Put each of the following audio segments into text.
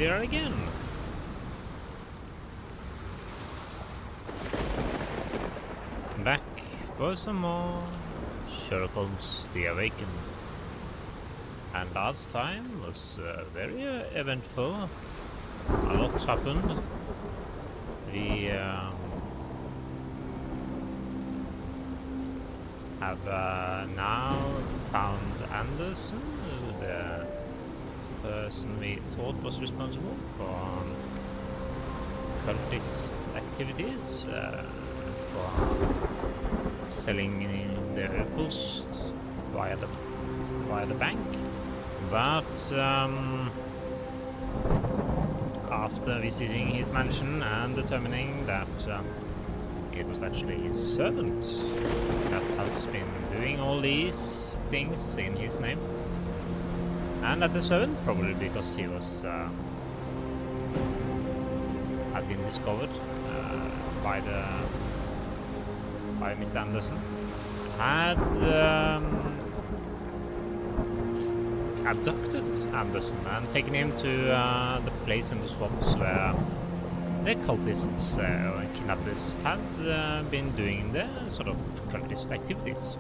we are again. Back for some more Sherlock Holmes The Awakened. And last time was very eventful. A lot happened. We have now found Anderson, the person we thought was responsible for cultist activities, for selling the opals via the bank. But after visiting his mansion and determining that it was actually his servant that has been doing all these things in his name, and that the servant, probably because he was had been discovered by Mr. Anderson, had abducted Anderson and taken him to the place in the swamps where the cultists or kidnappers had been doing their sort of cultist activities.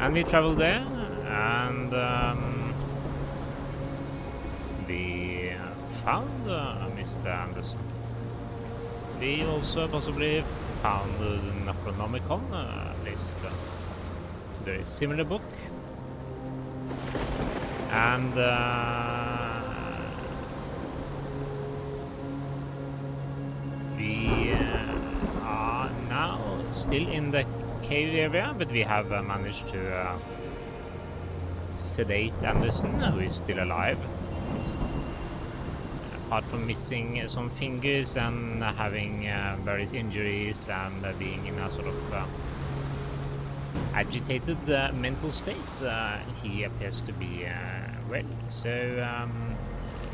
And we traveled there, and we found Mr. Anderson. We also possibly found the Necronomicon, at least very similar book. And we are now still in the cave area, but we have managed to sedate Anderson, who is still alive. Apart from missing some fingers and having various injuries and being in a sort of agitated mental state, he appears to be well. So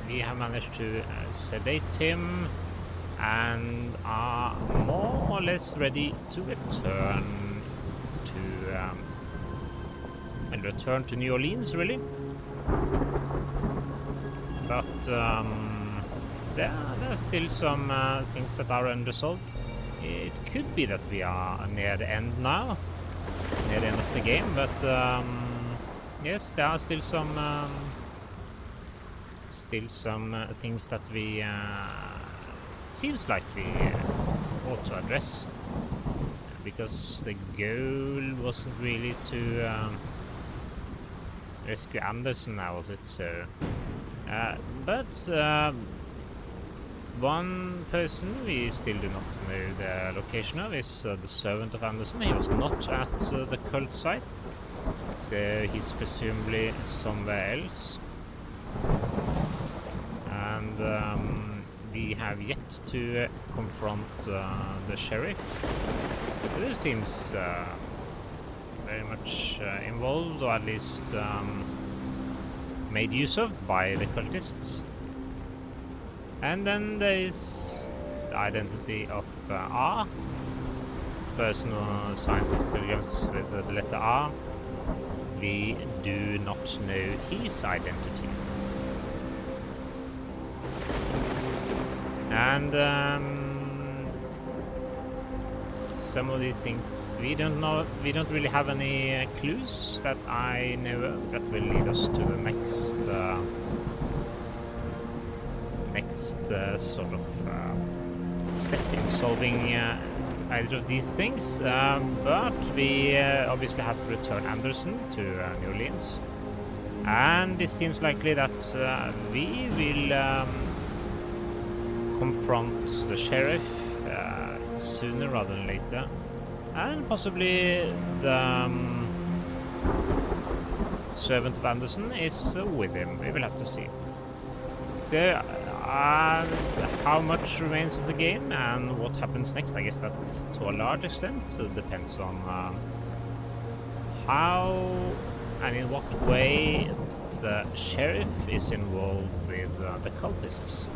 we have managed to sedate him and are more or less ready to return to New Orleans, really. But there are still some things that are unresolved. It could be that we are near the end now, near the end of the game, but yes, there are still some things that we seems like we ought to address, because the goal wasn't really to rescue Anderson now, was it? So, but one person we still do not know the location of is the servant of Anderson. He was not at the cult site, so he's presumably somewhere else. And we have yet to confront the sheriff, who seems very much involved, or at least made use of by the cultists. And then there is the identity of R, personal science intelligence with the letter R. We do not know his identity. And some of these things we don't know. We don't really have any clues that I know of that will lead us to the next sort of step in solving either of these things. But we obviously have to return Anderson to New Orleans, and it seems likely that we will confront the sheriff sooner rather than later, and possibly the servant of Anderson is with him. We will have to see. So how much remains of the game and what happens next, I guess that's to a large extent depends on how and in what way the sheriff is involved with the cultists.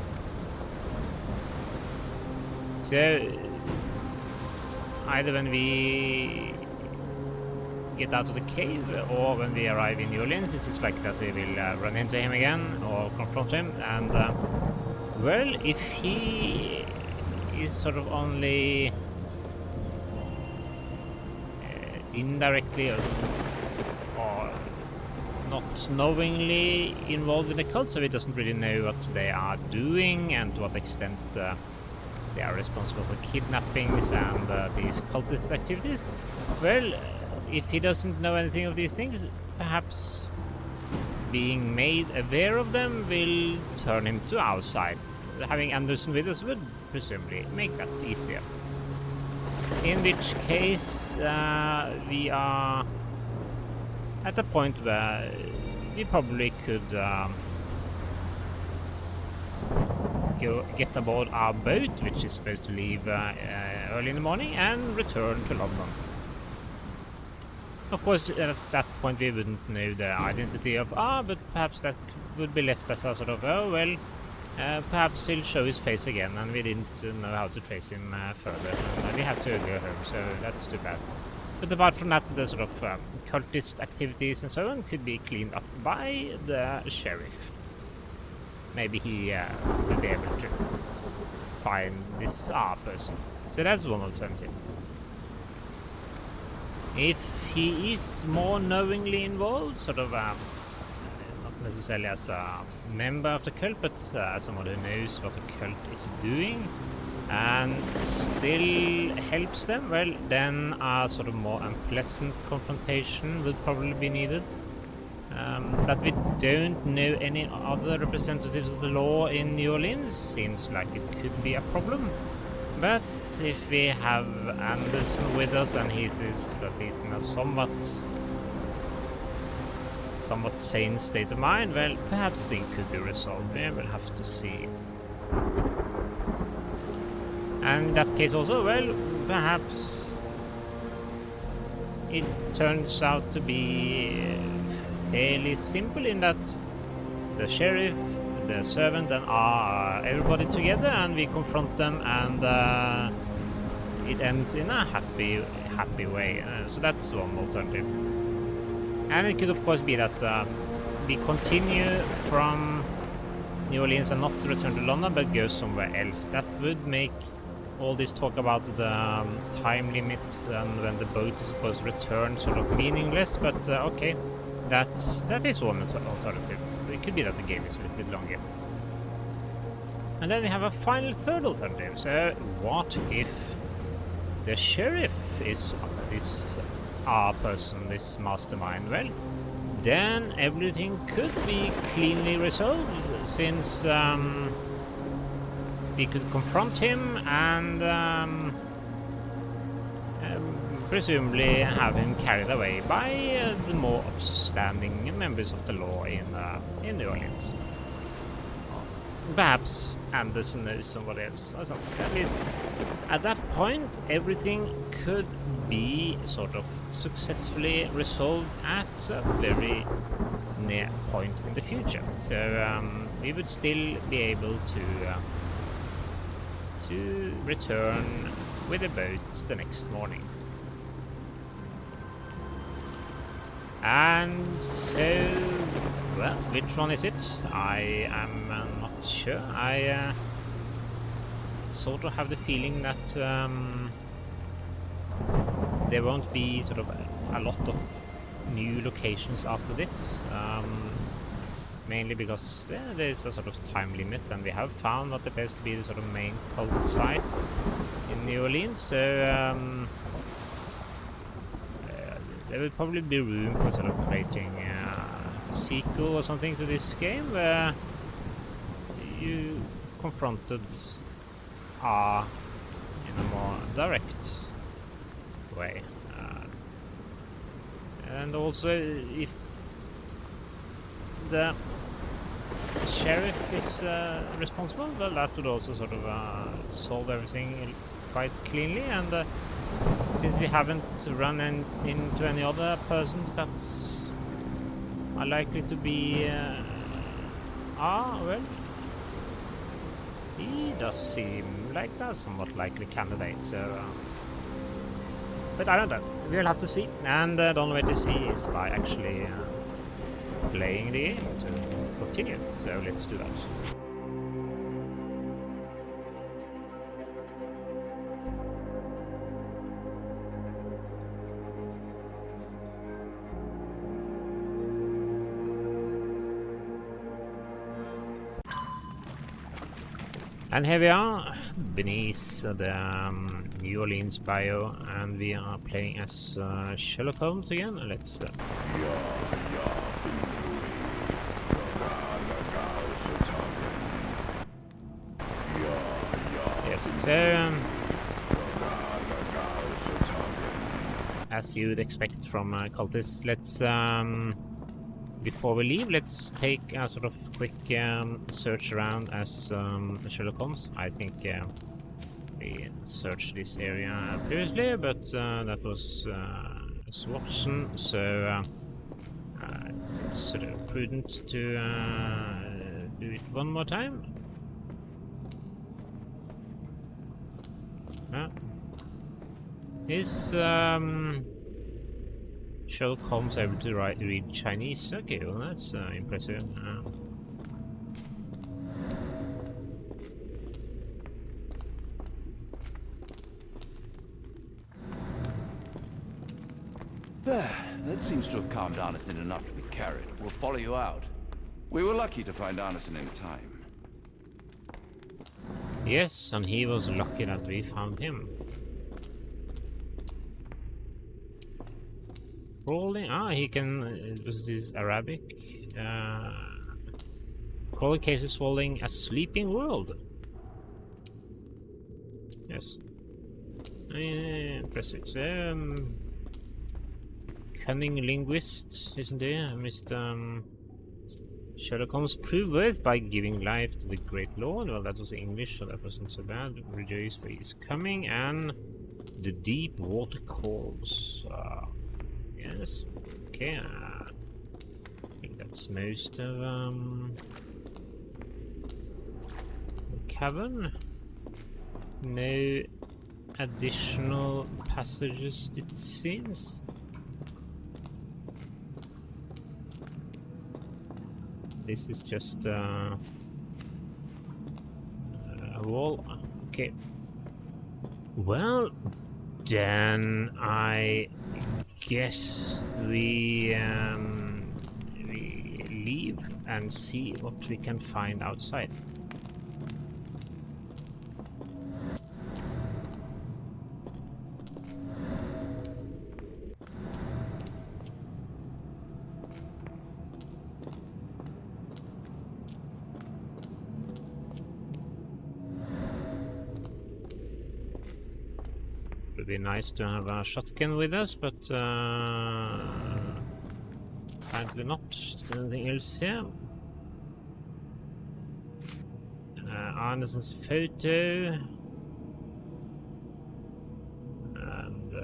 So either when we get out of the cave, or when we arrive in New Orleans, it seems like that we will run into him again or confront him. And well, if he is sort of only indirectly or not knowingly involved in the cult, so he doesn't really know what they are doing and to what extent they are responsible for kidnappings and these cultist activities. Well, if he doesn't know anything of these things, perhaps being made aware of them will turn him to our side. Having Anderson with us would presumably make that easier. In which case, we are at a point where we probably could get aboard our boat, which is supposed to leave early in the morning, and return to London. Of course, at that point we wouldn't know the identity of but perhaps that would be left as a sort of, oh well, perhaps he'll show his face again, and we didn't know how to trace him further, and we have to go home, so that's too bad. But apart from that, the sort of cultist activities and so on could be cleaned up by the sheriff. Maybe he will be able to find this person. So that's one alternative. If he is more knowingly involved, sort of not necessarily as a member of the cult, but as someone who knows what the cult is doing and still helps them, well, then a sort of more unpleasant confrontation would probably be needed. That we don't know any other representatives of the law in New Orleans seems like it could be a problem. But if we have Anderson with us and he is at least in a somewhat sane state of mind, well, perhaps things could be resolved. We will have to see. And in that case also, well, perhaps it turns out to be fairly simple in that the sheriff, the servant, and everybody together, and we confront them, and it ends in a happy way. So that's one alternative. And it could of course be that we continue from New Orleans and not return to London, but go somewhere else. That would make all this talk about the time limits and when the boat is supposed to return sort of meaningless, but okay. That is one alternative. So it could be that the game is a little bit longer. And then we have a final third alternative. So what if the sheriff is this person, this mastermind? Well, then everything could be cleanly resolved, since we could confront him and presumably have him carried away by the more upstanding members of the law in New Orleans. Perhaps Anderson knows somebody else or something. At least at that point, everything could be sort of successfully resolved at a very near point in the future. So we would still be able to return with a boat the next morning. And so, well, which one is it? I am not sure. I sort of have the feeling that there won't be sort of a lot of new locations after this. Mainly because there's a sort of time limit, and we have found what appears to be the sort of main cult site in New Orleans. So there will probably be room for sort of creating a sequel or something to this game where you confronted in a more direct way. And also, if the sheriff is responsible, well, that would also sort of solve everything quite cleanly. And since we haven't run into any other persons that are likely to be well, he does seem like a somewhat likely candidate. So But I don't know. We'll have to see. And the only way to see is by actually playing the game to continue. So let's do that. And here we are, beneath the New Orleans bio, and we are playing as Sherlock Holmes again. Let's... Yes, so... as you would expect from cultists, let's... before we leave, let's take a sort of quick search around as Sherlock Holmes. I think we searched this area previously, but that was Watson, so it seems sort of prudent to do it one more time. Is Sherlock Holmes able to read Chinese? Okay, well that's impressive. There, that seems to have calmed Arneson enough to be carried. We'll follow you out. We were lucky to find Arneson in time. Yes, and he was lucky that we found him. Crawling? Ah, he can... this is Arabic. Crawling cases swallowing a sleeping world. Yes. Impressive. Cunning linguist, isn't he? Mr. Sherlock Holmes proved worth by giving life to the great lord. Well, that was English, so that wasn't so bad. Rejoice for his coming, and the deep water calls. Yes. Okay. I think that's most of the cavern. No additional passages, it seems. This is just a wall. Okay. Well, then I guess we leave and see what we can find outside. Would be nice to have a shotgun with us, but apparently not. Is there anything else here? Arneson's photo. And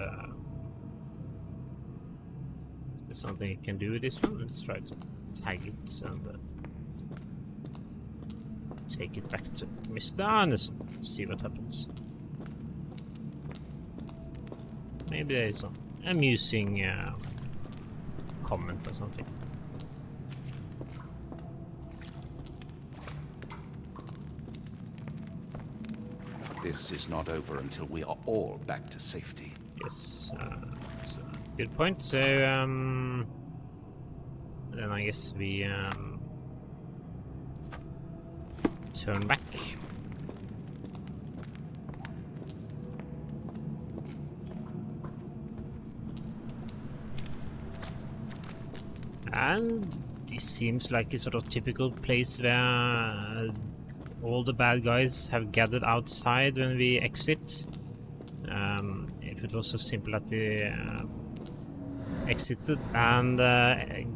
is there something you can do with this one? Let's try to tag it and take it back to Mr. Arneson. See what happens. Maybe there is some amusing comment or something. This is not over until we are all back to safety. Yes, that's a good point. So, then I guess we turn back. And this seems like a sort of typical place where all the bad guys have gathered outside when we exit. If it was so simple that we exited and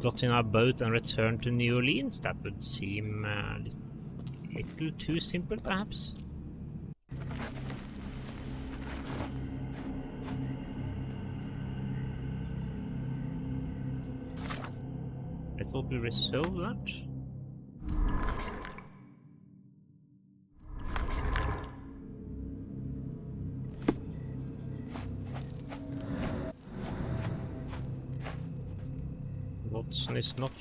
got in our boat and returned to New Orleans, that would seem a little too simple, perhaps. I thought we resolved that. Watson is not...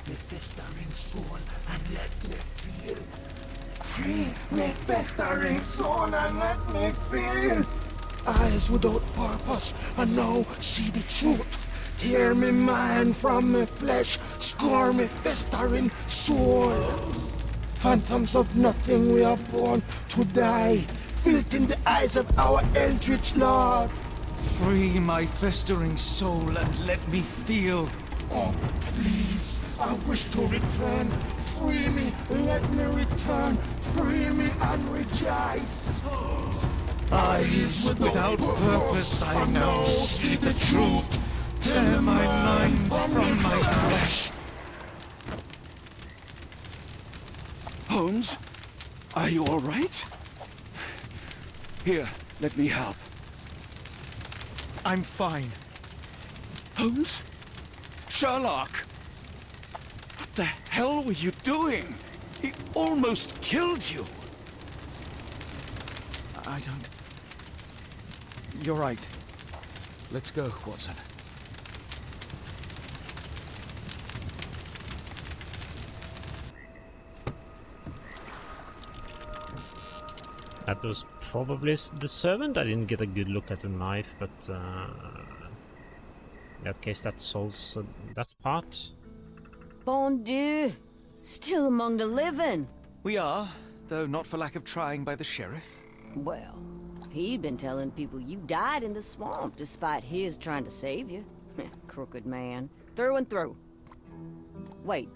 Me festering soul and let me feel. Free me festering soul and let me feel. Eyes without purpose and now see the truth. Tear me mind from me flesh, score me festering soul. Phantoms of nothing, we are born to die. Filth in the eyes of our eldritch lord. Free my festering soul and let me feel. Oh, please, I wish to return. Free me, let me return. Free me and rejoice. Eyes Without purpose, I now see the truth. Tear my mind from my flesh. Holmes? Are you all right? Here, let me help. I'm fine. Holmes? Sherlock! What the hell were you doing? He almost killed you. I don't... You're right. Let's go, Watson. That was probably the servant. I didn't get a good look at the knife, but in that case that solves that part. Bon Dieu! Still among the living! We are, though not for lack of trying by the sheriff. Well, he'd been telling people you died in the swamp despite his trying to save you. Crooked man. Through and through. Wait,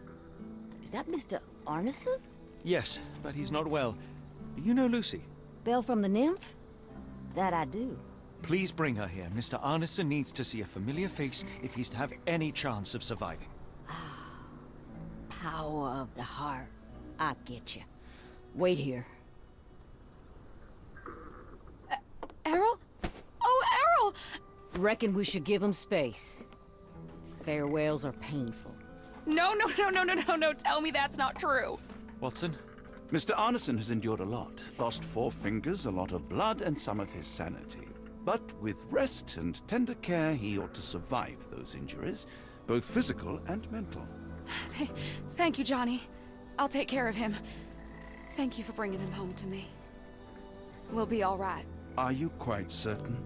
is that Mr. Arneson? Yes, but he's not well. You know Lucy? Belle from the nymph? That I do. Please bring her here. Mr. Arneson needs to see a familiar face if he's to have any chance of surviving. Power of the heart. I get you. Wait here. Errol? Oh, Errol! Reckon we should give him space. Farewells are painful. No, tell me that's not true. Watson? Mr. Arneson has endured a lot. Lost 4 fingers, a lot of blood, and some of his sanity. But with rest and tender care, he ought to survive those injuries, both physical and mental. Thank you, Johnny. I'll take care of him. Thank you for bringing him home to me. We'll be all right. Are you quite certain?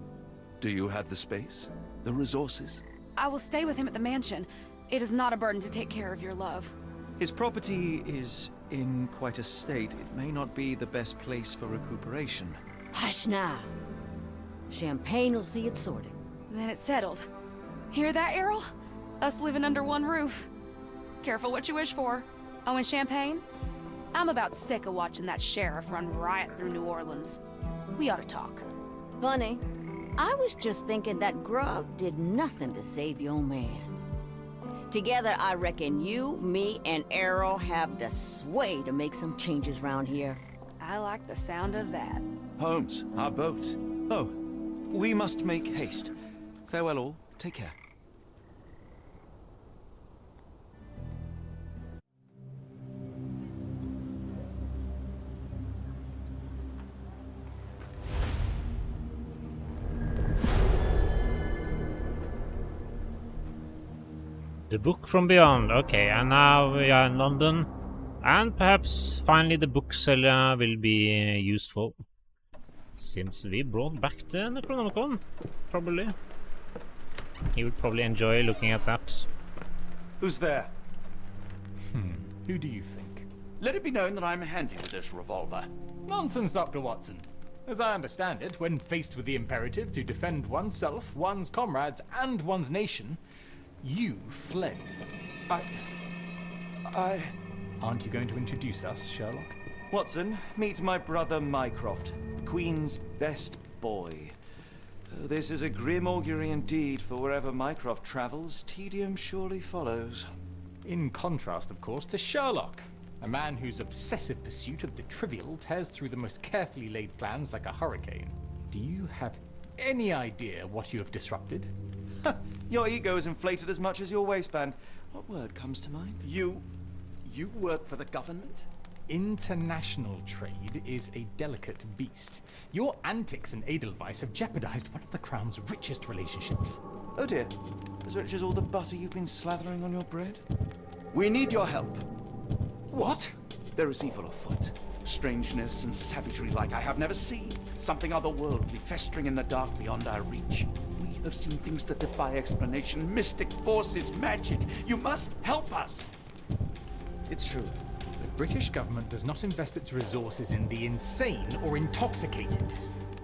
Do you have the space? The resources? I will stay with him at the mansion. It is not a burden to take care of your love. His property is in quite a state. It may not be the best place for recuperation. Hush now. Champagne will see it sorted. Then it's settled. Hear that, Errol? Us living under one roof. Careful what you wish for. Oh, and champagne? I'm about sick of watching that sheriff run riot through New Orleans. We ought to talk. Funny. I was just thinking that grub did nothing to save your man. Together, I reckon you, me, and Errol have the sway to make some changes around here. I like the sound of that. Holmes, our boat. Oh, we must make haste. Farewell all. Take care. The book from beyond. Okay, and now we are in London. And perhaps finally the bookseller will be useful. Since we brought back the Necronomicon, probably. He would probably enjoy looking at that. Who's there? Who do you think? Let it be known that I'm handy with this revolver. Nonsense, Dr. Watson. As I understand it, when faced with the imperative to defend oneself, one's comrades, and one's nation, you fled. I... Aren't you going to introduce us, Sherlock? Watson, meet my brother Mycroft, the Queen's best boy. Though this is a grim augury indeed, for wherever Mycroft travels, tedium surely follows. In contrast, of course, to Sherlock, a man whose obsessive pursuit of the trivial tears through the most carefully laid plans like a hurricane. Do you have any idea what you have disrupted? Your ego is inflated as much as your waistband. What word comes to mind? You work for the government? international trade is a delicate beast. Your antics and Edelweiss have jeopardized one of the Crown's richest relationships. Oh dear. As rich as all the butter you've been slathering on your bread? We need your help. What? There is evil afoot. Strangeness and savagery like I have never seen. Something otherworldly festering in the dark beyond our reach. We have seen things that defy explanation. Mystic forces, magic. You must help us. It's true. The British government does not invest its resources in the insane or intoxicated.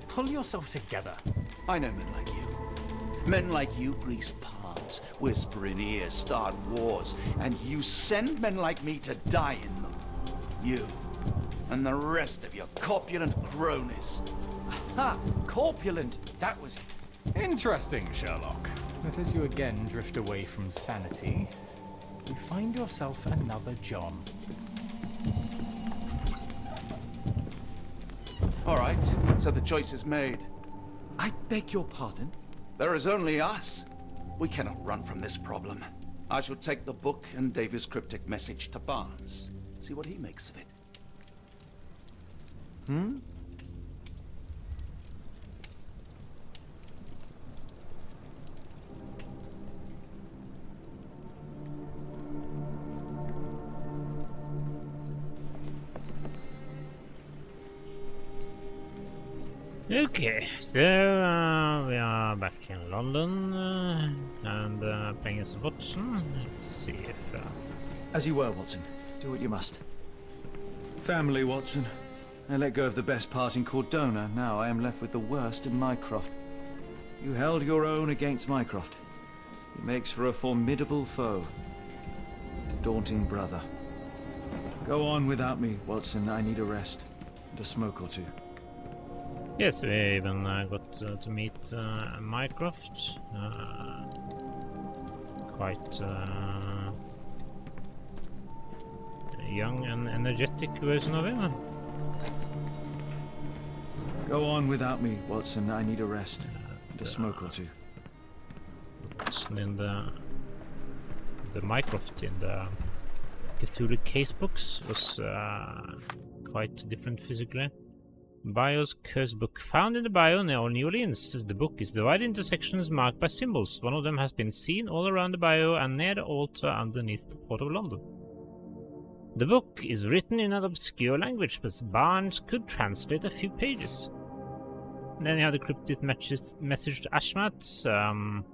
Pull yourself together. I know men like you. Men like you grease palms, whisper in ears, start wars, and you send men like me to die in them. You and the rest of your corpulent cronies. Ha! Corpulent! That was it. Interesting, Sherlock. But as you again drift away from sanity, you find yourself another John. All right, so the choice is made. I beg your pardon? There is only us. We cannot run from this problem. I shall take the book and Davy's cryptic message to Barnes. See what he makes of it. Okay, so we are back in London and playing as Watson. Let's see if... As you were, Watson. Do what you must. Family, Watson. I let go of the best part in Cordona. Now I am left with the worst in Mycroft. You held your own against Mycroft. He makes for a formidable foe. A daunting brother. Go on without me, Watson. I need a rest. And a smoke or two. Yes, we even got to meet Mycroft. Quite young and energetic version of him. Go on without me, Watson. I need a rest. And a smoke or two. In the Mycroft in the Cthulhu casebooks was quite different physically. Bio's curse book. Found in the bio near New Orleans. The book is divided into sections marked by symbols. One of them has been seen all around the bio and near the altar underneath the Port of London. The book is written in an obscure language, but Barnes could translate a few pages. Then we have the cryptic message to Ashmat.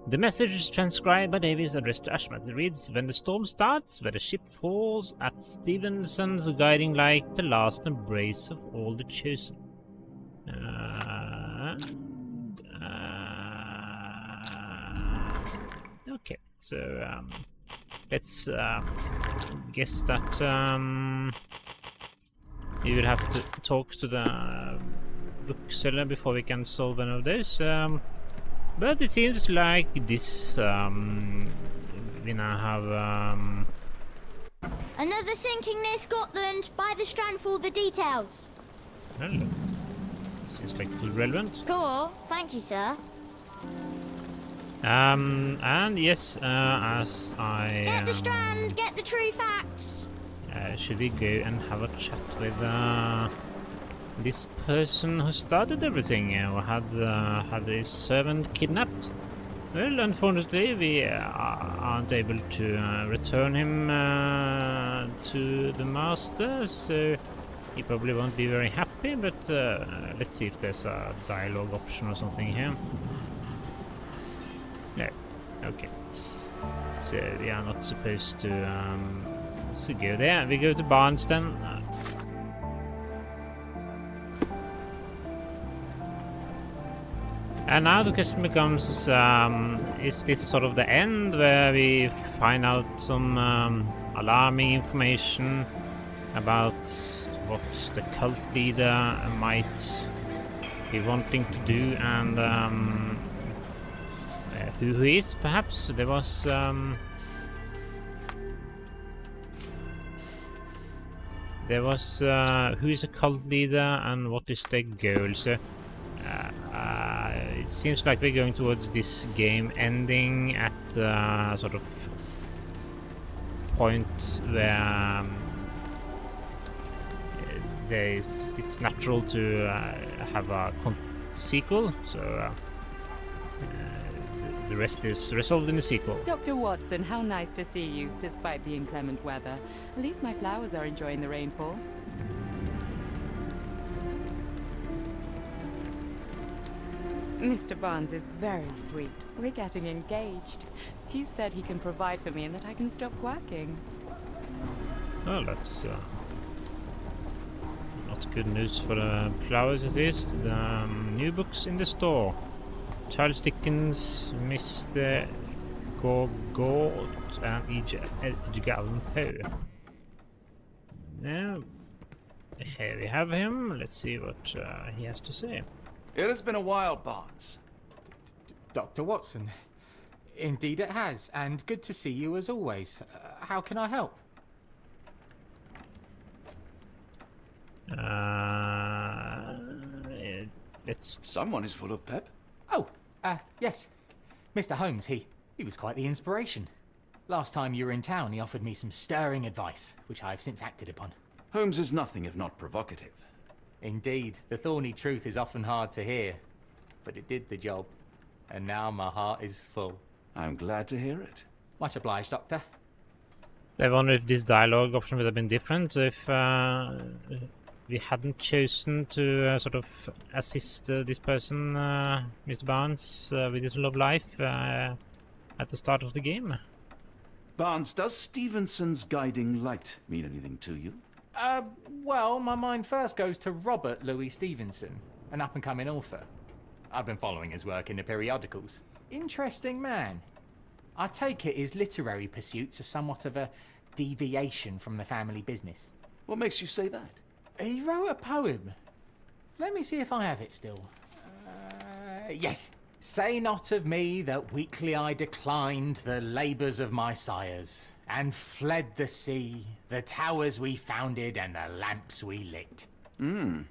The message is transcribed by Davies addressed to Ashmat. It reads, when the storm starts, where the ship falls, at Stevenson's guiding light, the last embrace of all the chosen. Okay, so let's guess that you will have to talk to the bookseller before we can solve one of those. But it seems like this we now have another sinking near Scotland. By the Strand for the details. well, seems like relevant. Cool. Thank you, sir. And yes, as I Get the Strand. Get the true facts. should we go and have a chat with this person who started everything, or had his servant kidnapped? Well, unfortunately, we aren't able to return him to the master, so he probably won't be very happy, but let's see if there's a dialogue option or something here. No. Okay. So we are not supposed to go there. We go to Barnes then. And now the question becomes, is this sort of the end where we find out some alarming information about what the cult leader might be wanting to do and who he is, perhaps? There was who is a cult leader and what is their goal. So it seems like we're going towards this game ending at sort of point where it's natural to have a sequel, so the rest is resolved in the sequel. Dr. Watson, how nice to see you, despite the inclement weather. At least my flowers are enjoying the rainfall. Mr. Barnes is very sweet. We're getting engaged. He said he can provide for me and that I can stop working. Well, that's not good news for the flowers at least. The new books in the store. Charles Dickens, Mr. Gorgot, and Edgar Allan Poe. Now, here we have him. Let's see what he has to say. It has been a while, Barnes. Dr. Watson. Indeed it has, and good to see you as always. How can I help? It's... Someone is full of pep. Oh, yes. Mr. Holmes, he was quite the inspiration. Last time you were in town, he offered me some stirring advice, which I have since acted upon. Holmes is nothing if not provocative. Indeed, the thorny truth is often hard to hear, but it did the job, and now my heart is full. I'm glad to hear it. Much obliged, Doctor. I wonder if this dialogue option would have been different if we hadn't chosen to sort of assist this person, Mr. Barnes, with his love life at the start of the game. Barnes, does Stevenson's guiding light mean anything to you? Well, my mind first goes to Robert Louis Stevenson, an up-and-coming author. I've been following his work in the periodicals. Interesting man. I take it his literary pursuits are somewhat of a deviation from the family business. What makes you say that? He wrote a poem. Let me see if I have it still. Yes. Say not of me that weakly I declined the labours of my sires, and fled the sea, the towers we founded, and the lamps we lit. The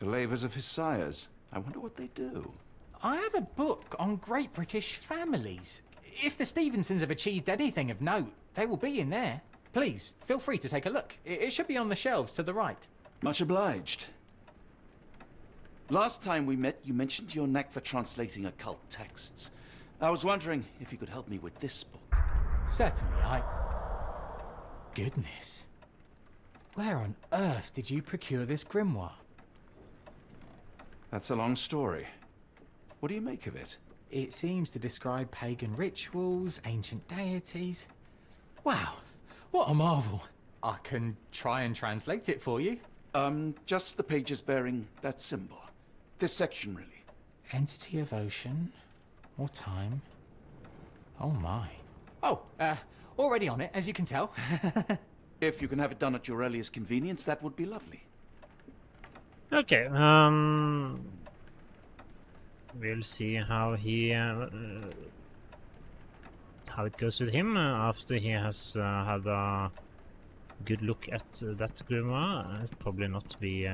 labours of his sires. I wonder what they do. I have a book on great British families. If the Stevensons have achieved anything of note, they will be in there. Please, feel free to take a look. It should be on the shelves to the right. Much obliged. Last time we met, you mentioned your knack for translating occult texts. I was wondering if you could help me with this book. Certainly, Goodness. Where on earth did you procure this grimoire? That's a long story. What do you make of it? It seems to describe pagan rituals, ancient deities. Wow, what a marvel. I can try and translate it for you. Just the pages bearing that symbol. This section, really. Entity of ocean or time. Oh my. Oh, already on it, as you can tell. If you can have it done at your earliest convenience, that would be lovely. Okay, we'll see how he how it goes with him after he has had a good look at that grimoire. It'll probably not be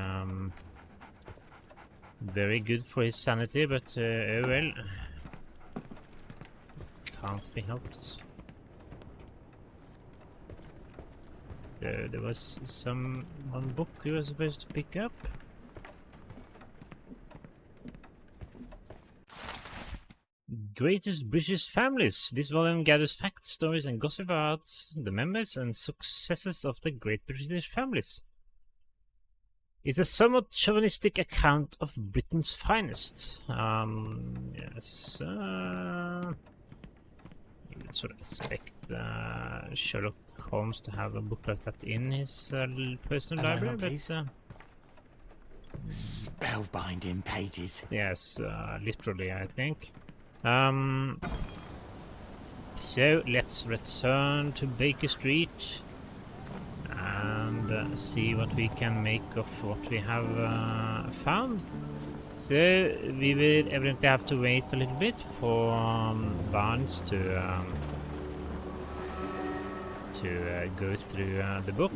very good for his sanity, but oh well, can't be helped. There was one book we were supposed to pick up. Greatest British Families. This volume gathers facts, stories, and gossip about the members and successes of the great British families. It's a somewhat chauvinistic account of Britain's finest. Yes. You would sort of expect Sherlock Holmes to have a book like that in his personal library, but spellbinding pages. Yes, literally, I think. So let's return to Baker Street and see what we can make of what we have found. So we will evidently have to wait a little bit for Barnes to go through the book,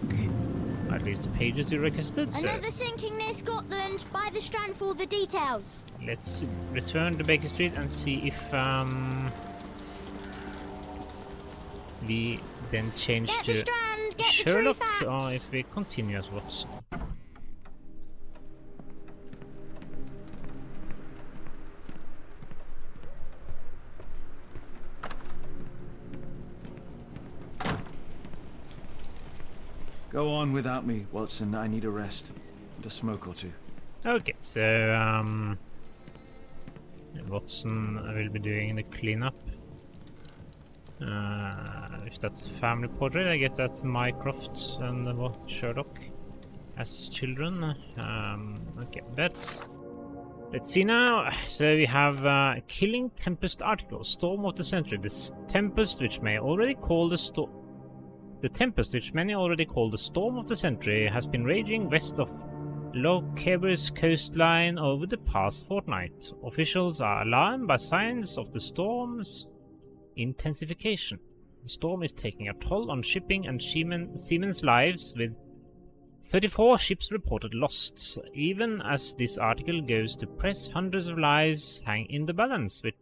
at least the pages you requested. Another sinking near Scotland. By the strand for the details. Let's return to Baker Street and see if we then change to Sherlock, or if we continue as Watson. Go on without me, Watson. I need a rest. And a smoke or two. Okay, so Watson will be doing the cleanup. If that's family portrait, I get that Mycroft and Sherlock as children. Okay, but let's see now. So we have Killing Tempest article, Storm of the Century. This Tempest, which may already call the Tempest, which many already call the Storm of the Century, has been raging west of Lochaber's coastline over the past fortnight. Officials are alarmed by signs of the storm's intensification. The storm is taking a toll on shipping and seamen's lives, with 34 ships reported lost. Even as this article goes to press, hundreds of lives hang in the balance, with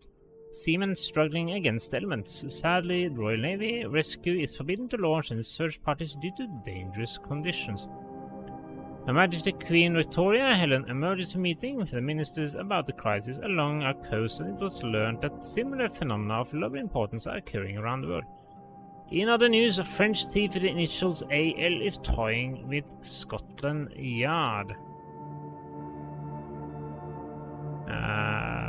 seamen struggling against the elements. Sadly, the Royal Navy rescue is forbidden to launch any search parties due to dangerous conditions. Her Majesty Queen Victoria held an emergency meeting with the ministers about the crisis along our coast, and it was learned that similar phenomena of low importance are occurring around the world. In other news, a French thief with the initials AL is toying with Scotland Yard.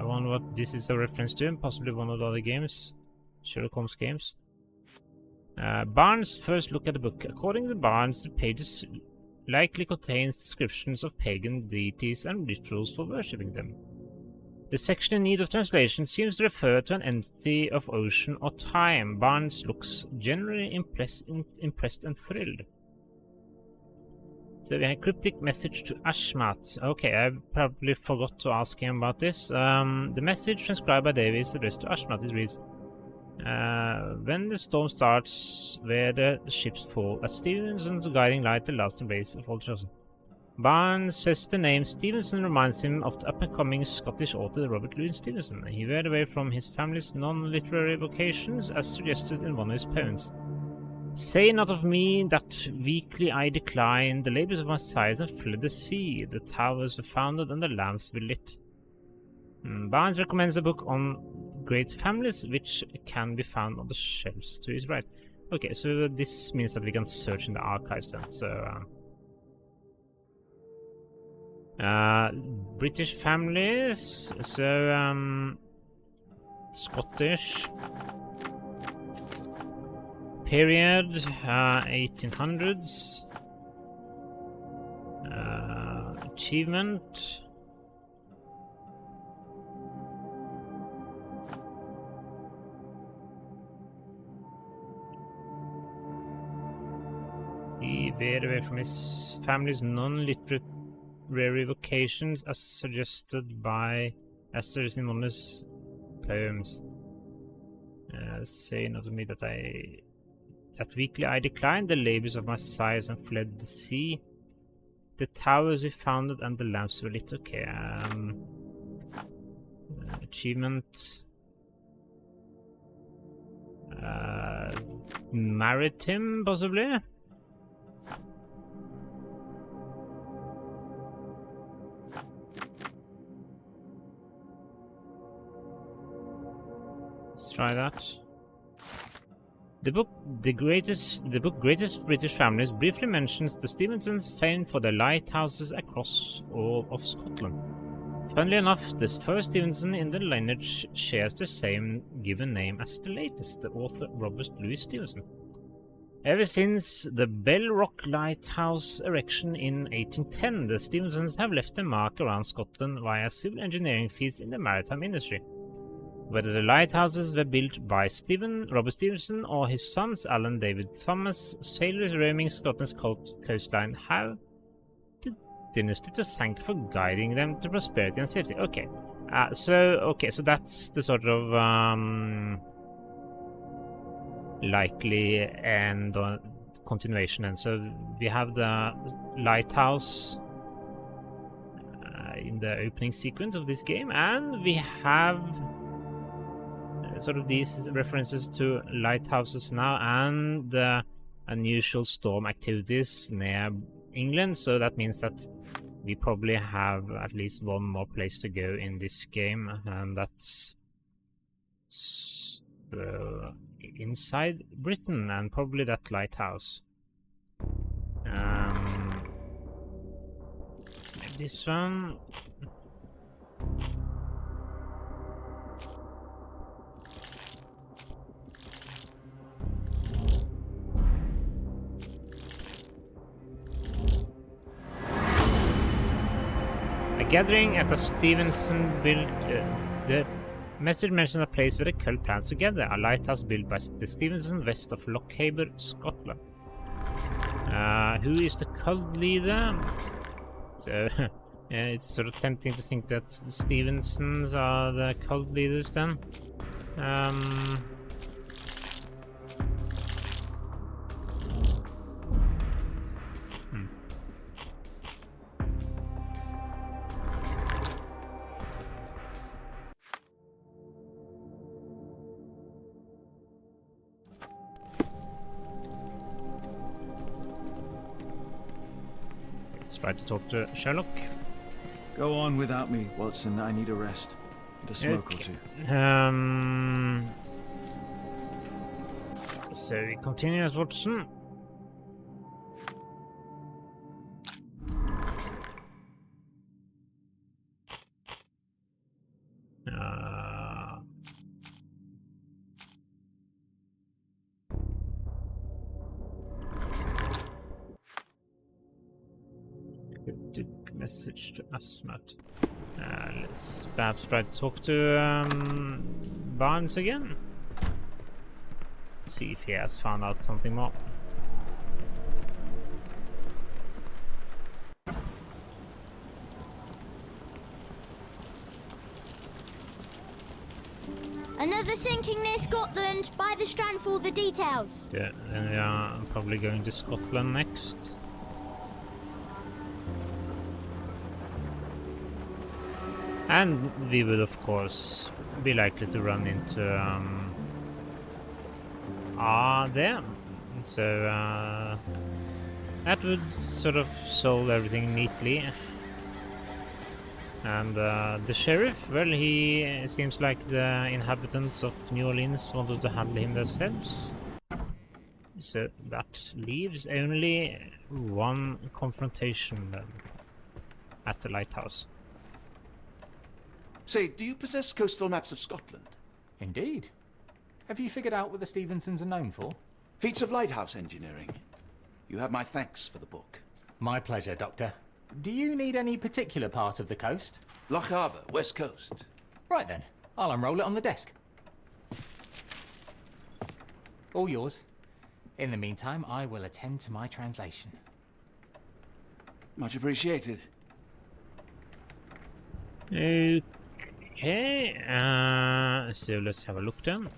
Wonder what this is a reference to, possibly one of the other games, Sherlock Holmes games. Barnes' first look at the book. According to Barnes, the pages likely contains descriptions of pagan deities and rituals for worshipping them. The section in need of translation seems to refer to an entity of ocean or time. Barnes looks generally impressed and thrilled. So we have a cryptic message to Ashmat. Okay, I probably forgot to ask him about this. The message transcribed by David is addressed to Ashmat. It reads, when the storm starts, where the ships fall, as Stevenson's guiding light, the last embrace of all chosen. Barnes says the name Stevenson reminds him of the up-and-coming Scottish author Robert Louis Stevenson. He veered away from his family's non-literary vocations, as suggested in one of his poems. Say not of me that weakly I decline, the labours of my sighs and fled the sea, the towers were founded and the lamps were lit. Barnes recommends a book on great families, which can be found on the shelves to his right. Okay, so this means that we can search in the archives then. So, British families. So, Scottish period, 1800s. Achievement. He veered away from his family's non-literary vocations, as suggested by Esther's anonymous poems. Say not to me that weekly I declined the labours of my sighs and fled the sea. The towers we founded and the lamps were lit. Okay, achievement. Maritime, possibly? Let's try that. The book Greatest British Families briefly mentions the Stevensons famed for their lighthouses across all of Scotland. Funnily enough, this first Stevenson in the lineage shares the same given name as the latest, the author Robert Louis Stevenson. Ever since the Bell Rock Lighthouse erection in 1810, the Stevensons have left a mark around Scotland via civil engineering feats in the maritime industry. Whether the lighthouses were built by Robert Stevenson or his sons Alan David Thomas, sailors roaming Scotland's coastline have the dynasty to thank for guiding them to prosperity and safety. Okay, so that's the sort of likely end or continuation. And so we have the lighthouse in the opening sequence of this game, and we have sort of these references to lighthouses now and the unusual storm activities near England, so that means that we probably have at least one more place to go in this game, and that's inside Britain, and probably that lighthouse. this one. A gathering at a Stevenson build. The message mentions a place where the cult plans to gather. A lighthouse built by the Stevenson west of Lochaber, Scotland. Who is the cult leader? So, it's sort of tempting to think that the Stevensons are the cult leaders then. Let's try to talk to Sherlock. Go on without me, Watson. I need a rest. And a smoke or two. So we continue as Watson. Message to Asmat. Let's perhaps try to talk to Barnes again. See if he has found out something more. Another sinking near Scotland. By the strand for the details. Yeah, and we are probably going to Scotland next. And we would, of course, be likely to run into there. So that would sort of solve everything neatly. And the sheriff, well, he seems like the inhabitants of New Orleans wanted to handle him themselves. So that leaves only one confrontation then at the lighthouse. Say, do you possess coastal maps of Scotland? Indeed. Have you figured out what the Stevensons are known for? Feats of lighthouse engineering. You have my thanks for the book. My pleasure, Doctor. Do you need any particular part of the coast? Lochaber, west coast. Right then, I'll unroll it on the desk. All yours. In the meantime, I will attend to my translation. Much appreciated. Okay, so let's have a look then.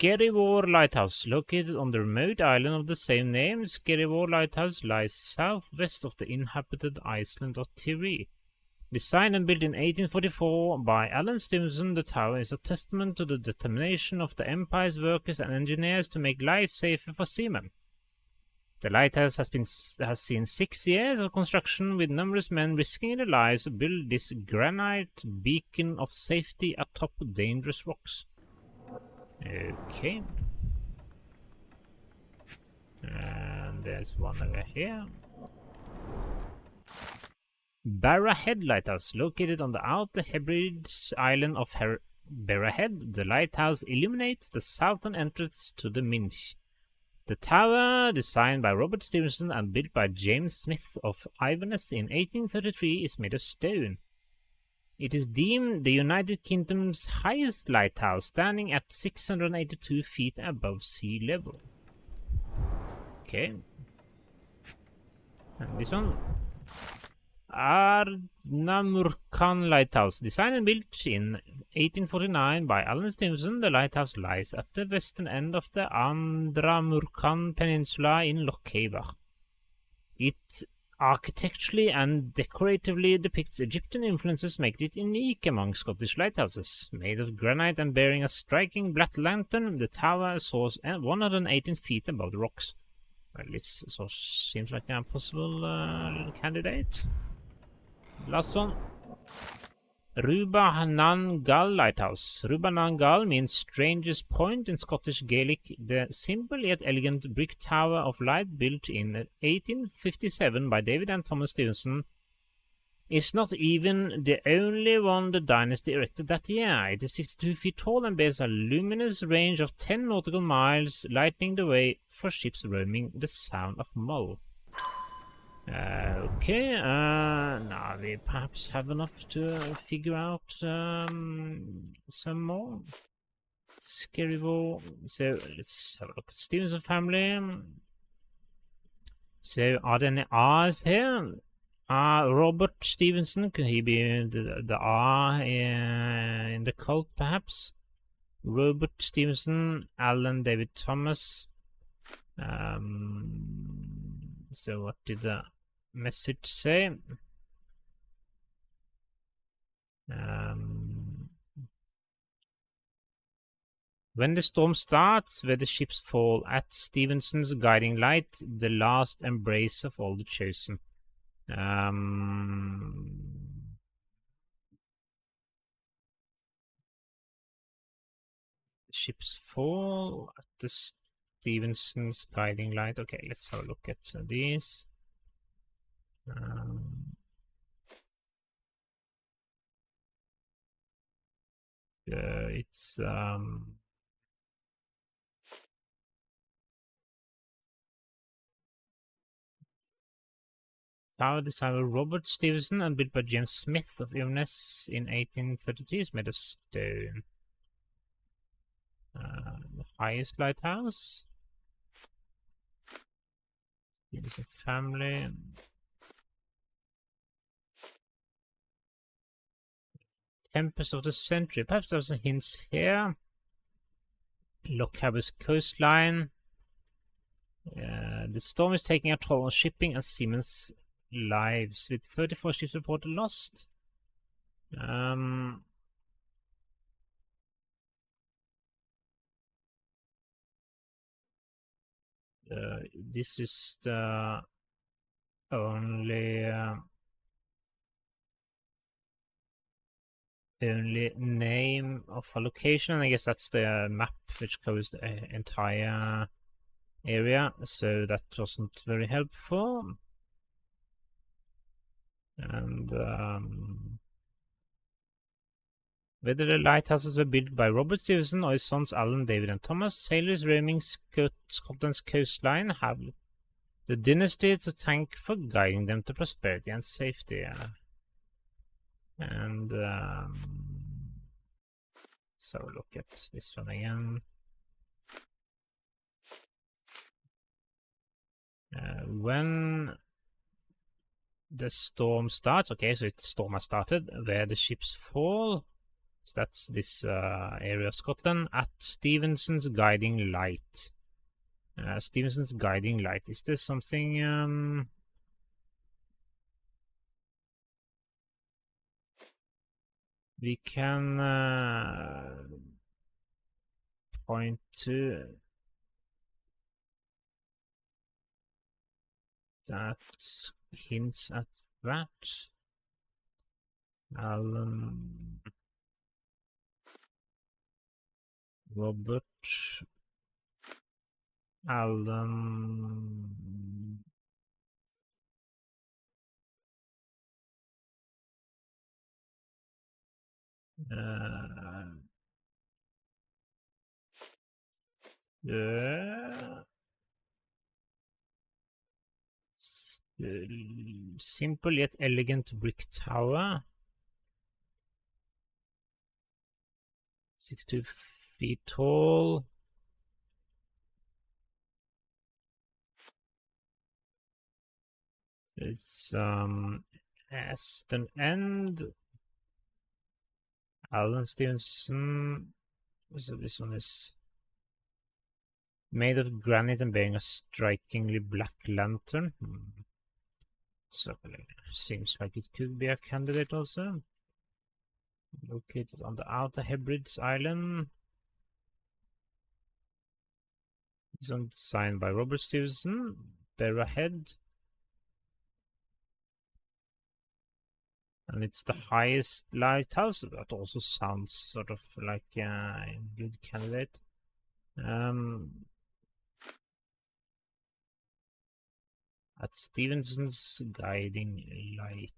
Skerryvore Lighthouse, located on the remote island of the same name. Skerryvore Lighthouse lies southwest of the inhabited island of Tiree. Designed and built in 1844 by Alan Stevenson, the tower is a testament to the determination of the Empire's workers and engineers to make life safer for seamen. The lighthouse has seen 6 years of construction, with numerous men risking their lives to build this granite beacon of safety atop dangerous rocks. Okay. And there's one over here. Barra Head Lighthouse, located on the Outer Hebrides island of Barra Head. The lighthouse illuminates the southern entrance to the Minch. The tower, designed by Robert Stevenson and built by James Smith of Inverness in 1833, is made of stone. It is deemed the United Kingdom's highest lighthouse, standing at 682 feet above sea level. Okay. And this one. Ardnamurchan Lighthouse, designed and built in 1849 by Alan Stevenson. The lighthouse lies at the western end of the Andramurchan Peninsula in Lochaber. It architecturally and decoratively depicts Egyptian influences, making it unique among Scottish lighthouses. Made of granite and bearing a striking black lantern, the tower soars 118 feet above the rocks. Well, this seems like a possible candidate. Last one. Rubanangal Lighthouse. Rubanangal means Stranger's Point in Scottish Gaelic. The simple yet elegant brick tower of light built in 1857 by David and Thomas Stevenson is not even the only one the dynasty erected that year. It is 62 feet tall and bears a luminous range of 10 nautical miles, lighting the way for ships roaming the Sound of Mull. Okay, now we perhaps have enough to figure out some more. Scary War. So let's have a look at Stevenson family. So are there any R's here? Robert Stevenson, could he be the R in the cult perhaps? Robert Stevenson, Alan David Thomas. So what did the message say? When the storm starts, where the ships fall, at Stevenson's guiding light, the last embrace of all the chosen. Ships fall at the Stevenson's guiding light. Okay, let's have a look at these. It's tower designed by Robert Stevenson and built by James Smith of Inverness in 1833 is made of stone. The highest lighthouse. Stevenson family. Tempest of the century. Perhaps there's some hints here. Lockharbour's coastline. The storm is taking a toll on shipping and seamen's lives, with 34 ships reported lost. This is the only name of a location, and I guess that's the map which covers the entire area, so that wasn't very helpful. And whether the lighthouses were built by Robert Stevenson or his sons Alan, David and Thomas, sailors roaming Scotland's coastline have the dynasty to thank for guiding them to prosperity and safety. And let's have a look at this one again. When the storm starts, okay, so the storm has started, where the ships fall, so that's this area of Scotland, at Stevenson's guiding light. Stevenson's guiding light, is there something we can point to that hints at that? Alan, Robert, Alan, simple yet elegant brick tower, 62 feet tall. It's Aston End. Alan Stevenson. So this one is made of granite and bearing a strikingly black lantern. So seems like it could be a candidate also. Located on the Outer Hebrides Island. This one designed by Robert Stevenson. Barra Head. And it's the highest lighthouse. That also sounds sort of like a good candidate. At Stevenson's guiding light.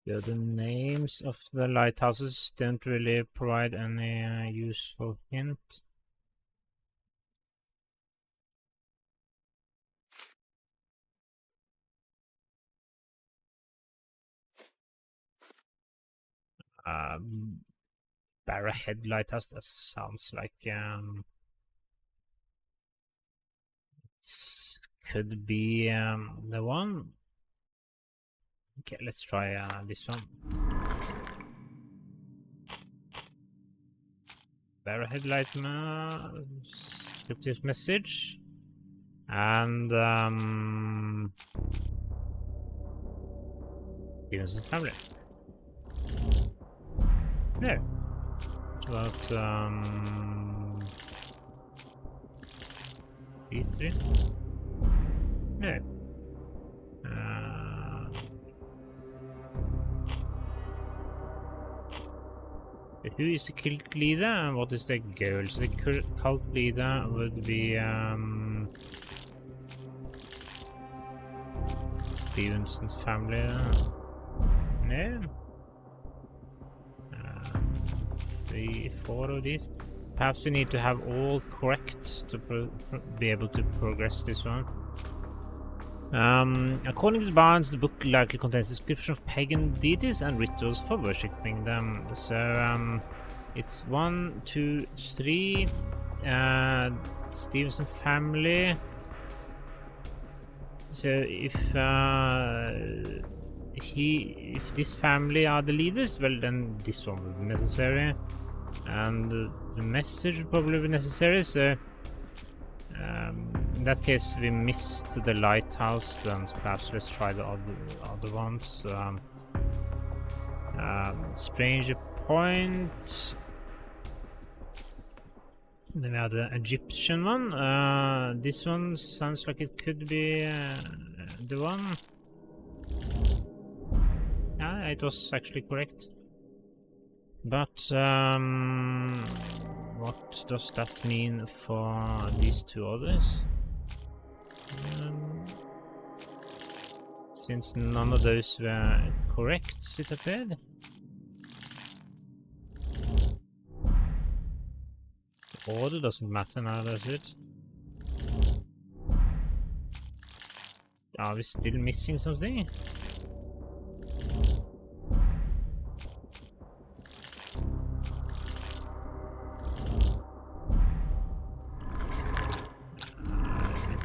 Yeah, the names of the lighthouses don't really provide any useful hint. Barrowhead Lighthouse, that sounds like it could be the one. Okay, let's try this one. Barrowhead Lighthouse, scriptive message, and Stevenson's family. No. But these three? No. Who is the cult leader and what is the goal? So the cult leader would be Stevenson's family. No. 3, 4 of these. Perhaps we need to have all correct to be able to progress this one. According to Barnes, the book likely contains a description of pagan deities and rituals for worshipping them. So it's 1, 2, 3. Stevenson family. So if this family are the leaders, well then this one will be necessary, and the message will probably be necessary. So in that case we missed the lighthouse, then perhaps let's try the other ones. Stranger Point. Then we have the Egyptian one. This one sounds like it could be the one. Yeah, it was actually correct. But what does that mean for these two others? Since none of those were correct, it appeared. The order doesn't matter now, does it? Are we still missing something?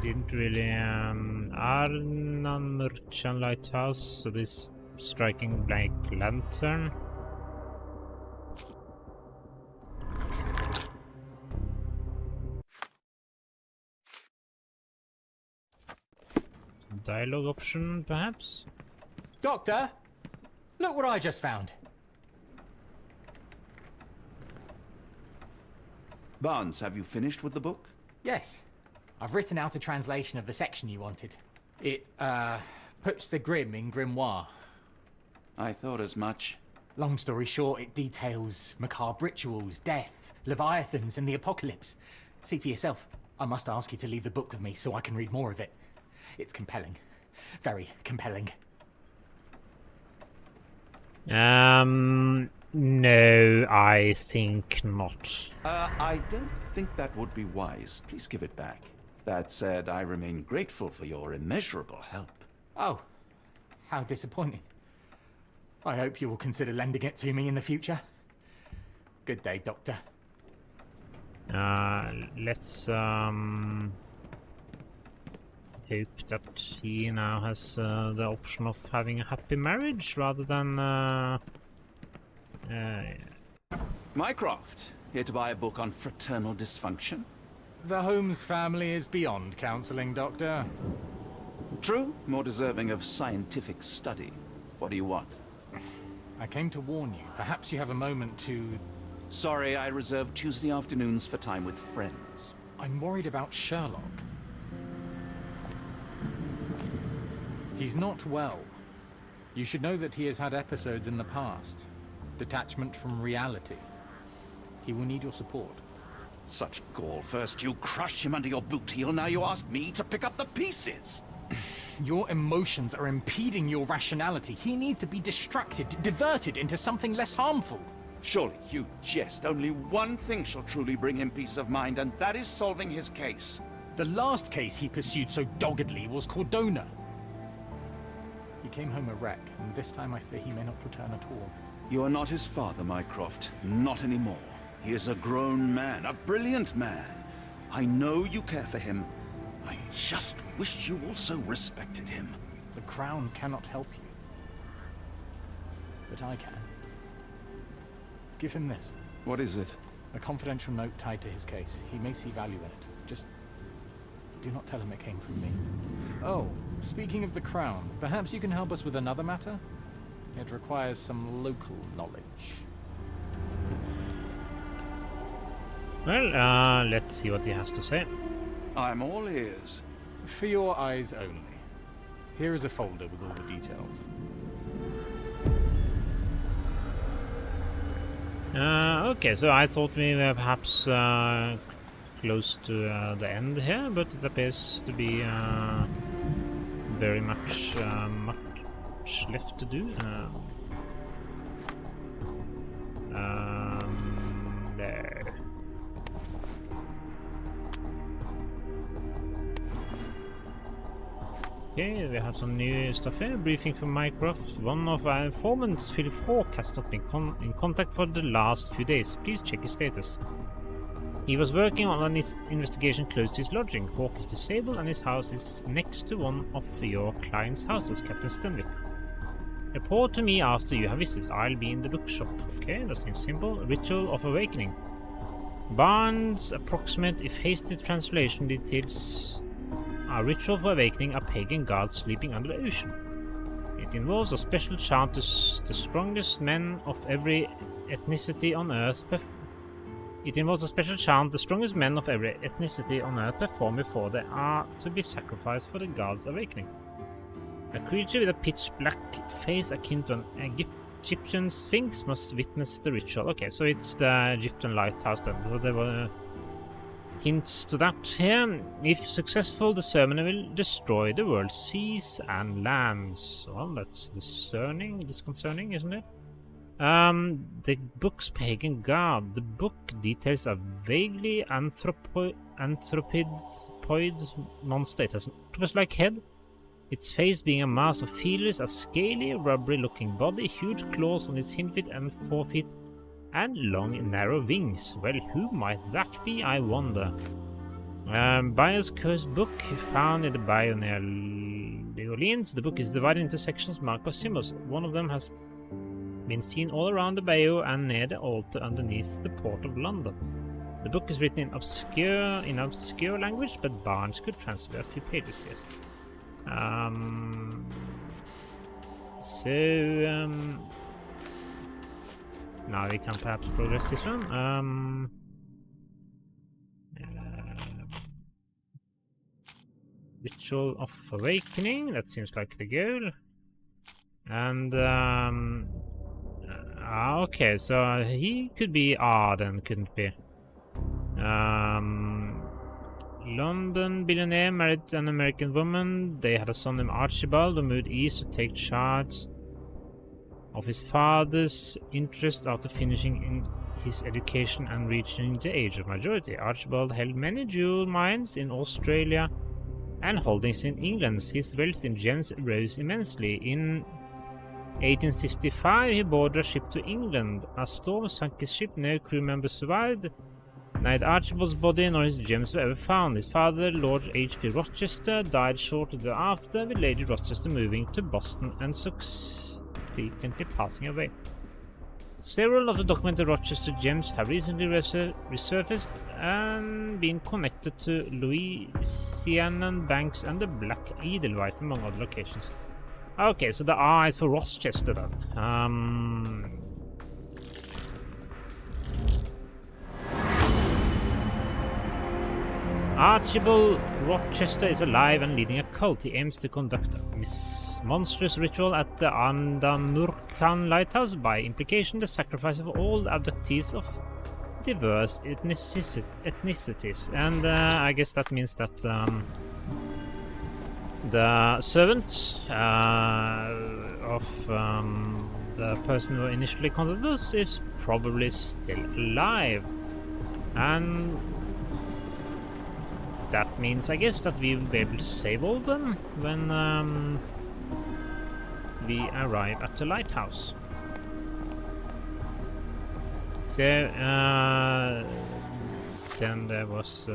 Didn't really Arna Merchant Lighthouse, so this striking black lantern. Dialogue option, perhaps? Doctor, look what I just found. Barnes, have you finished with the book? Yes. I've written out a translation of the section you wanted. It, puts the grim in grimoire. I thought as much. Long story short, it details macabre rituals, death, leviathans, and the apocalypse. See for yourself. I must ask you to leave the book with me so I can read more of it. It's compelling. Very compelling. No, I think not. I don't think that would be wise. Please give it back. That said, I remain grateful for your immeasurable help. Oh, how disappointing. I hope you will consider lending it to me in the future. Good day, Doctor. Let's hope that he now has the option of having a happy marriage rather than Mycroft, here to buy a book on fraternal dysfunction. The Holmes family is beyond counseling, Doctor. True, more deserving of scientific study. What do you want? I came to warn you. Perhaps you have a moment to... Sorry, I reserved Tuesday afternoons for time with friends. I'm worried about Sherlock. He's not well. You should know that he has had episodes in the past. Detachment from reality. He will need your support. Such gall. First you crush him under your boot heel, now you ask me to pick up the pieces. Your emotions are impeding your rationality. He needs to be distracted, diverted into something less harmful. Surely you jest. Only one thing shall truly bring him peace of mind, and that is solving his case. The last case he pursued so doggedly was Cordona. He came home a wreck, and this time I fear he may not return at all. You are not his father, Mycroft. Not anymore. He is a grown man, a brilliant man. I know you care for him. I just wish you also respected him. The Crown cannot help you. But I can. Give him this. What is it? A confidential note tied to his case. He may see value in it. Just do not tell him it came from me. Oh, speaking of the Crown, perhaps you can help us with another matter? It requires some local knowledge. Well, let's see what he has to say. I'm all ears. For your eyes only. Here is a folder with all the details. Okay, so I thought we were perhaps close to the end here, but it appears to be very much left to do. There. Okay, we have some new stuff here. Briefing from Mycroft. One of our informants, Philip Hawke, has not been in contact for the last few days. Please check his status. He was working on an investigation close to his lodging. Hawke is disabled and his house is next to one of your client's houses, Captain Stenwick. Report to me after you have visited. I'll be in the bookshop. Okay, that seems simple. Ritual of Awakening. Barnes approximate if hasty translation details a ritual for awakening a pagan god sleeping under the ocean. It involves a special chant the strongest men of every ethnicity on Earth perform before they are to be sacrificed for the god's awakening. A creature with a pitch-black face akin to an Egyptian sphinx must witness the ritual. Okay, so it's the Egyptian Lighthouse then. So there were hints to that here. If successful, the ceremony will destroy the world's seas and lands. Well, that's disconcerting, isn't it? The book's pagan god. The book details a vaguely anthropoid monster. It has an octopus-like head, its face being a mass of feelers, a scaly, rubbery-looking body, huge claws on its hind feet and forefeet, and long, narrow wings. Well, who might that be, I wonder? Bayer's Cursed Book, found in the bayou near New Orleans. The book is divided into sections marked by symbols. One of them has been seen all around the bayou and near the altar underneath the port of London. The book is written in obscure language, but Barnes could translate a few pages, yes. Now we can perhaps progress this one. Ritual of Awakening, that seems like the goal. And okay, so he could be then, couldn't be. London billionaire married an American woman. They had a son named Archibald who moved east to take charge of his father's interest after finishing in his education and reaching the age of majority. Archibald held many jewel mines in Australia and holdings in England. His wealth in gems rose immensely. In 1865, he boarded a ship to England. A storm sunk his ship. No crew members survived. Neither Archibald's body nor his gems were ever found. His father, Lord H.P. Rochester, died shortly thereafter, with Lady Rochester moving to Boston and subsequently passing away. Several of the documented Rochester gems have recently resurfaced and been connected to Louisiana banks and the Black Edelweiss, among other locations. Okay, so the R is for Rochester then. Archibald Rochester is alive and leading a cult. He aims to conduct a monstrous ritual at the Andamurkan Lighthouse, by implication the sacrifice of all abductees of diverse ethnicities. And I guess that means that the servant of the person who initially contacted us is probably still alive. And that means, I guess, that we will be able to save all of them when we arrive at the lighthouse. So, then there was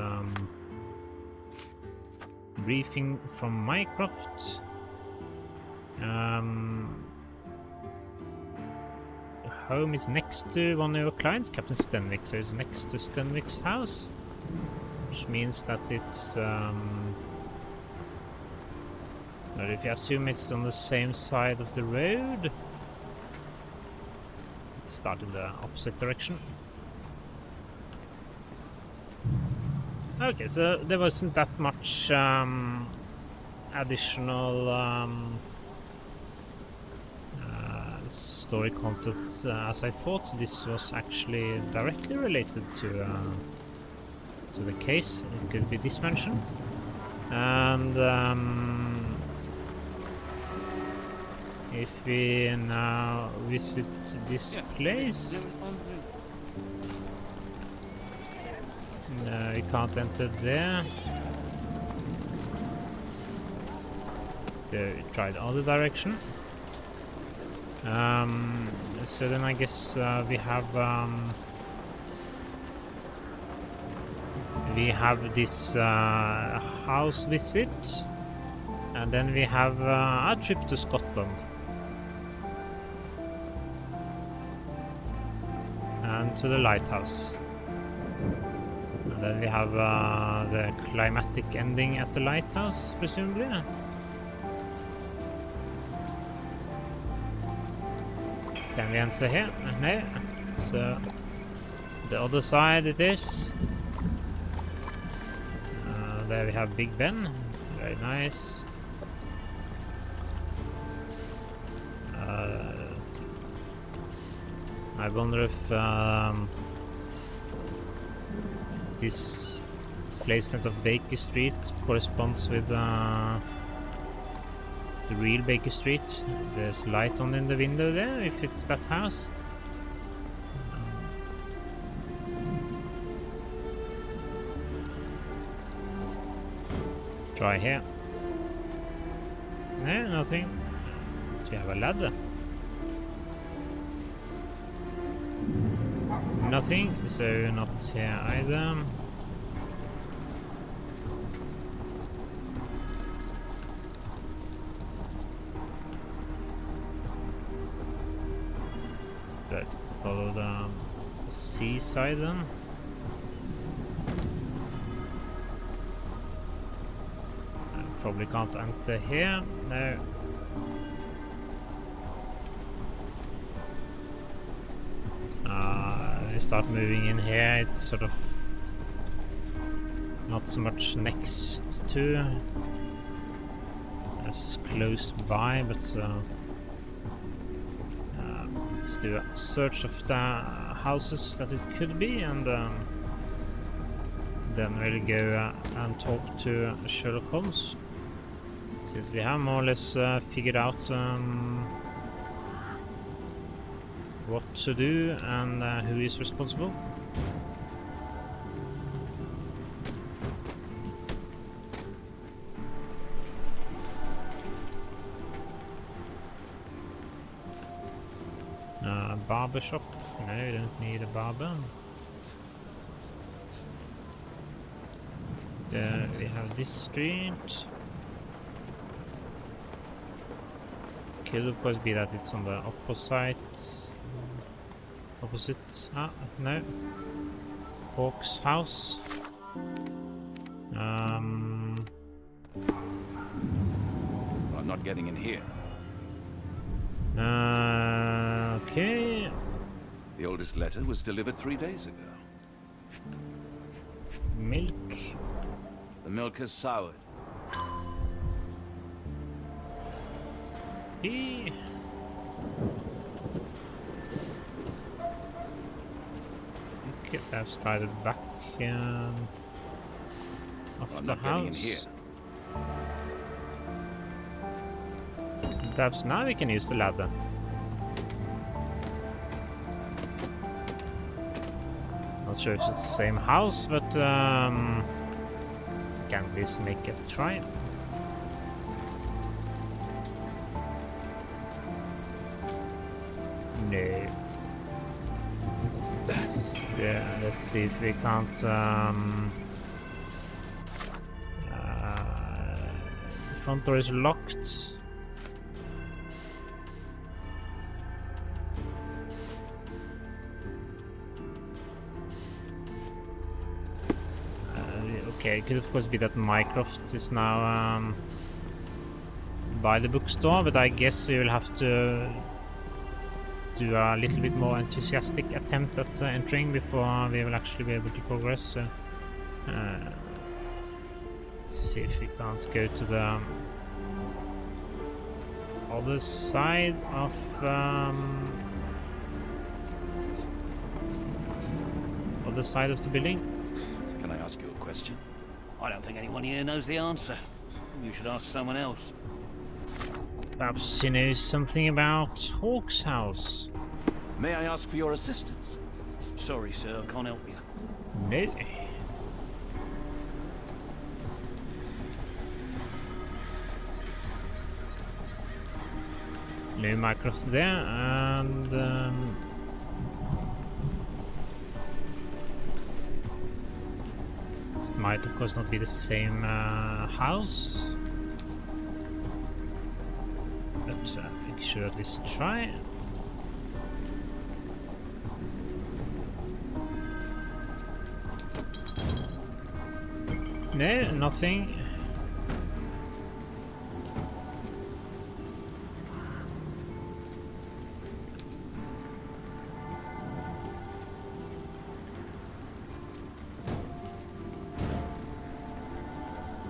briefing from Mycroft. Home is next to one of your clients, Captain Stenwick, so it's next to Stenwick's house. Which means that it's, but if you assume it's on the same side of the road, let's start in the opposite direction. Okay, so there wasn't that much additional story content as I thought. This was actually directly related to the case. It could be this mansion, and if we now visit this place, no, we can't enter there. We try the other direction. So then I guess we have this house visit, and then we have a trip to Scotland, and to the lighthouse, and then we have the climatic ending at the lighthouse, presumably. Can we enter here? No. So the other side it is. There we have Big Ben, very nice. I wonder if this placement of Baker Street corresponds with the real Baker Street. There's light on in the window there, if it's that house. Try here. No, nothing. Do you have a ladder? Nothing, so not here either. But follow the seaside then. Probably can't enter here. No. We start moving in here. It's sort of not so much next to, as close by, but let's do a search of the houses that it could be, and then really go and talk to Sherlock Holmes. Since we have more or less figured out what to do and who is responsible. Barber shop? No, you don't need a barber. We have this street. Could of course be that it's on the opposite. Ah, no. Hawk's house. I'm not getting in here. Okay. The oldest letter was delivered 3 days ago. Milk. The milk has soured. Okay, let's try the back of I'm the not getting in here. house. Perhaps now we can use the ladder. Not sure if it's the same house, but can at least make a try. No. Yeah, let's see if we can't. The front door is locked. Okay, it could of course be that Mycroft is now by the bookstore, but I guess we will have to do a little bit more enthusiastic attempt at entering before we will actually be able to progress. So, let's see if we can't go to the other side of the building. Can I ask you a question? I don't think anyone here knows the answer. You should ask someone else. Perhaps he knows something about Hawk's house. May I ask for your assistance? Sorry, sir, I can't help you. No. No Mycroft there, and this might of course not be the same house, but we should at least try. No, nothing.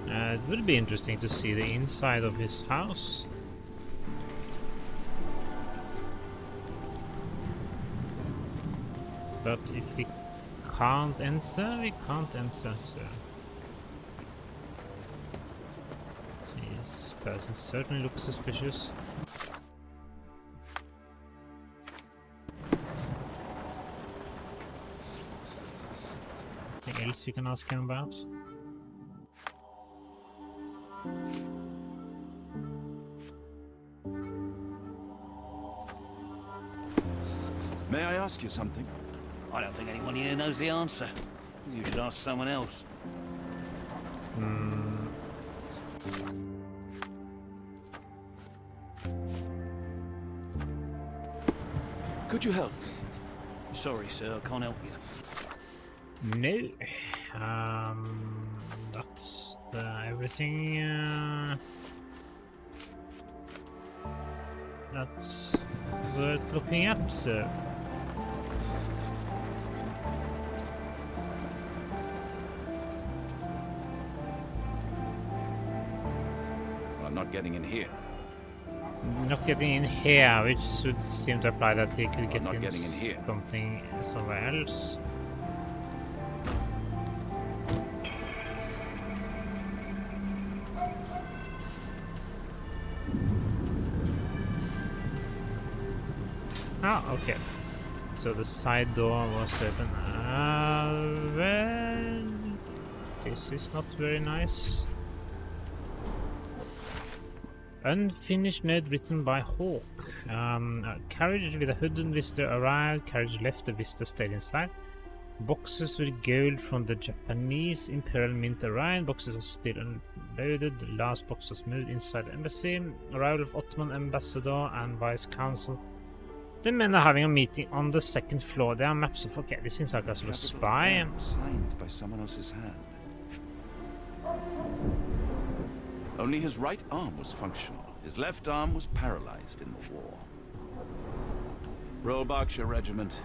It would be interesting to see the inside of his house. But if we can't enter, we can't enter. So this person certainly looks suspicious. Anything else we can ask him about? May I ask you something? I don't think anyone here knows the answer. You should ask someone else. Could you help? Sorry, sir, I can't help you. No. That's everything. That's worth looking at. So. Well, I'm not getting in here. Not getting in here, which should seem to imply that he could get not in getting in here. something somewhere else. Ah, okay. So the side door was open. Well, this is not very nice. Unfinished note written by Hawk. A carriage with a hooded visitor arrived. Carriage left, the visitor stayed inside. Boxes with gold from the Japanese Imperial Mint arrived. Boxes are still unloaded. The last box was moved inside the embassy. Arrival of Ottoman ambassador and vice consul. The men are having a meeting on the second floor. There are maps of... Okay, this seems like a sort of spy. Signed by someone else's hand. Only his right arm was functional. His left arm was paralyzed in the war. Royal Berkshire Regiment.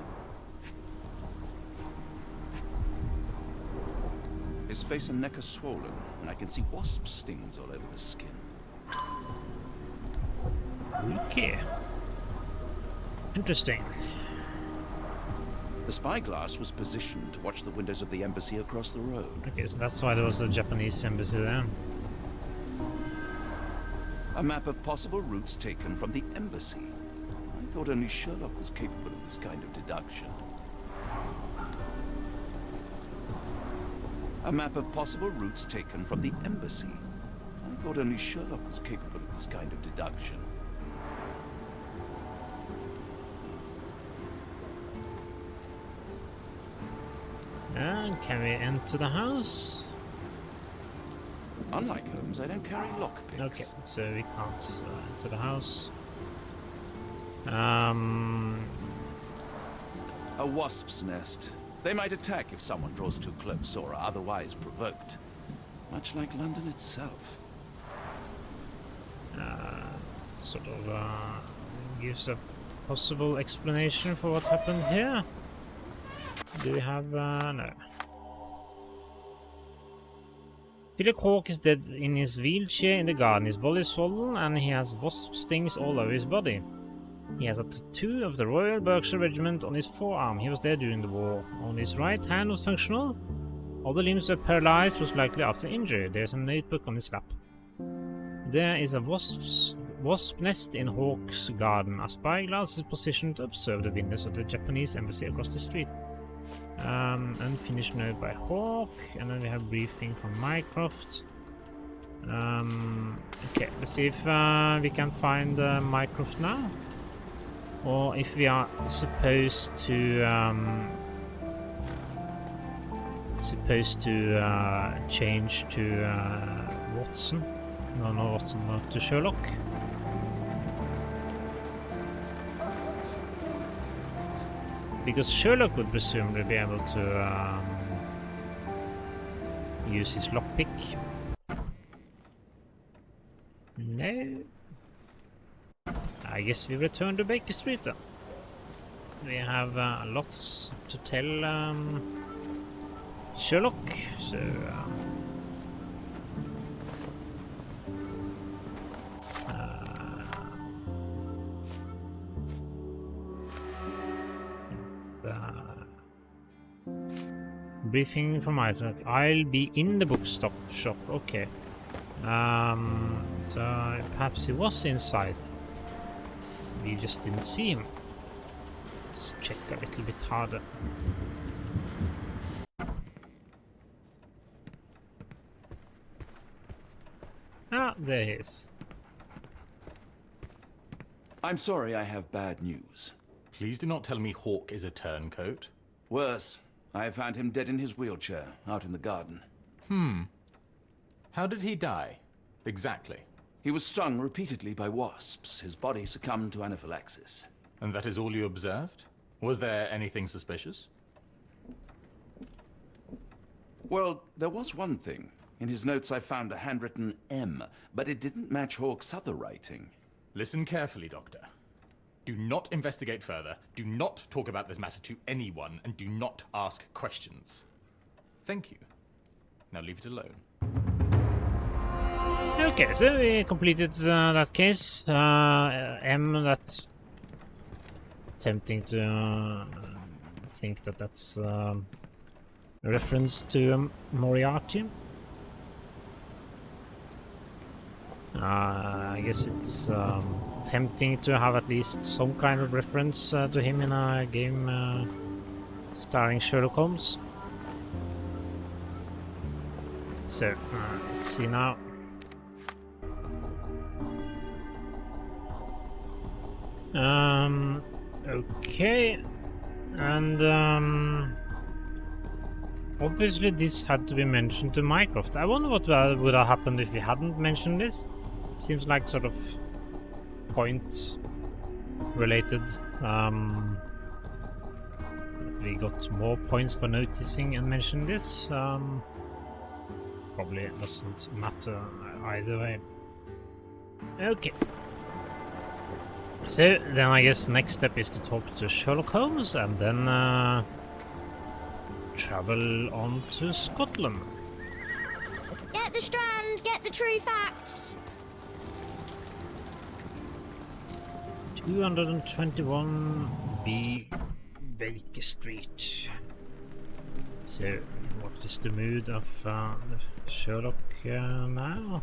His face and neck are swollen, and I can see wasp stings all over the skin. Okay. Interesting. The spyglass was positioned to watch the windows of the embassy across the road. Okay, so that's why there was a Japanese embassy there. A map of possible routes taken from the embassy. I thought only Sherlock was capable of this kind of deduction. A map of possible routes taken from the embassy. I thought only Sherlock was capable of this kind of deduction. And can we enter the house? Unlike Holmes, I don't carry lockpicks. Okay, so we can't enter the house. A wasp's nest. They might attack if someone draws too close or are otherwise provoked. Much like London itself. Sort of gives a possible explanation for what happened here. Do we have... no. Philip Hawke is dead in his wheelchair in the garden. His body is swollen and he has wasp stings all over his body. He has a tattoo of the Royal Berkshire Regiment on his forearm. He was there during the war. Only his right hand was functional. Other limbs were paralyzed, most likely after injury. There's a notebook on his lap. There is a wasp nest in Hawke's garden. A spyglass is positioned to observe the windows of the Japanese embassy across the street. Unfinished note by Hawke, and then we have briefing from Mycroft. Okay, let's see if we can find Mycroft now. Or if we are supposed to change to Watson. No, not Watson, but to Sherlock. Because Sherlock would presumably be able to use his lockpick. No. I guess we return to Baker Street then. We have lots to tell Sherlock, so briefing from Isaac. I'll be in the bookstop shop. Okay. So perhaps he was inside. We just didn't see him. Let's check a little bit harder. Ah, there he is. I'm sorry, I have bad news. Please do not tell me Hawke is a turncoat. Worse, I have found him dead in his wheelchair, out in the garden. How did he die? Exactly. He was stung repeatedly by wasps. His body succumbed to anaphylaxis. And that is all you observed? Was there anything suspicious? Well, there was one thing. In his notes I found a handwritten M, but it didn't match Hawke's other writing. Listen carefully, Doctor. Do not investigate further, do not talk about this matter to anyone, and do not ask questions. Thank you. Now leave it alone. Okay, so we completed that case. M, that... Tempting to think that that's a reference to Moriarty. I guess it's tempting to have at least some kind of reference to him in a game starring Sherlock Holmes. So, let's see now. Okay, and obviously this had to be mentioned to Mycroft. I wonder what would have happened if we hadn't mentioned this. Seems like sort of point related. That we got more points for noticing and mentioning this. Probably doesn't matter either way. Okay. So then I guess the next step is to talk to Sherlock Holmes and then travel on to Scotland. Get the Strand, get the true facts. 221 B Baker Street. So, what is the mood of Sherlock now?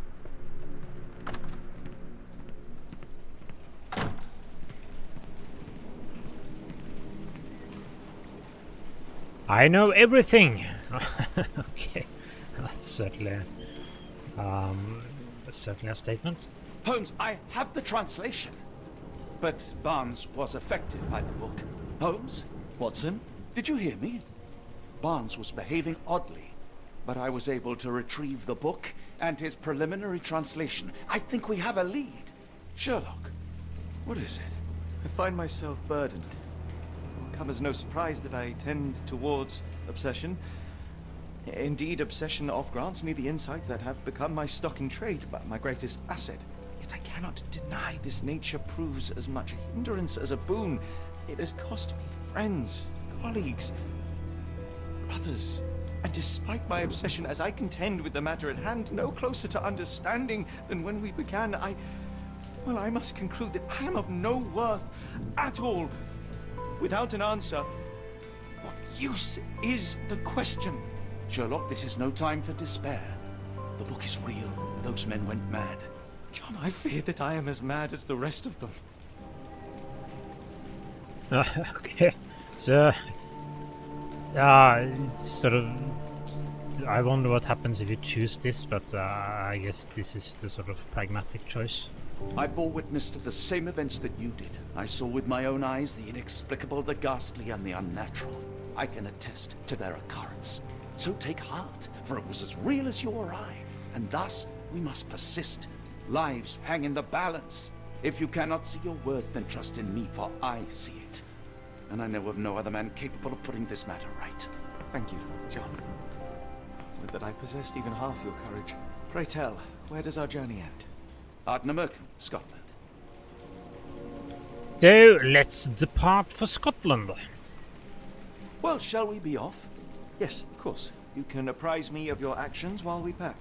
I know everything! Okay, that's certainly a statement. Holmes, I have the translation. But Barnes was affected by the book. Holmes? Watson? Did you hear me? Barnes was behaving oddly, but I was able to retrieve the book and his preliminary translation. I think we have a lead. Sherlock, what is it? I find myself burdened. It will come as no surprise that I tend towards obsession. Indeed, obsession oft grants me the insights that have become my stock in trade, but my greatest asset. Yet I cannot deny this nature proves as much a hindrance as a boon. It has cost me friends, colleagues, brothers. And despite my obsession as I contend with the matter at hand, no closer to understanding than when we began, I must conclude that I am of no worth at all. Without an answer, what use is the question? Sherlock, this is no time for despair. The book is real. Those men went mad. John, I fear that I am as mad as the rest of them. Okay, so it's sort of. I wonder what happens if you choose this, but I guess this is the sort of pragmatic choice. I bore witness to the same events that you did. I saw with my own eyes the inexplicable, the ghastly, and the unnatural. I can attest to their occurrence. So take heart, for it was as real as you or I, and thus we must persist. Lives hang in the balance. If you cannot see your worth, then trust in me, for I see it. And I know of no other man capable of putting this matter right. Thank you, John. Would that I possessed even half your courage. Pray tell, where does our journey end? Ardnamurchan, Scotland. So, let's depart for Scotland. Well, shall we be off? Yes, of course. You can apprise me of your actions while we pack.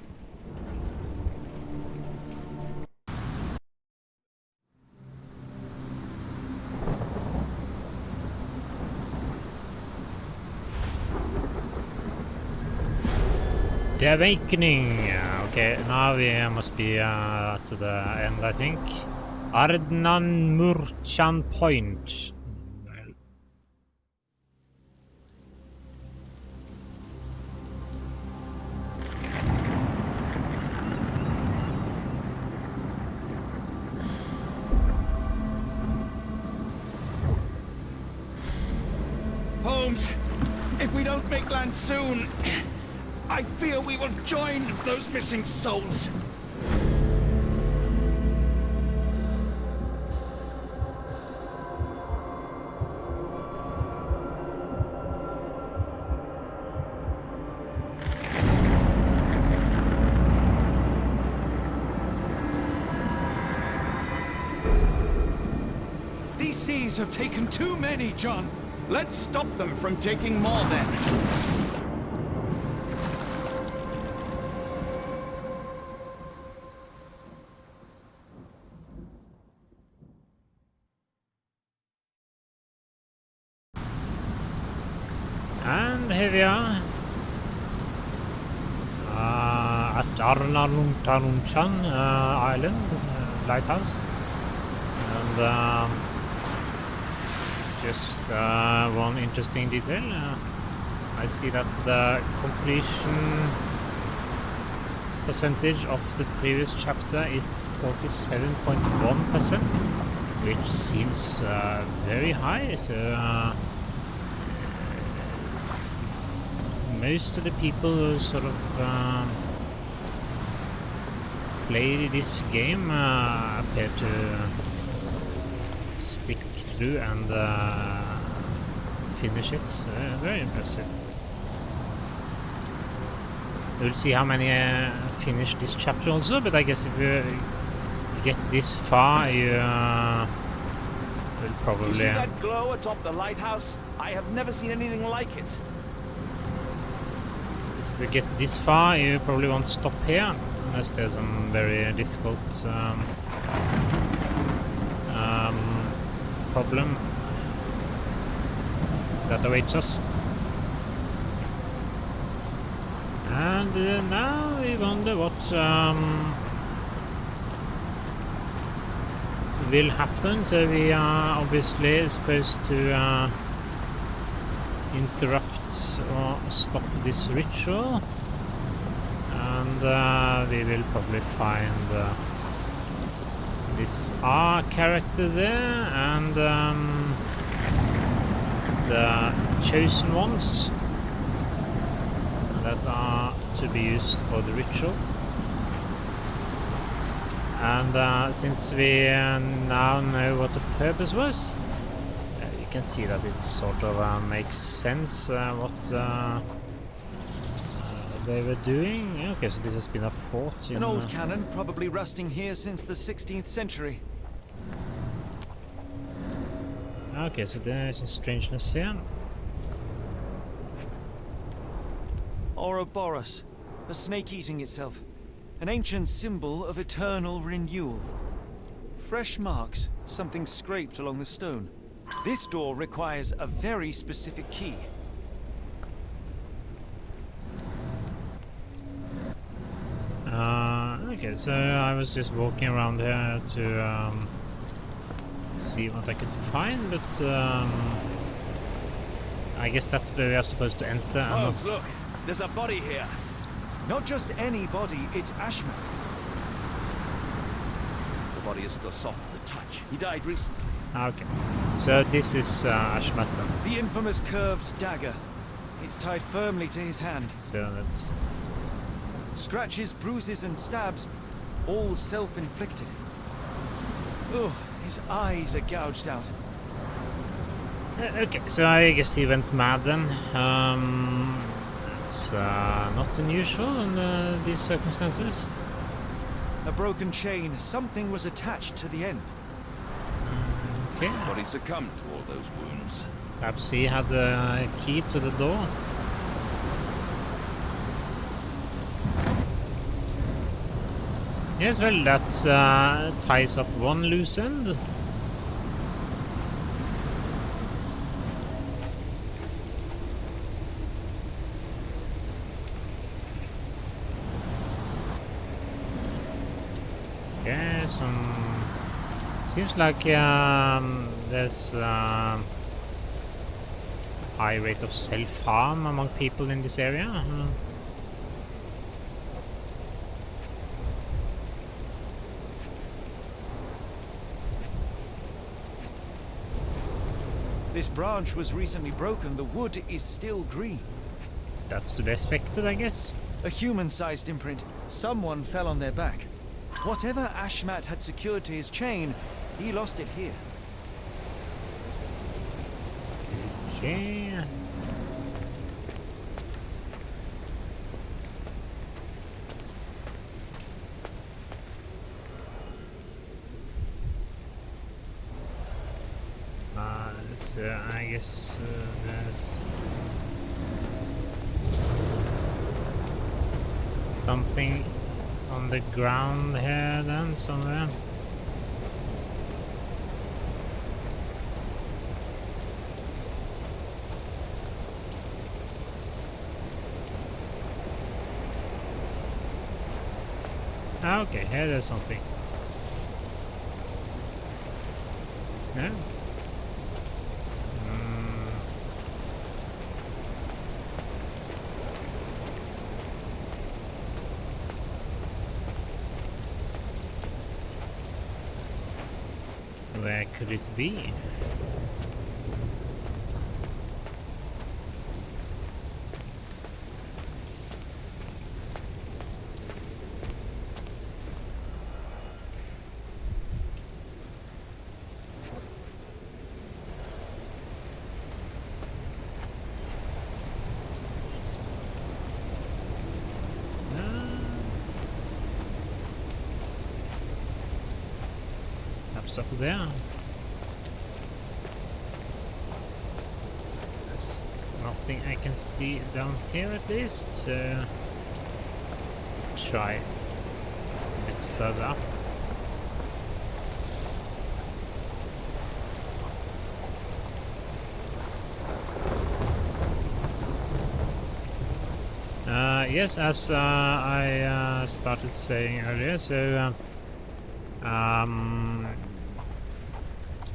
The Awakening. Okay, now we must be to the end, I think. Ardnamurchan Point. Holmes, if we don't make land soon, I fear we will join those missing souls. These seas have taken too many, John. Let's stop them from taking more then. And here we are at Ardnamurchan Island, Lighthouse, and just one interesting detail. I see that the completion percentage of the previous chapter is 47.1%, which seems very high. So most of the people who sort of play this game appear to stick through and finish it. Very impressive. We'll see how many finish this chapter also, but I guess if you get this far, you We'll You probably... see that glow atop the lighthouse? I have never seen anything like it. If we get this far, you probably won't stop here, unless there's some very difficult problem that awaits us. And now we wonder what will happen. So we are obviously supposed to interrupt or stop this ritual, and we will probably find this R character there, and the chosen ones that are to be used for the ritual. And since we now know what the purpose was, you can see that it sort of makes sense what they were doing. Okay, so this has been a fort in... An old cannon, probably rusting here since the 16th century. Okay, so there's some strangeness here. Ouroboros, a snake eating itself. An ancient symbol of eternal renewal. Fresh marks, something scraped along the stone. This door requires a very specific key. Okay, so I was just walking around here to see what I could find, but I guess that's where we are supposed to enter. Holmes, look! There's a body here! Not just any body, it's Ashmat. The body is still soft to the touch. He died recently. Okay, so this is Ashmat then. The infamous curved dagger. It's tied firmly to his hand. So that's... Scratches, bruises, and stabs, all self-inflicted. Oh, his eyes are gouged out. Okay, so I guess he went mad then. It's not unusual in these circumstances. A broken chain, something was attached to the end. Okay. His body succumbed to all those wounds. Perhaps he had the key to the door. Yes, well, that ties up one loose end. Okay, seems like there's high rate of self-harm among people in this area. This branch was recently broken. The wood is still green. That's to be expected, I guess. A human-sized imprint. Someone fell on their back. Whatever Ashmat had secured to his chain, he lost it here. Okay. So I guess there's something on the ground here then, somewhere. Ah, okay, here there's something. No? Where could it be? Up there. nothing I can see down here at least, so try a bit further up. Yes, as I started saying earlier, so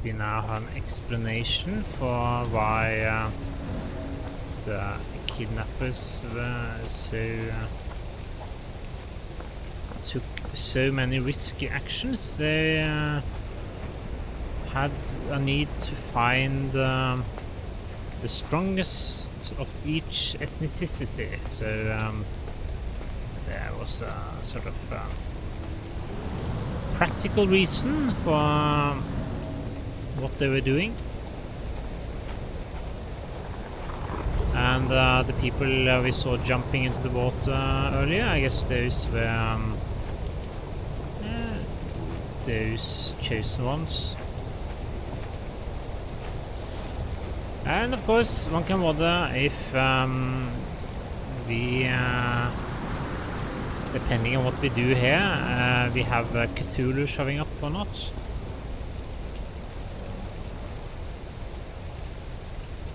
we now have an explanation for why the kidnappers took so many risky actions. They had a need to find the strongest of each ethnicity, so there was a sort of practical reason for what they were doing. And the people we saw jumping into the water earlier, I guess those were those chosen ones. And of course, one can wonder if we, depending on what we do here, we have Cthulhu showing up or not.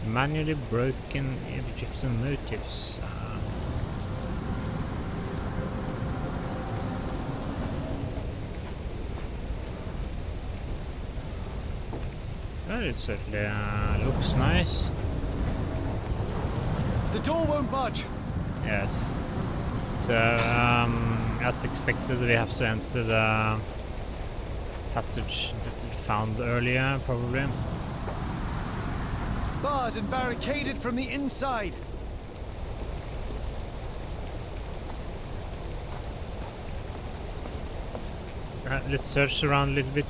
Manually broken Egyptian motifs. Well, it certainly looks nice. The door won't budge. Yes. So, as expected, we have to enter the passage that we found earlier, probably. Barred and barricaded from the inside. Let's search around a little bit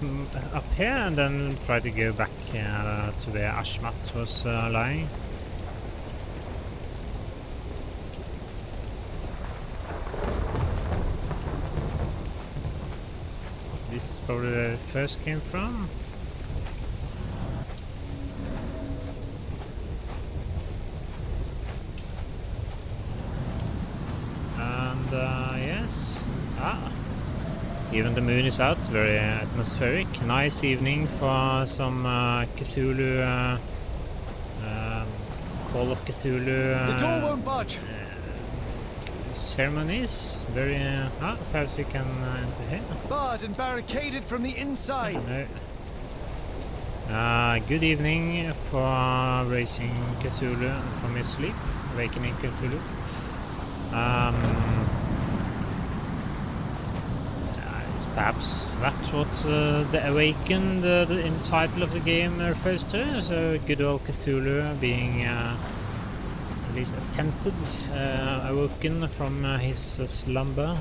up here and then try to go back to where Ashmat was lying. This is probably where it first came from. And yes. Even the moon is out, very atmospheric. Nice evening for some Cthulhu, Call of Cthulhu the door won't budge. Ceremonies. Very, perhaps we can enter here. Barred and barricaded from the inside. No. Good evening for raising Cthulhu from his sleep, awakening Cthulhu. Perhaps that's what the Awakened in the title of the game refers to. So good old Cthulhu being at least attempted, awoken from his slumber.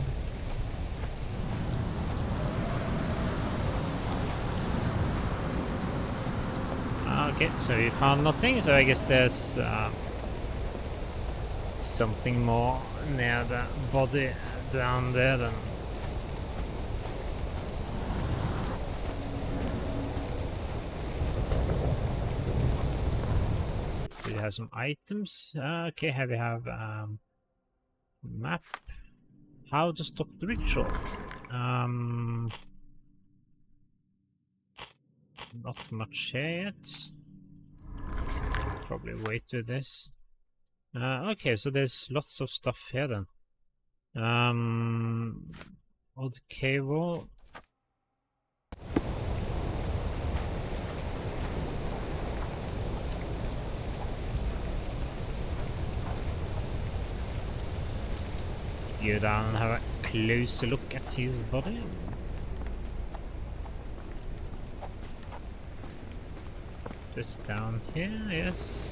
Okay, so we found nothing, so I guess there's something more near the body down there then. We have some items. Okay, here we have map. How to stop the ritual. Not much here yet. Probably wait with this. Okay, so there's lots of stuff here then. Old cable. Go down and have a closer look at his body. Just down here, yes.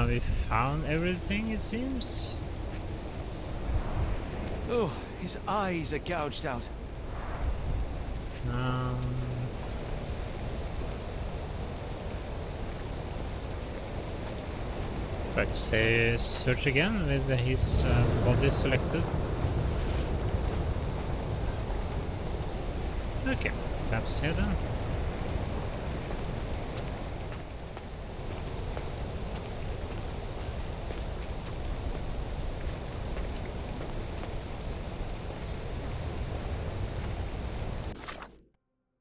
We found everything, it seems. Oh, his eyes are gouged out. Try to say search again with his body selected. Okay, perhaps here then.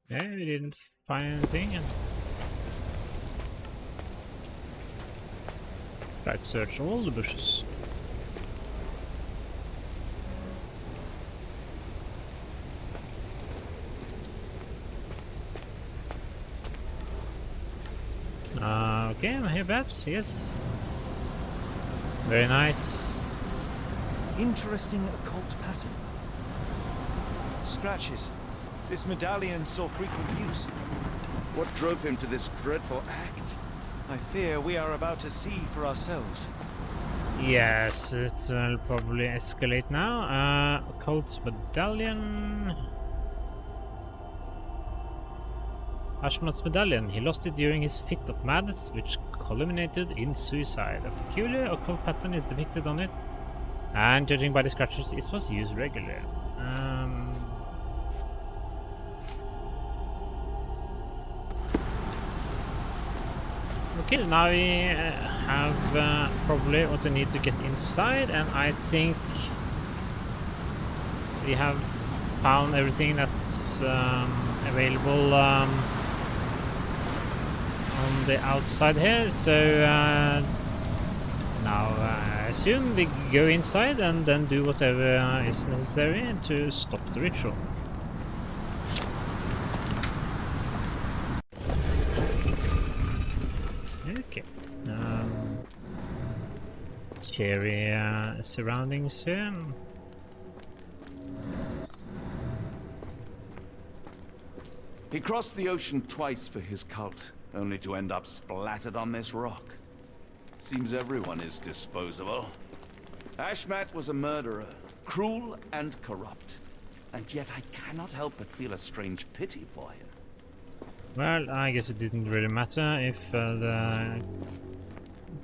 Yeah, we didn't find anything. Right, search all the bushes. Okay, I'm here perhaps, yes. Very nice. Interesting occult pattern. Scratches. This medallion saw frequent use. What drove him to this dreadful act? I fear we are about to see for ourselves. Yes, it will probably escalate now. Occult medallion. Ashmat's medallion. He lost it during his fit of madness, which culminated in suicide. A peculiar occult pattern is depicted on it, and judging by the scratches, it was used regularly. Okay, now we have probably what we need to get inside, and I think we have found everything that's available on the outside here, so now I assume we go inside and then do whatever is necessary to stop the ritual. Okay. Scary surroundings here. He crossed the ocean twice for his cult, only to end up splattered on this rock. Seems everyone is disposable. Ashmat was a murderer, cruel and corrupt. And yet I cannot help but feel a strange pity for him. Well, I guess it didn't really matter if the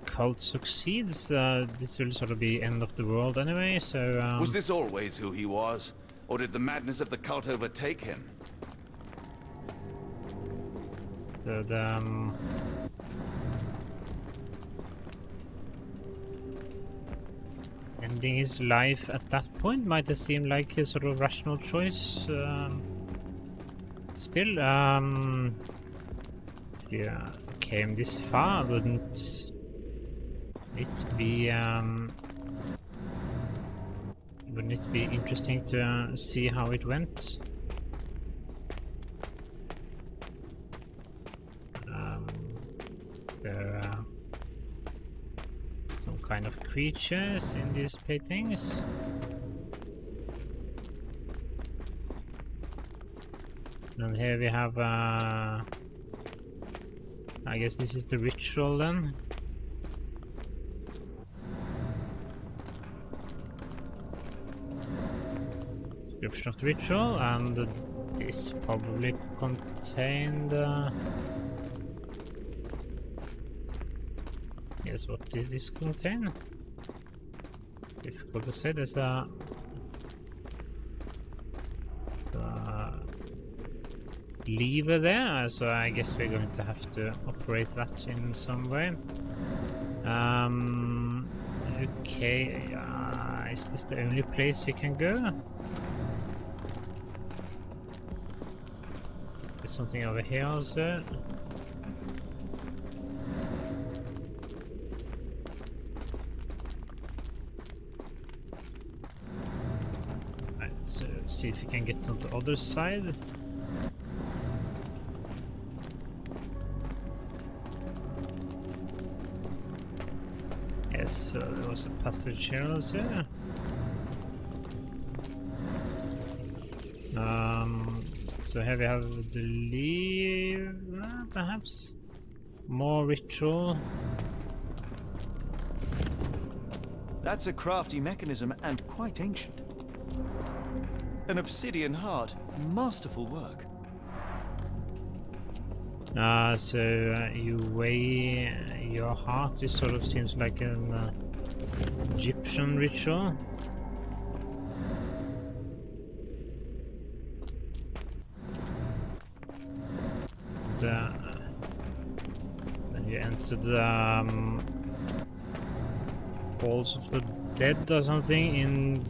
cult succeeds. This will sort of be end of the world anyway, so... Was this always who he was? Or did the madness of the cult overtake him? The ending his life at that point might have seemed like a sort of rational choice. Still, if you came this far, wouldn't it be interesting to see how it went? There are some kind of creatures in these paintings. And here we have I guess this is the ritual then. Description of the ritual, and this probably contained yes, what did this contain? Difficult to say. There's a lever there, so I guess we're going to have to operate that in some way. Okay, is this the only place we can go? There's something over here also. Right, so see if we can get on the other side. Yes, so there was a passage here also. So here we have the lever, perhaps? More ritual. That's a crafty mechanism and quite ancient. An obsidian heart, masterful work. So you weigh your heart. This sort of seems like an Egyptian ritual. Then you enter the Halls of the Dead or something in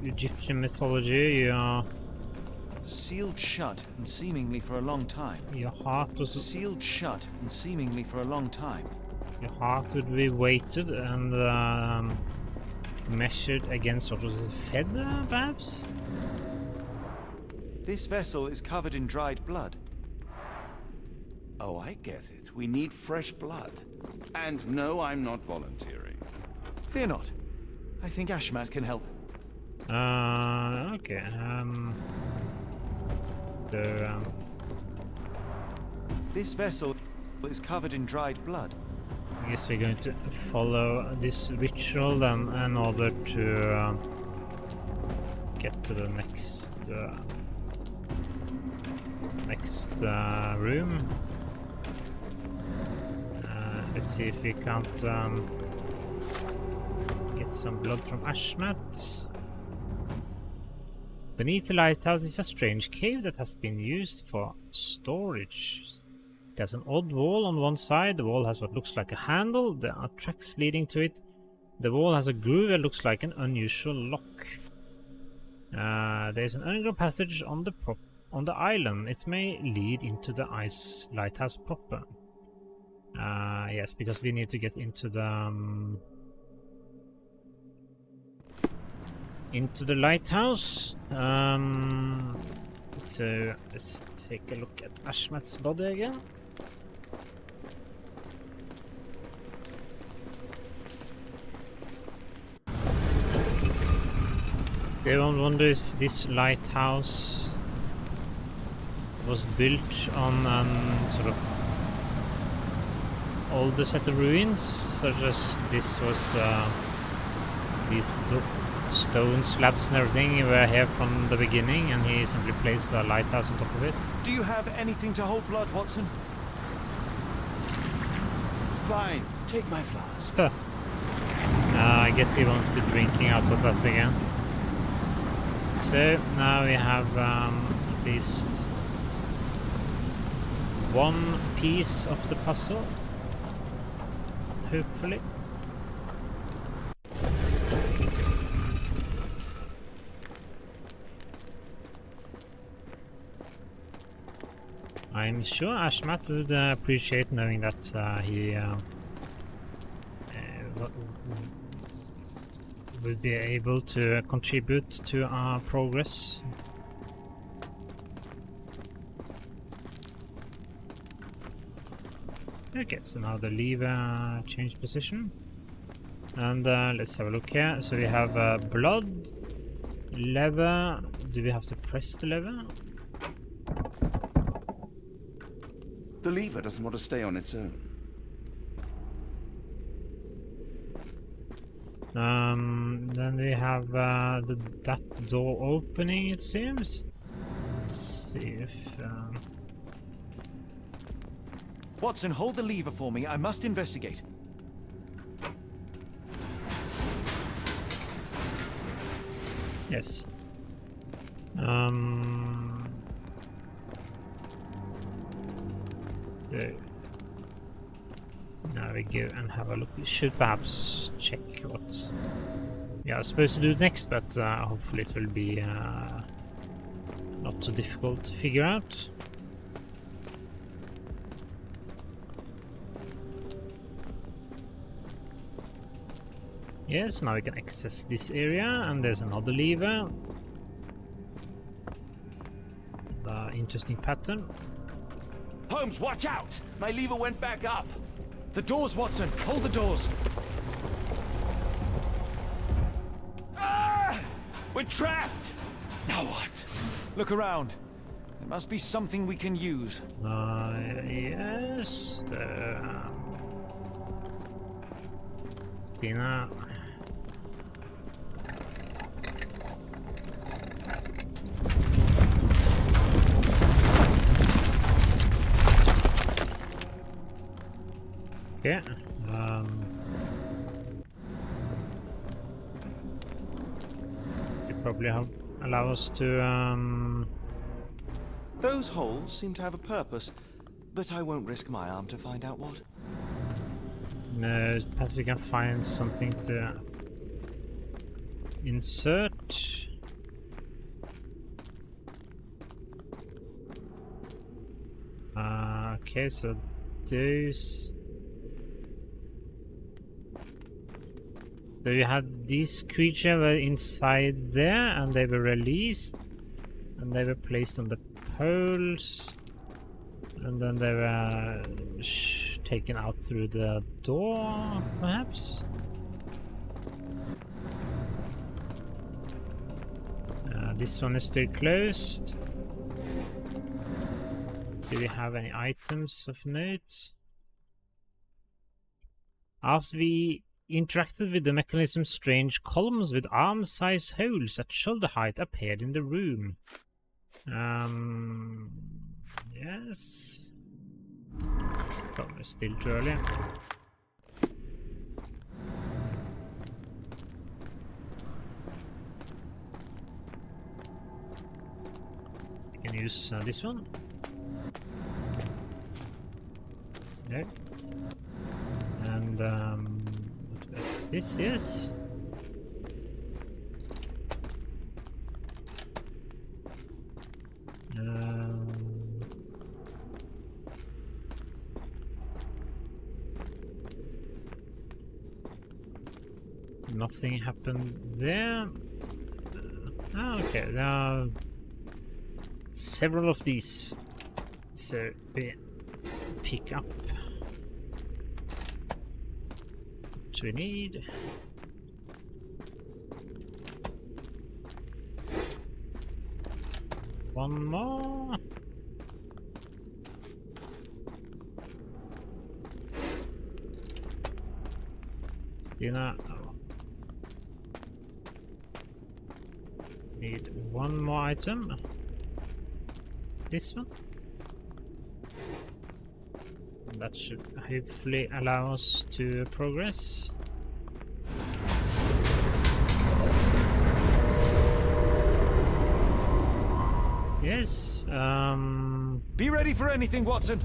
Egyptian mythology. Sealed shut and seemingly for a long time. Your heart was Sealed shut and seemingly for a long time. Your heart would be weighted and measured against what was a feather, perhaps? This vessel is covered in dried blood. Oh, I get it. We need fresh blood. And no, I'm not volunteering. Fear not. I think Ashmat can help. Okay. This vessel is covered in dried blood. I guess we're going to follow this ritual then in order to get to the next room. Let's see if we can't get some blood from Ashmat. Beneath the lighthouse is a strange cave that has been used for storage. There's an odd wall on one side. The wall has what looks like a handle. There are tracks leading to it. The wall has a groove that looks like an unusual lock. There's an underground passage on the island. It may lead into the lighthouse proper. Yes, because we need to get into the lighthouse. So let's take a look at Ashmat's body again. Everyone wonders if this lighthouse was built on sort of older set of ruins, such as this was these stone slabs and everything were here from the beginning, and he simply placed a lighthouse on top of it. Do you have anything to hold blood, Watson? Fine, take my flask. I guess he won't be drinking out of that again. So now we have at least one piece of the puzzle, hopefully. I'm sure Ashmat would appreciate knowing that he would be able to contribute to our progress. Okay, so now the lever changed position. And let's have a look here. So we have blood, lever. Do we have to press the lever? The lever doesn't want to stay on its own. Then we have that door opening, it seems. Let's see if... Watson, hold the lever for me. I must investigate. Yes. So now we go and have a look. We should perhaps check what we are supposed to do next, but hopefully it will be not too difficult to figure out. Yes, now we can access this area, and there's another lever. The interesting pattern. Holmes, watch out! My lever went back up! The doors, Watson! Hold the doors! Ah! We're trapped! Now what? Look around. There must be something we can use. Yes. Stina. Okay. They probably allow us to Those holes seem to have a purpose. but I won't risk my arm to find out what. No, perhaps we can find something to insert. Okay, so those. So you had these creatures were inside there, and they were released, and they were placed on the poles, and then they were taken out through the door, perhaps. This one is still closed. Do we have any items of note? After we interacted with the mechanism, strange columns with arm-sized holes at shoulder height appeared in the room. Yes. Probably still too early. I can use this one. No. And what this is. Nothing happened there. Okay, there are several of these, so we pick up what we need. One more. Stina. Need one more item. This one. That should hopefully allow us to progress. Yes, Be ready for anything, Watson!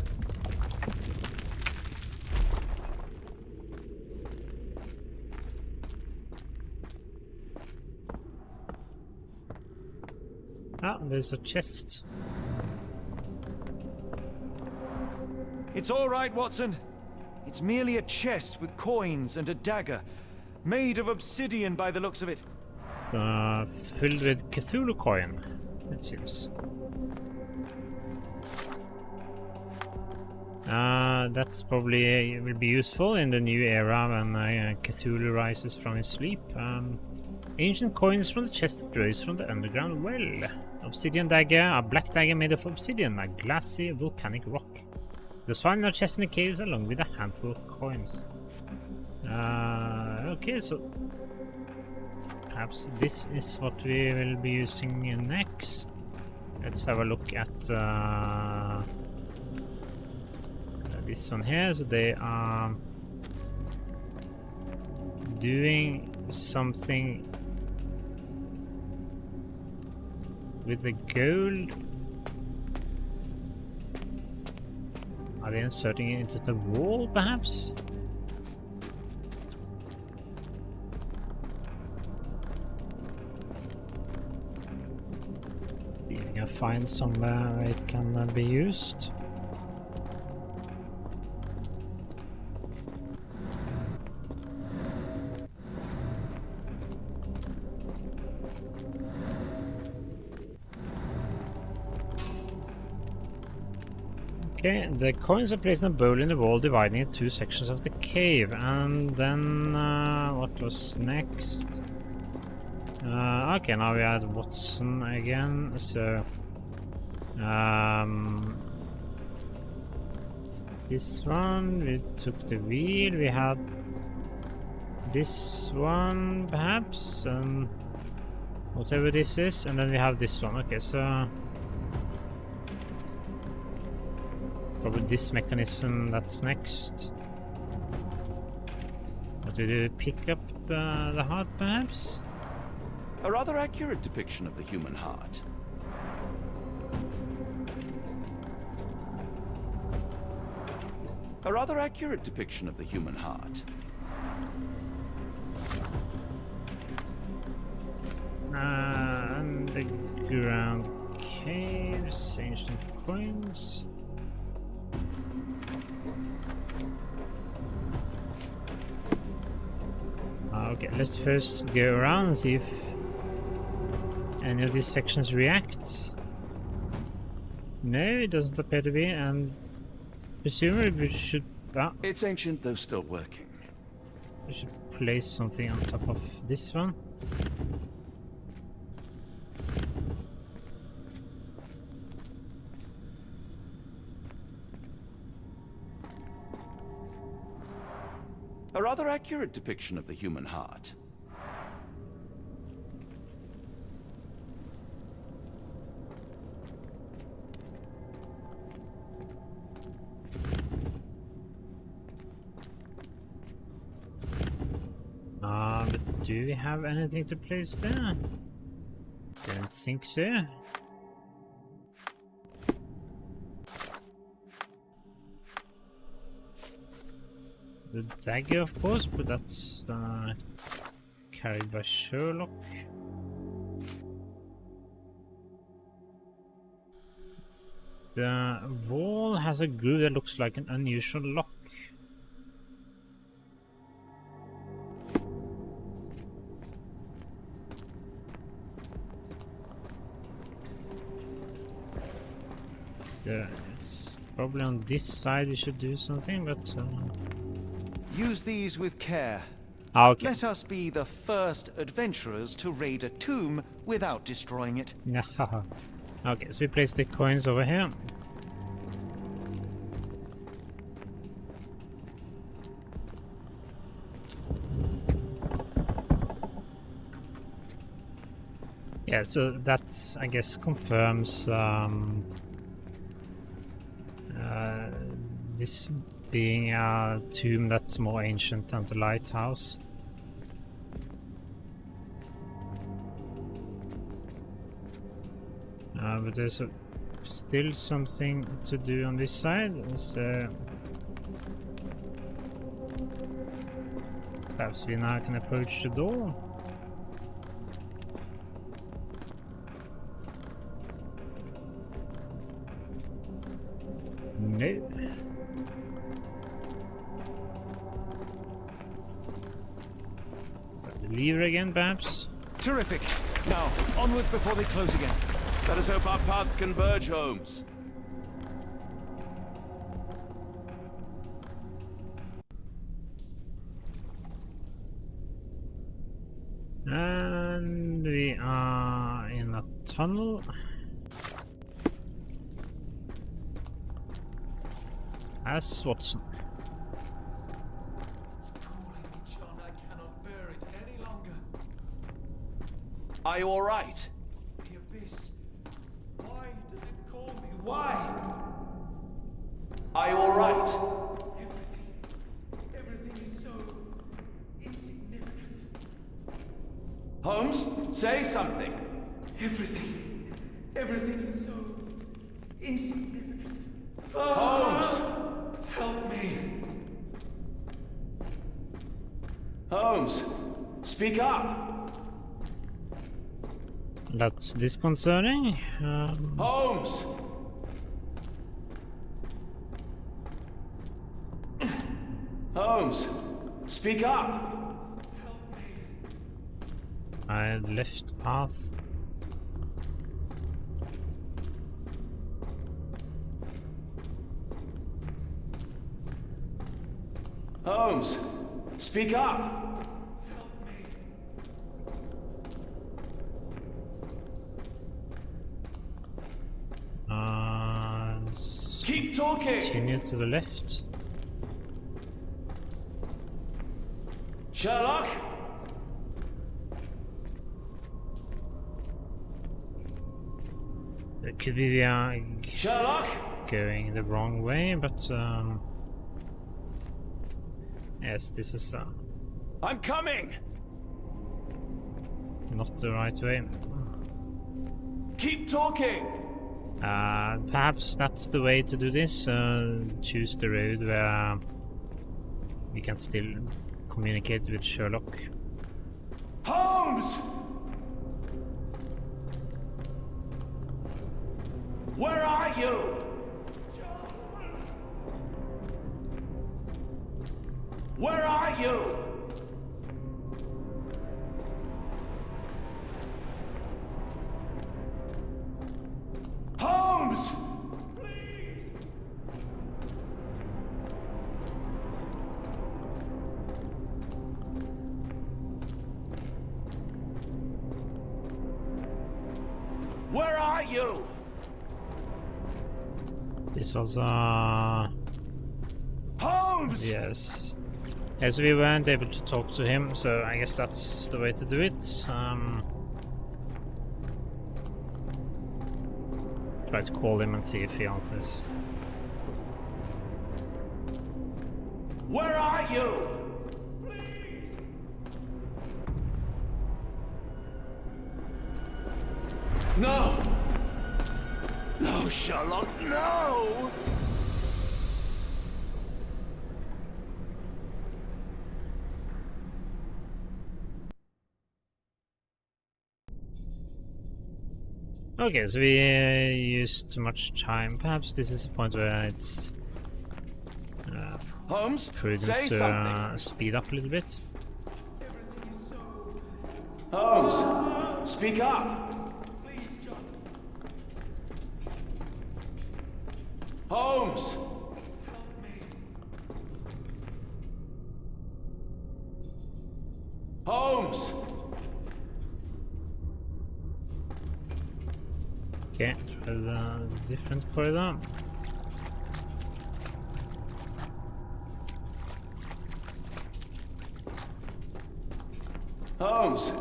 Ah, there's a chest. It's all right, Watson. It's merely a chest with coins and a dagger, made of obsidian by the looks of it. Filled with Cthulhu coin, it seems. That's probably will be useful in the new era when Cthulhu rises from his sleep. Ancient coins from the chest that rose from the underground well. Obsidian dagger, a black dagger made of obsidian, a glassy volcanic rock. It was found in a chest in the caves along with a handful of coins. Okay, so perhaps this is what we will be using next. Let's have a look at this one here. So they are doing something with the gold. Are they inserting it into the wall, perhaps? See if we can find somewhere where it can be used. Okay, the coins are placed in a bowl in the wall, dividing it two sections of the cave. And then, what was next? Okay, now we had Watson again, so... this one, we took the wheel, we had... this one, perhaps, and... whatever this is, and then we have this one. Okay, so... probably this mechanism that's next. What did it pick up the heart, perhaps? A rather accurate depiction of the human heart. A rather accurate depiction of the human heart. Underground caves, ancient coins. Okay, let's first go around and see if any of these sections react. No, it doesn't appear to be, and presumably we should... It's ancient, though still working. We should place something on top of this one. A rather accurate depiction of the human heart. But do we have anything to place there? Don't think so. The dagger, of course, but that's carried by Sherlock. The wall has a groove that looks like an unusual lock. Yeah, it's probably on this side we should do something, but... Use these with care. Okay. Let us be the first adventurers to raid a tomb without destroying it. Okay, so we place the coins over here. Yeah, so that, I guess, confirms this being a tomb that's more ancient than the Lighthouse. But there's still something to do on this side, so perhaps we now can approach the door. No. The lever again, perhaps? Terrific. Now, onward before they close again. Let us hope our paths converge, Holmes. And we are in a tunnel. As Watson. It's calling me, John. I cannot bear it any longer. Are you all right? The abyss. Why does it call me? Why? Are you all right? Everything is so insignificant. Holmes, say something. Everything is so insignificant. Holmes! Help me. Holmes, speak up. That's disconcerting. Holmes! Holmes, speak up. I left path. Holmes, speak up. Keep talking. Continue to the left. Sherlock? It could be we are Sherlock? going the wrong way, but yes, this is I'm coming. not the right way. Keep talking. Perhaps that's the way to do this. Choose the road where we can still communicate with Sherlock. Holmes! Where are you? Where are you? Holmes! Please! Where are you? This was Holmes! yes. As we weren't able to talk to him, so I guess that's the way to do it. Try to call him and see if he answers. Where are you? Please! No! No, Sherlock, no! Okay, so we used too much time. Perhaps this is the point where it's Holmes, prudent say to something. speed up a little bit. Holmes, speak up. Holmes! Holmes! Okay, try the different corridor. Holmes,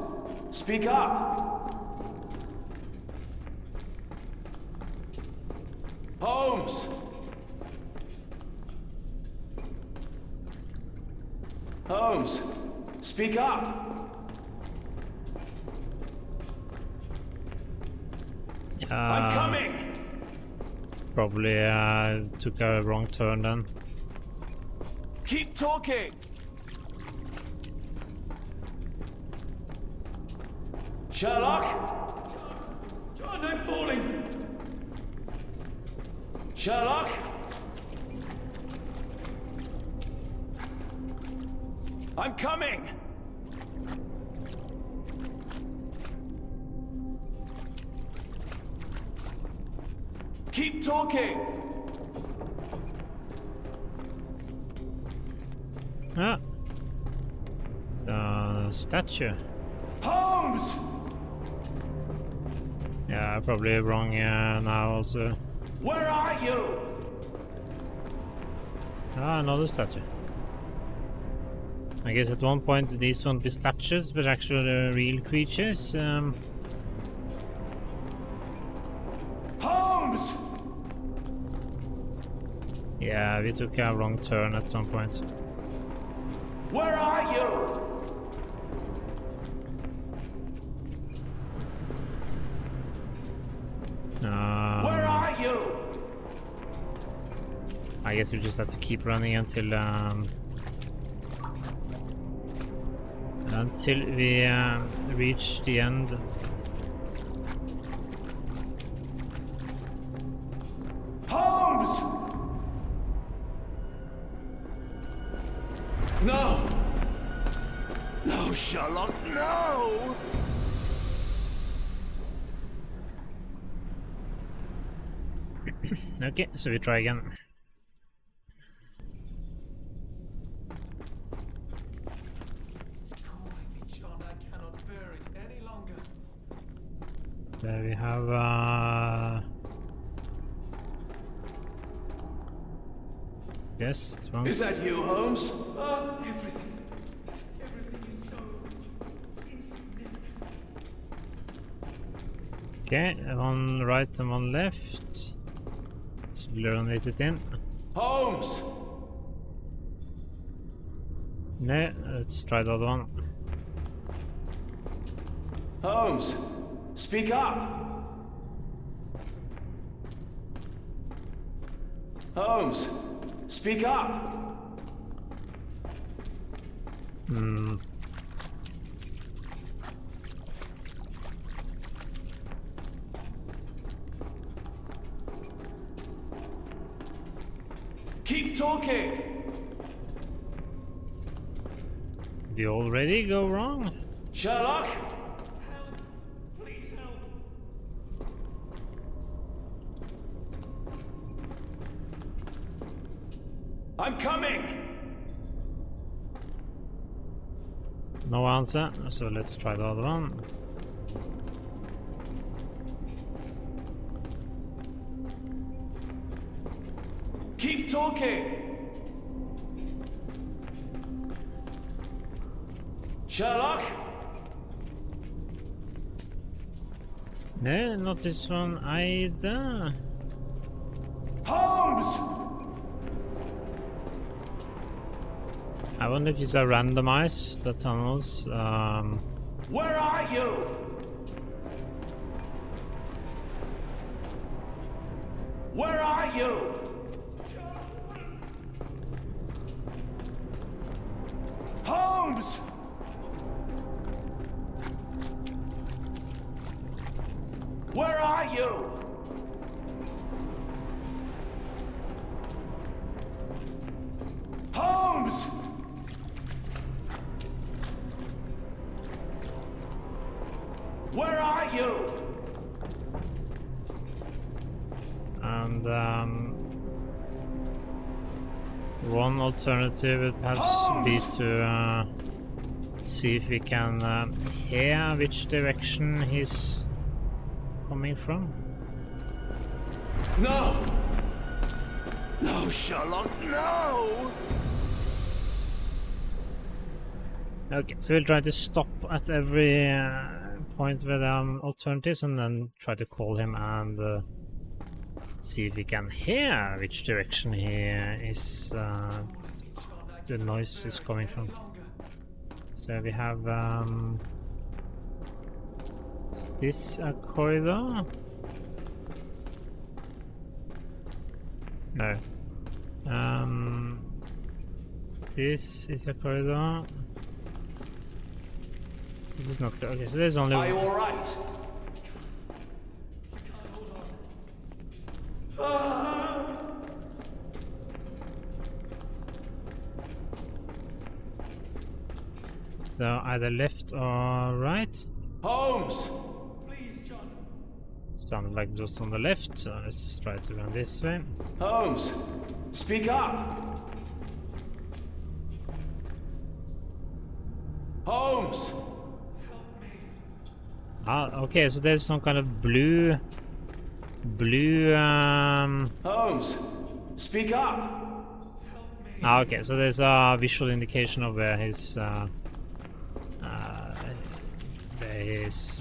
speak up. Holmes! Holmes, speak up. I'm coming. Probably took a wrong turn then. Keep talking. Sherlock? John, I'm falling. Sherlock? I'm coming. Keep talking. Ah. The statue. Holmes! Yeah, probably wrong now also. Where are you? Ah, another statue. I guess at one point these won't be statues, but actually real creatures. Holmes! Yeah, we took a wrong turn at some point. Where are you? Where are you? I guess we just have to keep running until we reach the end. Holmes! No! No, Sherlock, no! Okay, so we try again. It's calling me, John. I cannot bear it any longer. There we have yes, one. Is that you, Holmes? Everything is so insignificant. Okay, one right and one left. Let's learn it in. Holmes! No, let's try the other one. Holmes, speak up! Holmes, speak up! Hmm. Keep talking! Did you already go wrong? Sherlock? Help! Please help! I'm coming! No answer, so let's try the other one. Keep talking! Sherlock? No, not this one either. Holmes! I wonder if these are randomized, the tunnels. Where are you? Where are you? Holmes! Where are you? Holmes! Where are you? And one alternative would perhaps be to see if we can hear which direction he's coming from. No! No, Sherlock, no! Okay, so we'll try to stop at every point with alternatives and then try to call him and see if we can hear which direction he is, the noise is coming from. So we have is this a corridor? No. This is a corridor. This is not good. Okay, so there's only Are you all right? So either left or right. Holmes! Please, John. Sounded like just on the left, so let's try to run this way. Holmes, speak up! Holmes! Ah, okay, so there's some kind of blue... Holmes, speak up! Ah, okay, so there's a visual indication of where he's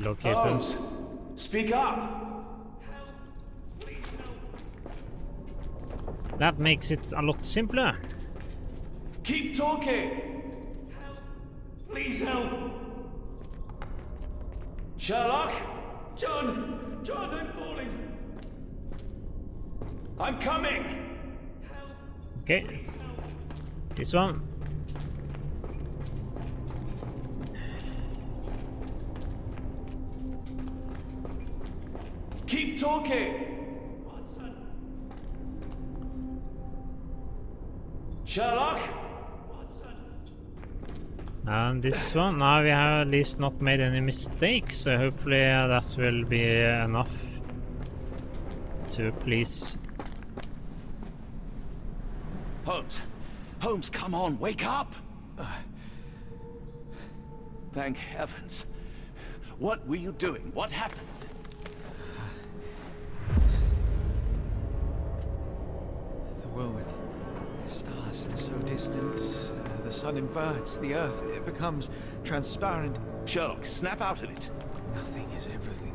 located. Holmes, speak up! That makes it a lot simpler. Keep talking! Help! Please help! Sherlock? John! John, I'm falling! I'm coming! Help! Okay. Please help! This one. Keep talking! Watson! Sherlock? Watson! And this one. Now we have at least not made any mistakes, so hopefully that will be enough to please. Holmes! Holmes, come on, wake up! Thank heavens. What were you doing? What happened? The whirlwind. Stars are so distant. The sun inverts the earth. It becomes transparent. Sherlock, snap out of it. Nothing is everything.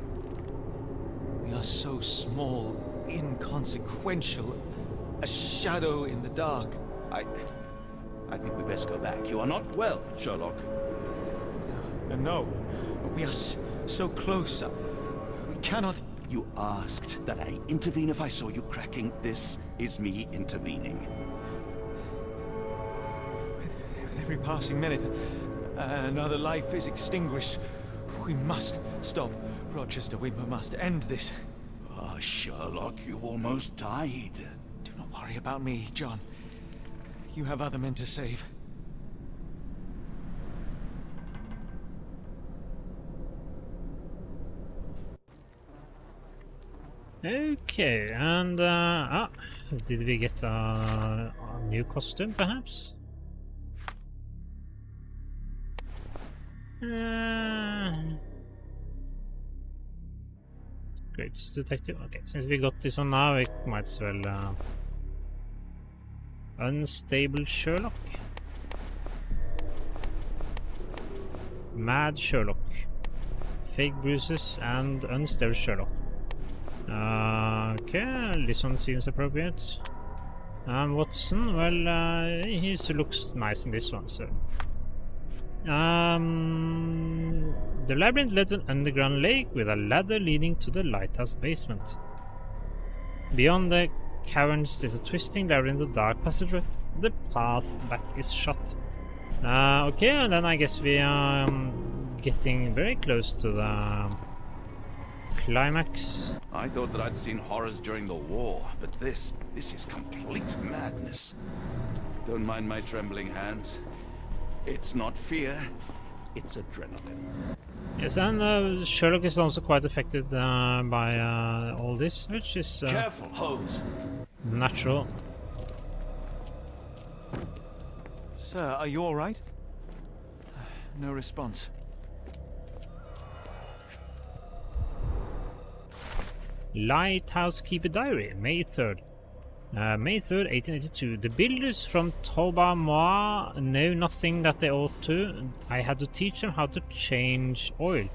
We are so small, inconsequential. A shadow in the dark. I think we best go back. You are not well, Sherlock. No. We are so close. We cannot... You asked that I intervene if I saw you cracking. This is me intervening. With every passing minute, another life is extinguished. We must stop Rochester. We must end this. Ah, Sherlock, you almost died. Do not worry about me, John. You have other men to save. Okay, and did we get a new costume, perhaps? Great detective. Okay, since we got this one now, we might as well. Unstable Sherlock. Mad Sherlock. Fake bruises and unstable Sherlock. Okay, this one seems appropriate. Watson, well, he looks nice in this one, so. The labyrinth led to an underground lake with a ladder leading to the lighthouse basement. Beyond the caverns is a twisting labyrinth of dark passageway. The path back is shut. Okay, and then I guess we are getting very close to the climax. I thought that I'd seen horrors during the war, but this is complete madness. Don't mind my trembling hands. It's not fear, it's adrenaline. Yes, and Sherlock is also quite affected by all this, which is Careful, Holmes. Natural. Sir, are you all right? No response. Lighthouse Keeper Diary, May 3rd. May 3rd, 1882. The builders from Toba-Moa know nothing that they ought to. I had to teach them how to change oil.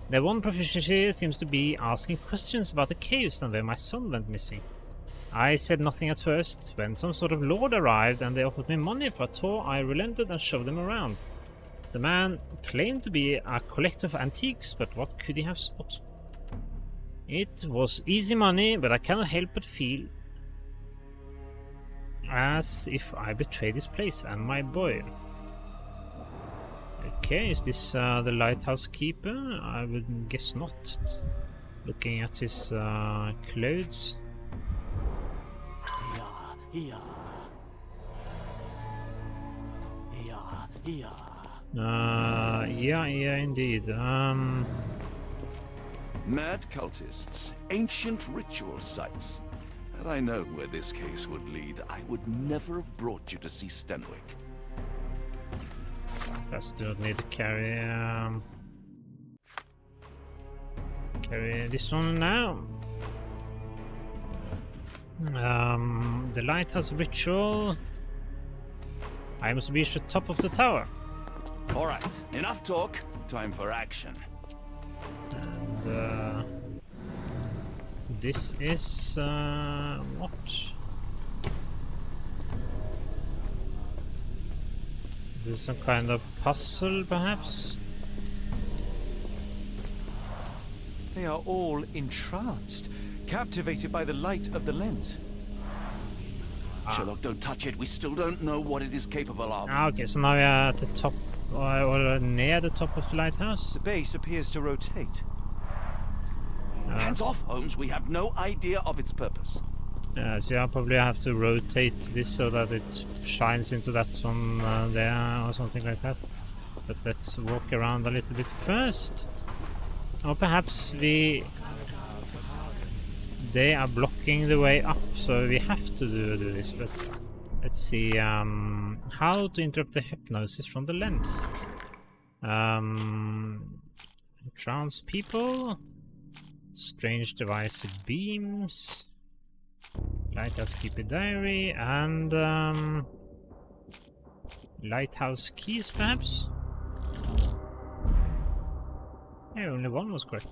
Their one proficiency seems to be asking questions about the caves and where my son went missing. I said nothing at first. When some sort of lord arrived and they offered me money for a tour, I relented and showed them around. The man claimed to be a collector of antiques, but what could he have sought? It was easy money, but I cannot help but feel as if I betrayed this place and my boy. Okay, is this the lighthouse keeper? I would guess not. Looking at his clothes. Yeah, indeed. Mad cultists, ancient ritual sites. Had I known where this case would lead, I would never have brought you to see Stenwick. I still need to carry this one now. The lighthouse ritual. I must reach the top of the tower. All right, enough talk. Time for action. And this is what? This is some kind of puzzle, perhaps? They are all entranced, captivated by the light of the lens. Sherlock, don't touch it. We still don't know what it is capable of. Okay, so now we are at the top, or near the top of the lighthouse. The base appears to rotate. Hands off, Holmes. We have no idea of its purpose. So I probably have to rotate this so that it shines into that one there or something like that. But let's walk around a little bit first. Or perhaps they are blocking the way up, so we have to do this. But let's see how to interrupt the hypnosis from the lens. Trance people. Strange device beams. Lighthouse Keeper Diary and Lighthouse Keys, perhaps? Yeah, only one was correct.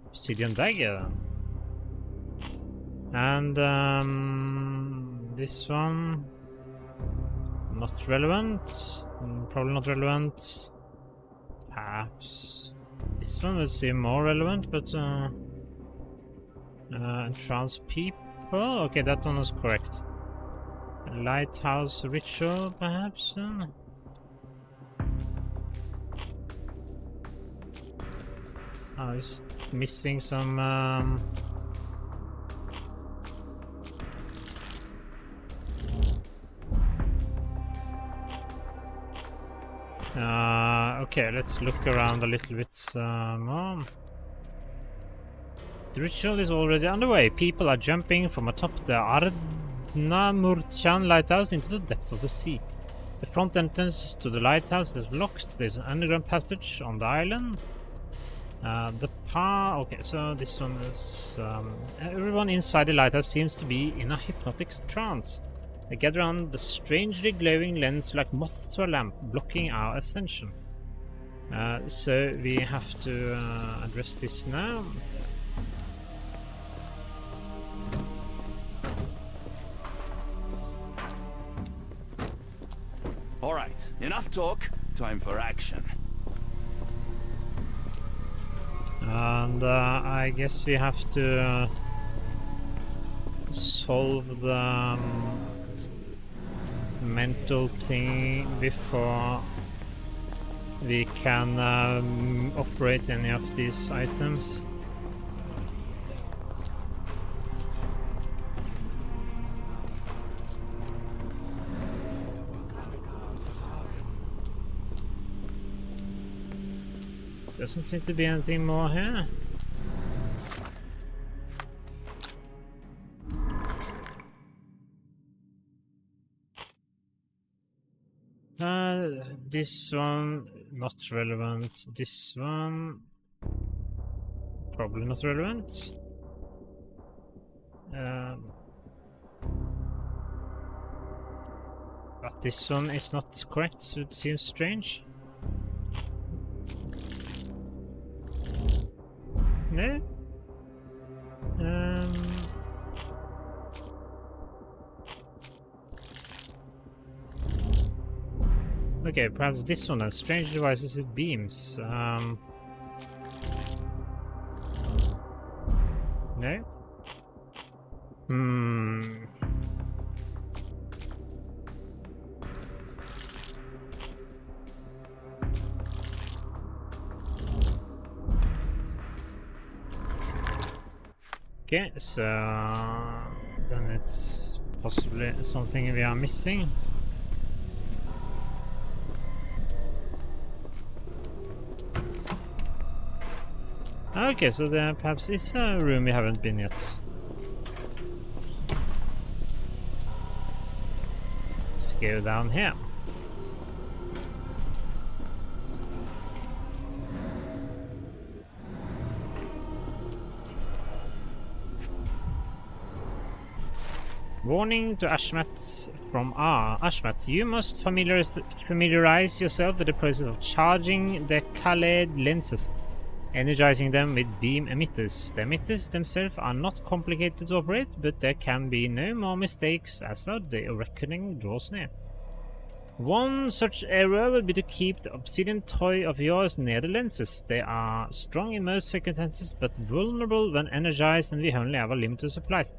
Obsidian Dagger. And this one not relevant. Probably not relevant. Perhaps this one will seem more relevant, but Trans people. Okay, that one was correct. Lighthouse ritual, perhaps. I was missing some. Okay, let's look around a little bit more. The ritual is already underway. People are jumping from atop the Ardnamurchan lighthouse into the depths of the sea. The front entrance to the lighthouse is locked. There's an underground passage on the island. Okay, so this one is... everyone inside the lighthouse seems to be in a hypnotic trance. They gather around the strangely glowing lens like moths to a lamp, blocking our ascension. So we have to address this now. Alright, enough talk. Time for action. And I guess we have to solve the mental thing before we can operate any of these items. Doesn't seem to be anything more here. This one not relevant. This one probably not relevant. But this one is not correct, so it seems strange. No. Okay, perhaps this one has strange devices with beams. No? Okay, so then it's possibly something we are missing. Okay, so there perhaps is a room we haven't been yet. Let's go down here. Warning to Ashmat from Ashmat. You must familiarize yourself with the process of charging the Khaled lenses, energizing them with beam emitters. The emitters themselves are not complicated to operate, but there can be no more mistakes as the reckoning draws near. One such error will be to keep the obsidian toy of yours near the lenses. They are strong in most circumstances, but vulnerable when energized, and we only have a limited supplies.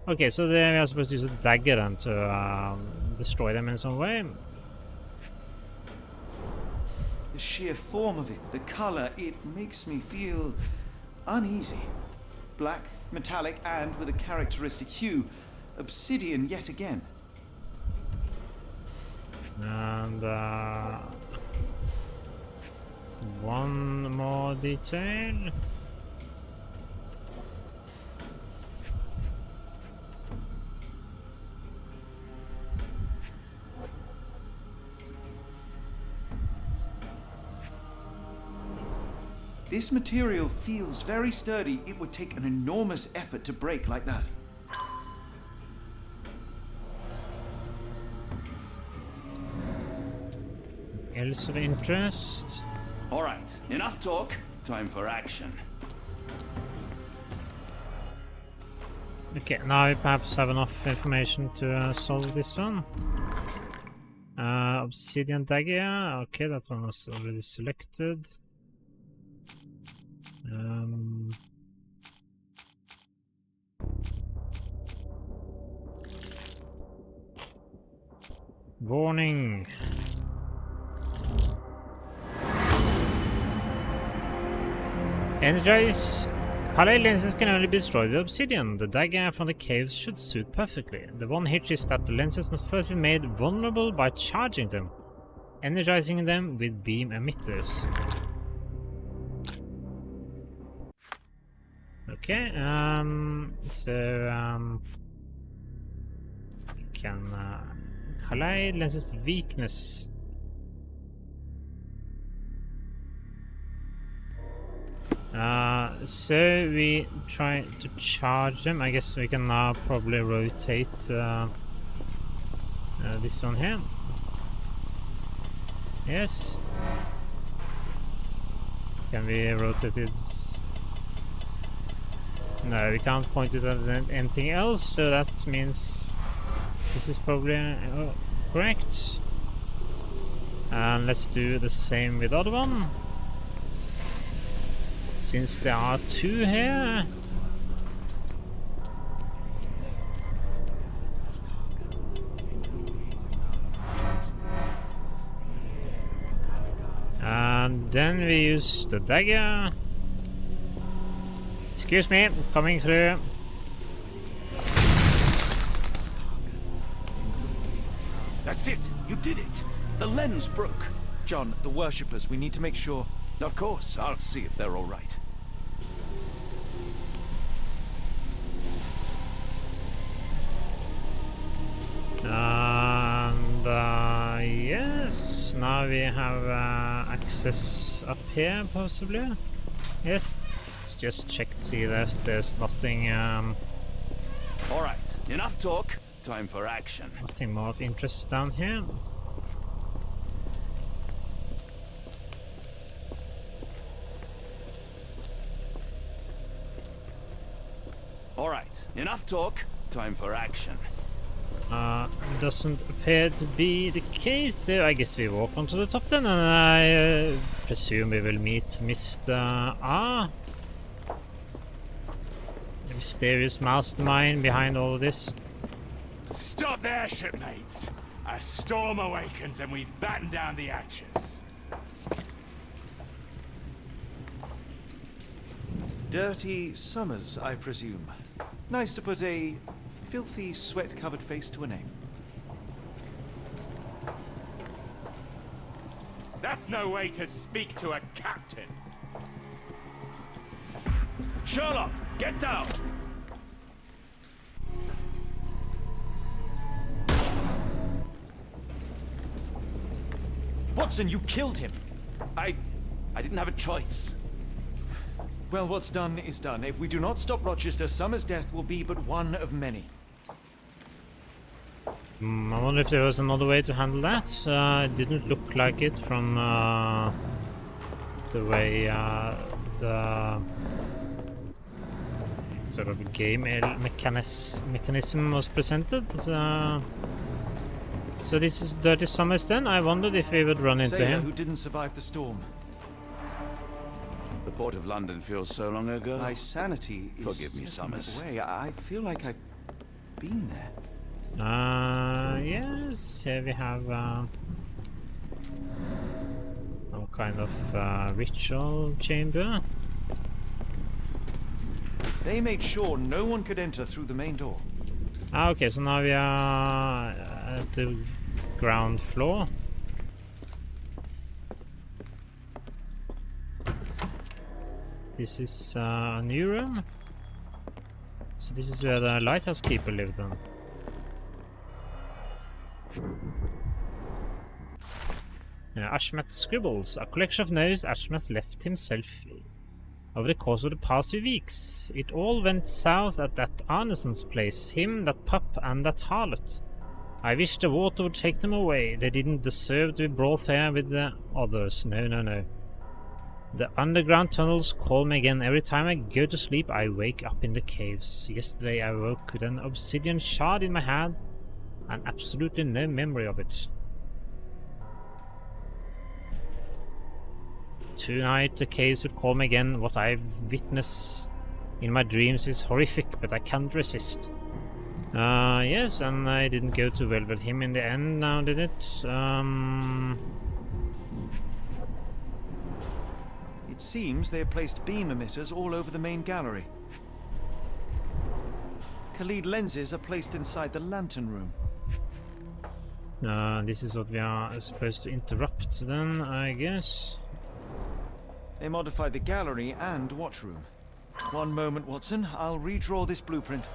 Okay, so then we are supposed to use a dagger then to destroy them in some way. The sheer form of it, the color, it makes me feel uneasy. Black, metallic, and with a characteristic hue. Obsidian yet again. And one more detail. This material feels very sturdy. It would take an enormous effort to break like that. Else of interest? Alright, enough talk. Time for action. Okay, now we perhaps have enough information to solve this one. Obsidian dagger. Okay, that one was already selected. Warning. Energize. Kalei lenses can only be destroyed with obsidian. The dagger from the caves should suit perfectly. The one hitch is that the lenses must first be made vulnerable by charging them, energizing them with beam emitters. Okay, we can Kalei lenses weakness. So we try to charge them. I guess we can now probably rotate this one here. Yes. Can we rotate it? No, we can't point it at anything else, so that means this is probably correct. And let's do the same with the other one. Since there are two here. And then we use the dagger. Excuse me, coming through. That's it! You did it! The lens broke. John, the worshippers, we need to make sure... Of course, I'll see if they're all right. And yes, now we have access up here, possibly. Yes, let's just check to see that there's nothing. All right, enough talk. Time for action. Nothing more of interest down here. All right, enough talk. Time for action. Doesn't appear to be the case, so I guess we walk onto the top then, and I presume we will meet Mr. R. The mysterious mastermind behind all of this. Stop there, shipmates! A storm awakens and we've battened down the hatches. Dirty Summers, I presume. Nice to put a filthy, sweat-covered face to a name. That's no way to speak to a captain. Sherlock, get down! Watson, you killed him! I didn't have a choice. Well, what's done is done. If we do not stop Rochester, Summers' death will be but one of many. I wonder if there was another way to handle that. It didn't look like it from the way the sort of game mechanism was presented. So this is Dirty Summers then. I wondered if we would run into Sailor him. who didn't survive the storm. The port of London feels so long ago. My sanity is Forgive me, Summers. away. I feel like I've been there. Yes, here we have some kind of ritual chamber. They made sure no one could enter through the main door. Okay, so now we are at the ground floor. This is a new room. So this is where the lighthouse keeper lived on. Ashmet Scribbles, a collection of notes Ashmet left himself over the course of the past few weeks. It all went south at that Arneson's place, him, that pup, and that harlot. I wish the water would take them away. They didn't deserve to be brought here with the others. No, no, no. The underground tunnels call me again. Every time I go to sleep, I wake up in the caves. Yesterday I woke with an obsidian shard in my hand and absolutely no memory of it. Tonight the caves will call me again. What I've witnessed in my dreams is horrific, but I can't resist. Yes, and I didn't go too well with him in the end now, did it? It seems they have placed beam emitters all over the main gallery. Khalid lenses are placed inside the lantern room. This is what we are supposed to interrupt then, I guess. They modified the gallery and watch room. One moment, Watson. I'll redraw this blueprint.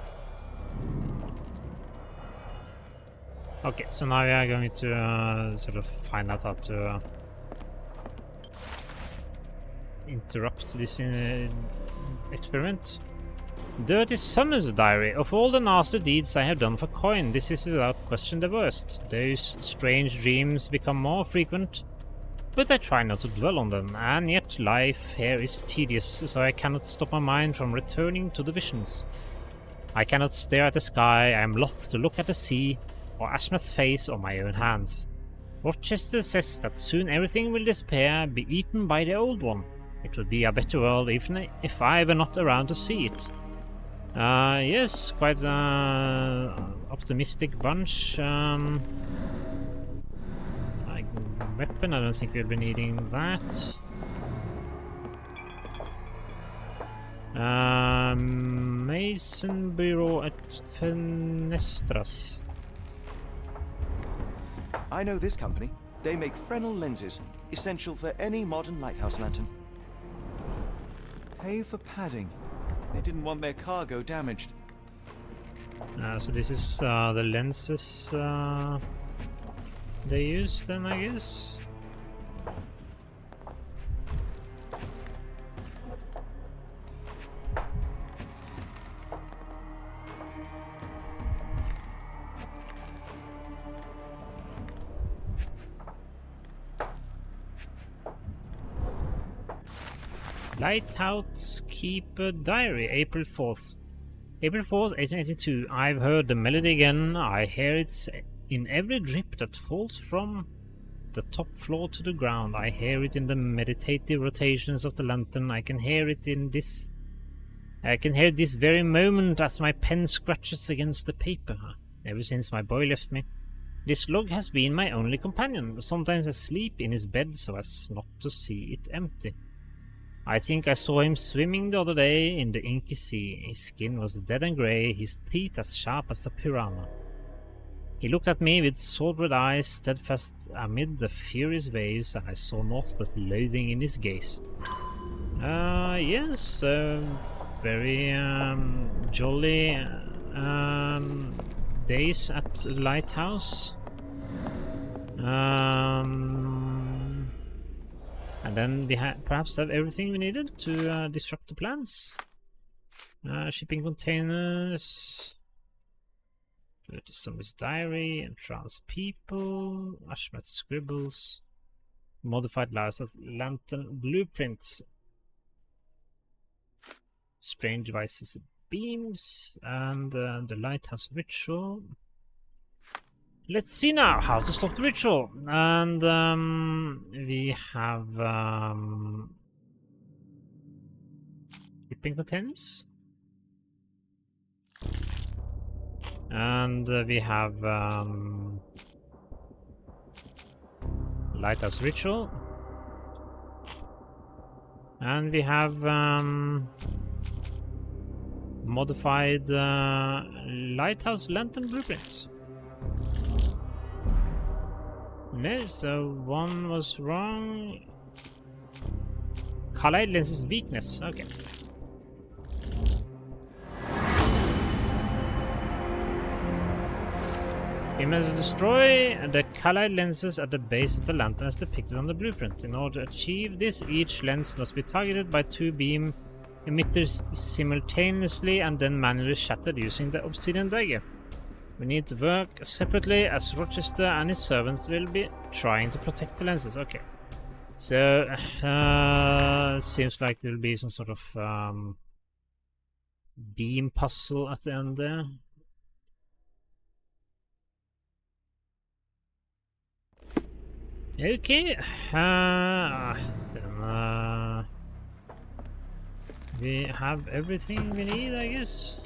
Okay, so now we are going to sort of find out how to interrupt this experiment. Dirty Summer's diary. Of all the nasty deeds I have done for coin, this is without question the worst. Those strange dreams become more frequent, but I try not to dwell on them, and yet life here is tedious, so I cannot stop my mind from returning to the visions. I cannot stare at the sky, I am loth to look at the sea, or Ashmat's face or my own hands. Rochester says that soon everything will disappear, be eaten by the old one. It would be a better world even if I were not around to see it. Yes, quite optimistic bunch. Weapon, I don't think we'll be needing that. Mason Bureau at Fenestras. I know this company. They make Fresnel lenses, essential for any modern lighthouse lantern. Pay for padding. They didn't want their cargo damaged. So this is the lenses they use then, I guess. Lighthouse Keeper Diary, April 4th. April 4th, 1882. I've heard the melody again. I hear it in every drip that falls from the top floor to the ground. I hear it in the meditative rotations of the lantern. I can hear it this very moment as my pen scratches against the paper. Ever since my boy left me, this log has been my only companion. Sometimes I sleep in his bed so as not to see it empty. I think I saw him swimming the other day in the inky sea. His skin was dead and grey, his teeth as sharp as a piranha. He looked at me with sword-red eyes, steadfast amid the furious waves, and I saw naught but loathing in his gaze. Yes, very jolly days at the Lighthouse. And then we perhaps have everything we needed to disrupt the plans. Shipping containers, the Summer's diary, entrance people, Ashmat's scribbles, modified lantern blueprints, strange devices, beams, and the lighthouse ritual. Let's see now how to stop the ritual. And we have shipping containers. And we have lighthouse ritual. And we have modified lighthouse lantern blueprint. No, so one was wrong. Khalid lenses weakness. Okay. We must destroy the Khalid lenses at the base of the lantern as depicted on the blueprint. In order to achieve this, each lens must be targeted by 2 beam emitters simultaneously and then manually shattered using the obsidian dagger. We need to work separately as Rochester and his servants will be trying to protect the lenses. Okay. So, seems like there will be some sort of beam puzzle at the end there. Okay. Then, we have everything we need, I guess.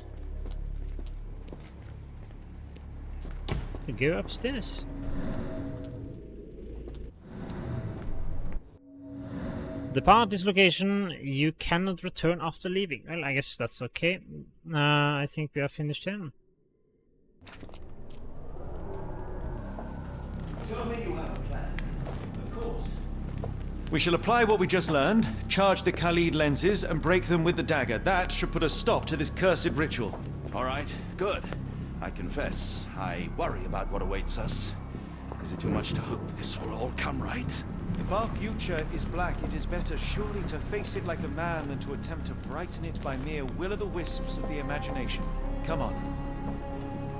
go upstairs. Depart this location. You cannot return after leaving. Well, I guess that's okay. I think we are finished here. Tell me you have a plan. Of course. We shall apply what we just learned, charge the Khalid lenses, and break them with the dagger. That should put a stop to this cursed ritual. All right, good. I confess, I worry about what awaits us. Is it too much to hope this will all come right? If our future is black, it is better surely to face it like a man than to attempt to brighten it by mere will-o'-the-wisps of the imagination. Come on.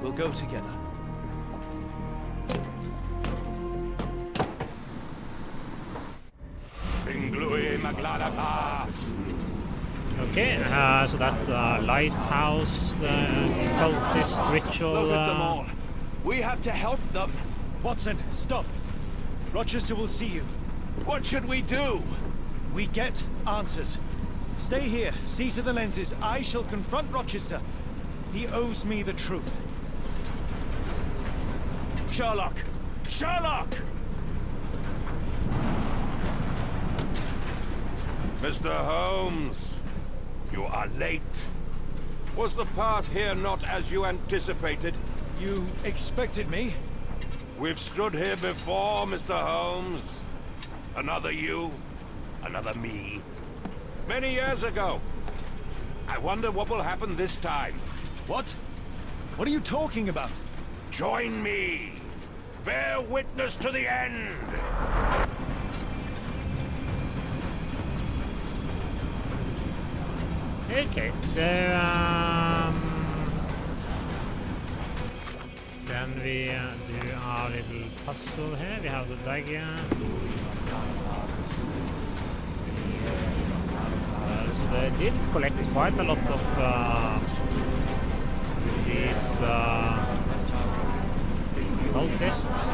We'll go together. Okay, so that's Lighthouse, cultist ritual. Look at them all. We have to help them. Watson, stop. Rochester will see you. What should we do? We get answers. Stay here, see to the lenses. I shall confront Rochester. He owes me the truth. Sherlock! Sherlock! Mr. Holmes, you are late. Was the path here not as you anticipated? You expected me? We've stood here before, Mr. Holmes. Another you, another me. Many years ago. I wonder what will happen this time. What? What are you talking about? Join me. Bear witness to the end. Okay, so then we do our little puzzle here. We have the dagger. So they did collect quite a lot of these cultists.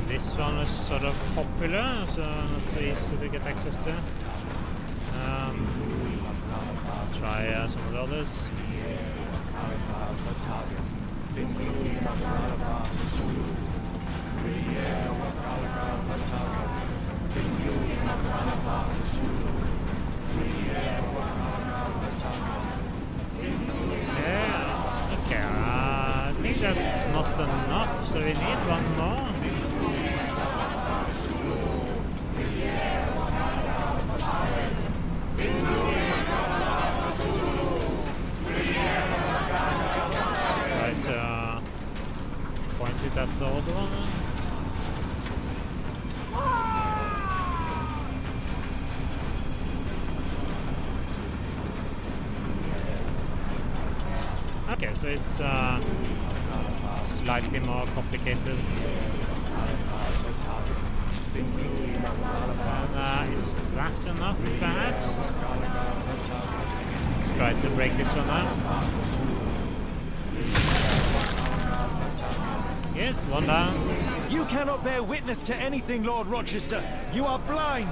This one is sort of popular, so not so easy to get access to. Try some of the others. Yeah, okay, I think that's not enough, so we need one more. Point it at the other one. Okay, so it's slightly more complicated. And, is that enough, perhaps? Let's try to break this one out. Yes, one down. You cannot bear witness to anything, Lord Rochester. You are blind.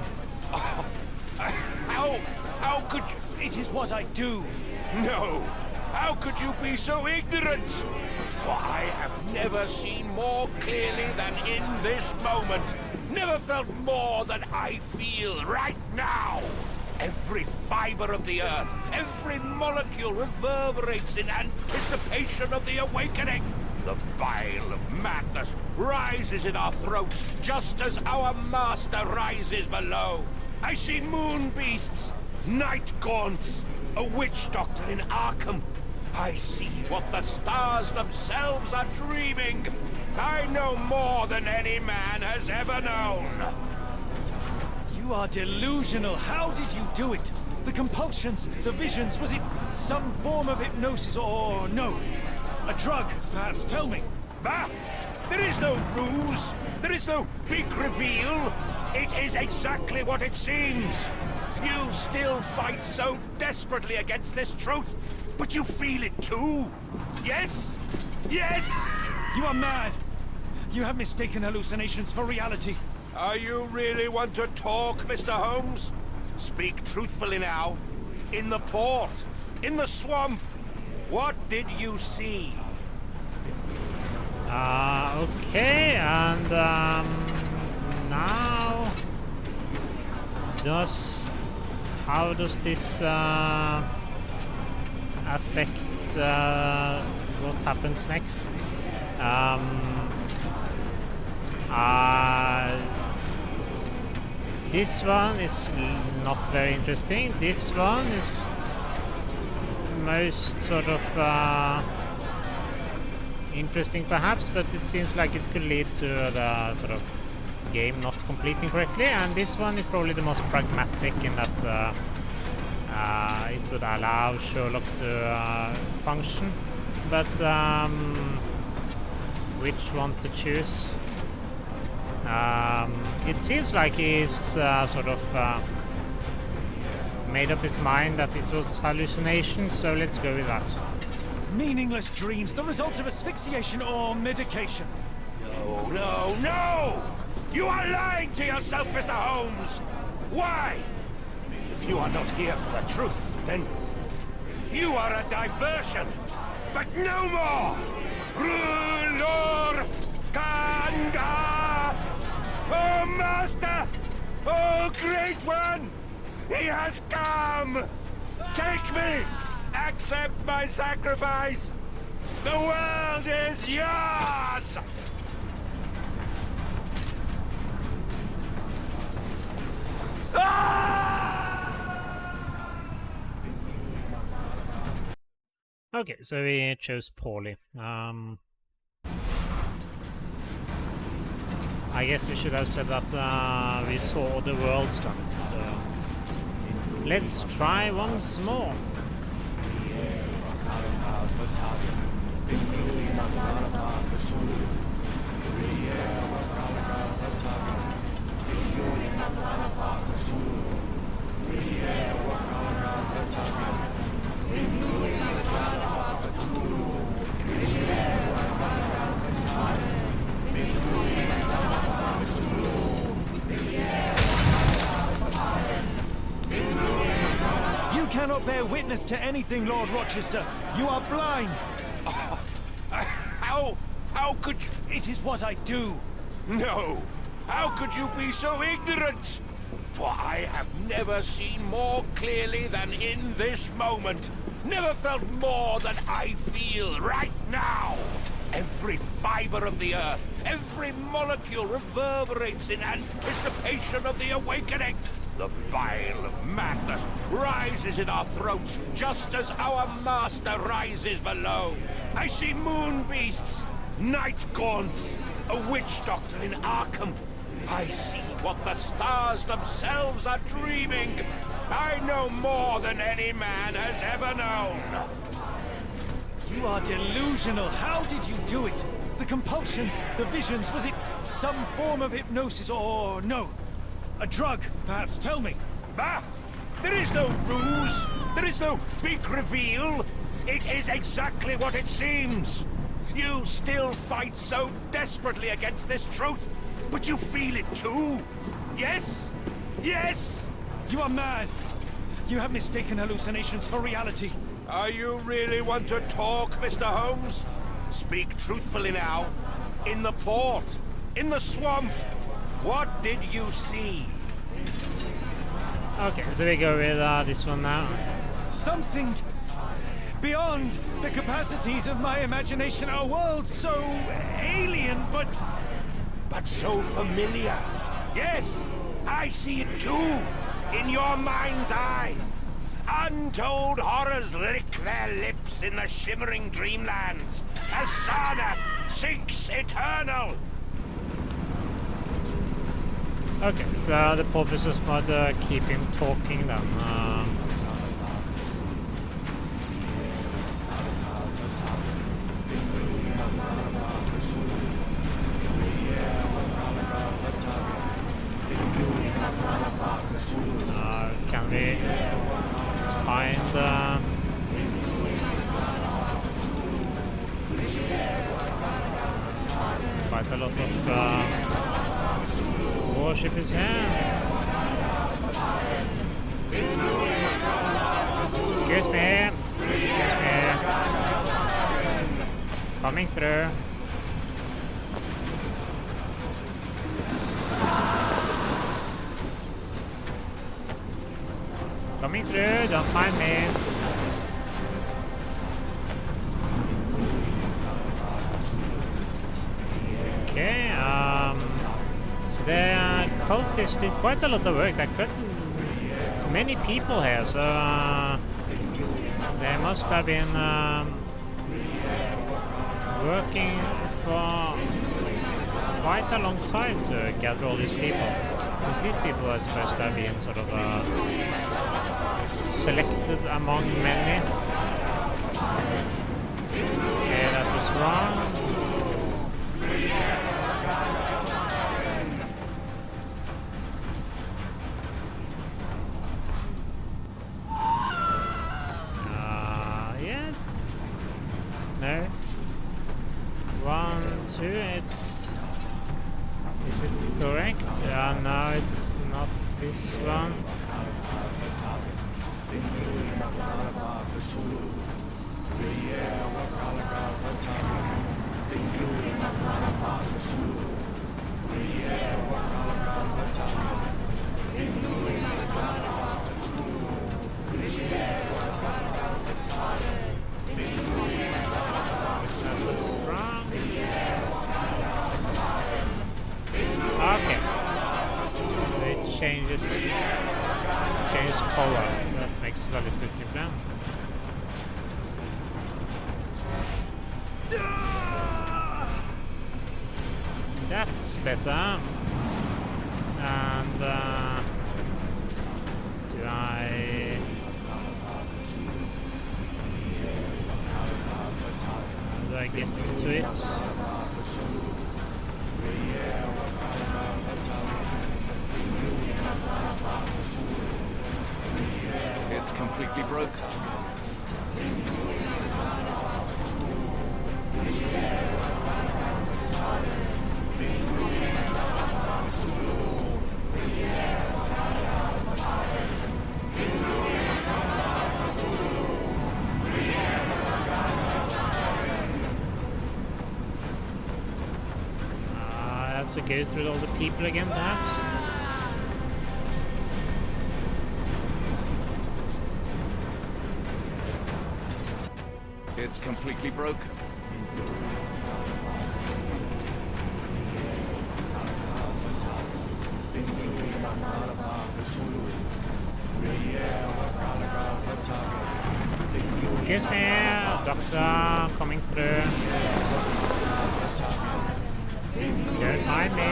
Oh, how could you? It is what I do. No. How could you be so ignorant? For I have never seen more clearly than in this moment. Never felt more than I feel right now. Every fiber of the earth, every molecule reverberates in anticipation of the awakening. The bile of madness rises in our throats just as our master rises below. I see moon beasts, night gaunts, a witch doctor in Arkham. I see what the stars themselves are dreaming. I know more than any man has ever known. You are delusional. How did you do it? The compulsions, the visions, was it some form of hypnosis or no? A drug, perhaps, tell me. Bah! There is no ruse. There is no big reveal. It is exactly what it seems. You still fight so desperately against this truth, but you feel it too. Yes? Yes? You are mad! You have mistaken hallucinations for reality. Are you really want to talk, Mr. Holmes? Speak truthfully now. In the port, in the swamp, what did you see? Okay, and now how does this affect what happens next? This one is not very interesting. This one is most sort of interesting perhaps, but it seems like it could lead to the sort of game not completing correctly, and this one is probably the most pragmatic in that it would allow Sherlock to function, but which one to choose? It seems like he's sort of made up his mind that it was hallucinations, so let's go with that. Meaningless dreams, the result of asphyxiation or medication. No, no, no! You are lying to yourself, Mr. Holmes! Why? If you are not here for the truth, then you are a diversion, but no more! Rulor Kanga! Oh, Master! Oh, Great One! He has come! Take me! Accept my sacrifice! The world is yours! Okay, so we chose poorly. I guess we should have said that we saw the world's done it, so let's try once more. You cannot bear witness to anything, Lord Rochester. You are blind. How could you? It is what I do. No! How could you be so ignorant? For I have never seen more clearly than in this moment. Never felt more than I feel right now. Every fiber of the earth, every molecule reverberates in anticipation of the awakening. The bile of madness rises in our throats, just as our master rises below. I see moon beasts, night gaunts, a witch doctor in Arkham. I see what the stars themselves are dreaming. I know more than any man has ever known. You are delusional. How did you do it? The compulsions, the visions, was it some form of hypnosis or no? A drug, perhaps, tell me. Bah! There is no ruse. There is no big reveal. It is exactly what it seems. You still fight so desperately against this truth, but you feel it too. Yes? Yes? You are mad. You have mistaken hallucinations for reality. Are you really want to talk, Mr. Holmes? Speak truthfully now. In the port, in the swamp, what did you see? Okay, so we go with this one now. Something beyond the capacities of my imagination. A world so alien, but so familiar. Yes, I see it too. In your mind's eye. Untold horrors lick their lips in the shimmering dreamlands as Sarnath sinks eternal. Okay, so the purpose is not keep him talking then. warship is here. Excuse me. Excuse me. Coming through. Coming through, don't mind me. Okay, so the cultists did quite a lot of work. They cut many people here, so they must have been working for quite a long time to gather all these people. Since these people are supposed to have been sort of selected among many. Okay, that was wrong. Yes. No. 1, 2. Is it correct? No, it's not this one. Okay. So it changes color. So that makes it a little bit simpler. That's better. And do I get to it? It's completely broken. I have to go through all the people again, perhaps. It's completely broken. Excuse me, doctor, coming through. Don't mind me.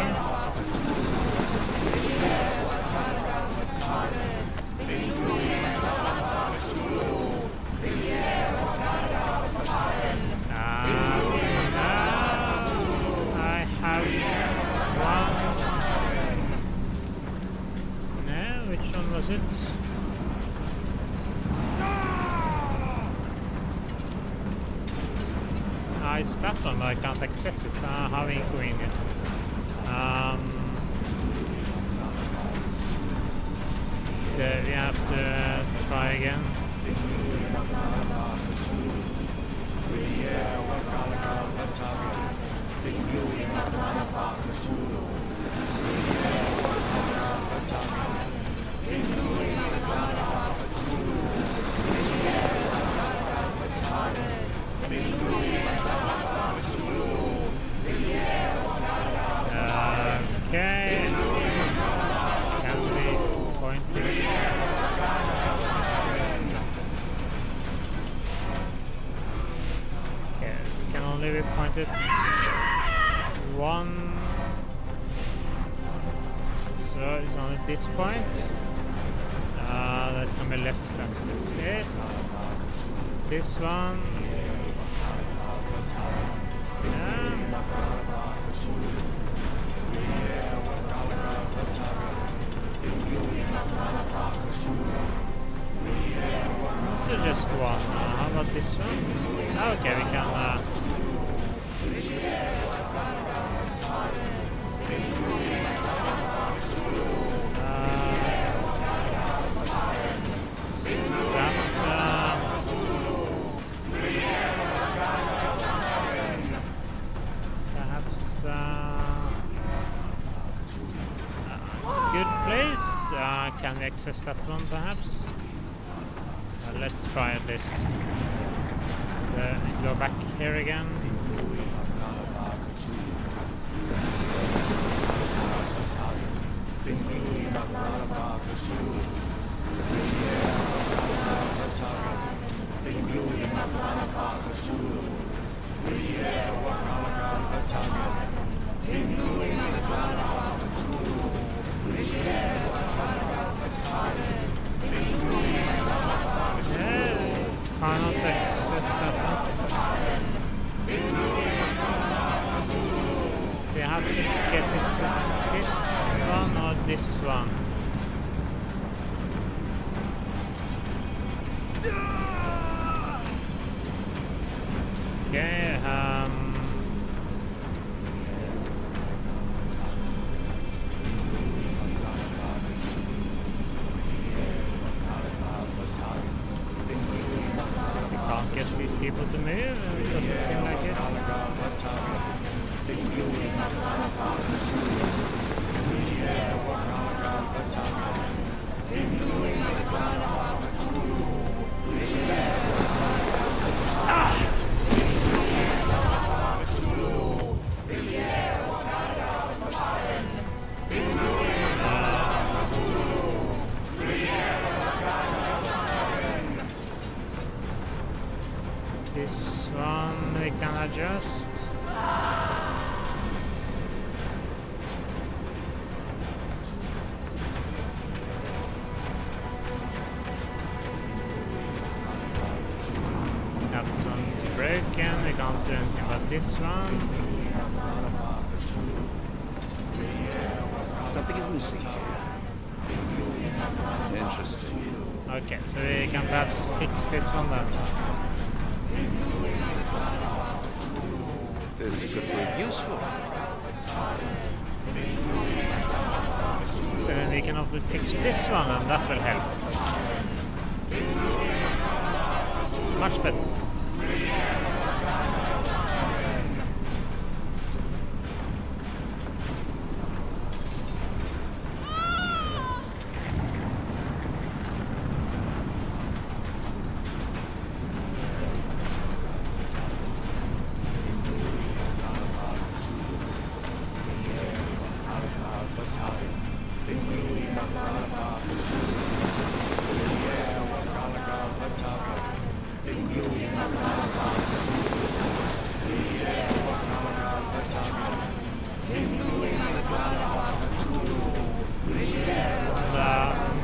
I have one. No, which one was it? It's that one, but I can't access it. How inconvenient. We have to try again. Okay. Can we point this? Okay, so it can only be pointed one. So it's only this point. That can be left as it is. This one. Also just one. How about this one? Okay, we can. good place. Can we access that one, perhaps? Let's try at least. So, go back here again. Cannot access that one. We have to get it to this one or this one. Okay, get these people to move, it doesn't seem like it. This one we can adjust. That one's broken, we can't do anything about this one. Something is missing. Interesting. Okay, so we can perhaps fix this one then. This could prove useful. So then we can also fix this one and that will help. Much better.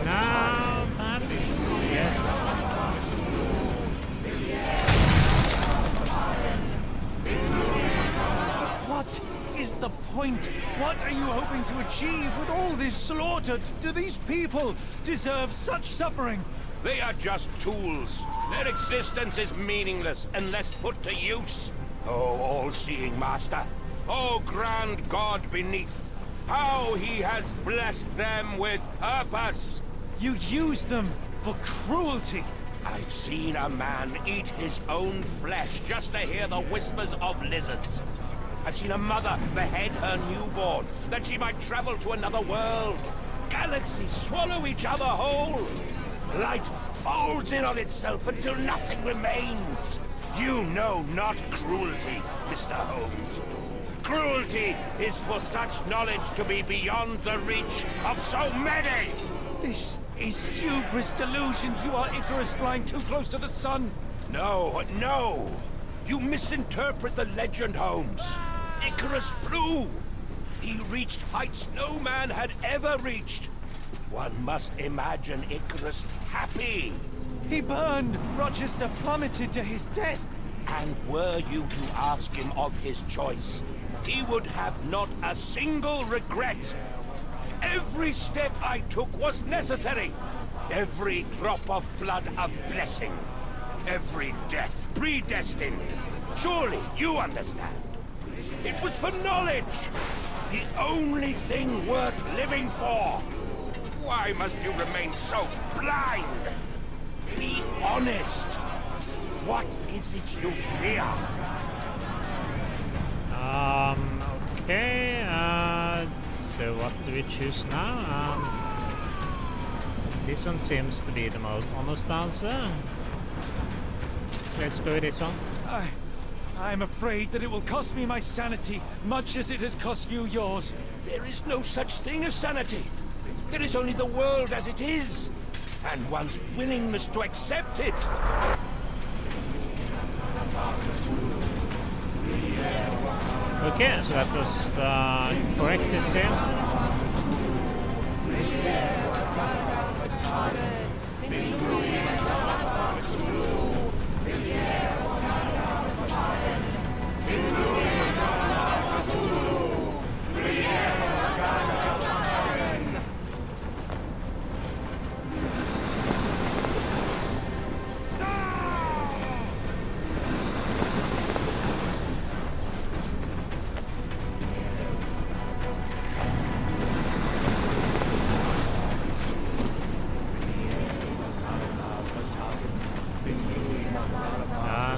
Now, perhaps? Yes. What is the point? What are you hoping to achieve with all this slaughter? Do these people deserve such suffering? They are just tools. Their existence is meaningless unless put to use. Oh, all-seeing master. Oh, grand God beneath. How he has blessed them with purpose. You use them for cruelty. I've seen a man eat his own flesh just to hear the whispers of lizards. I've seen a mother behead her newborn that she might travel to another world. Galaxies swallow each other whole. Light folds in on itself until nothing remains. You know not cruelty, Mr. Holmes. Cruelty is for such knowledge to be beyond the reach of so many! This is hubris delusion. You are Icarus flying too close to the sun. No, no! You misinterpret the legend, Holmes. Icarus flew! He reached heights no man had ever reached. One must imagine Icarus happy. He burned. Rochester plummeted to his death. And were you to ask him of his choice, he would have not a single regret. Every step I took was necessary. Every drop of blood a blessing. Every death predestined. Surely you understand. It was for knowledge. The only thing worth living for. Why must you remain so blind? Be honest. What is it you fear? Okay, so so what do we choose now? This one seems to be the most honest answer. Let's go with this one. I'm afraid that it will cost me my sanity, much as it has cost you yours. There is no such thing as sanity. There is only the world as it is, and one's willingness to accept it. Okay, so that was the correct answer.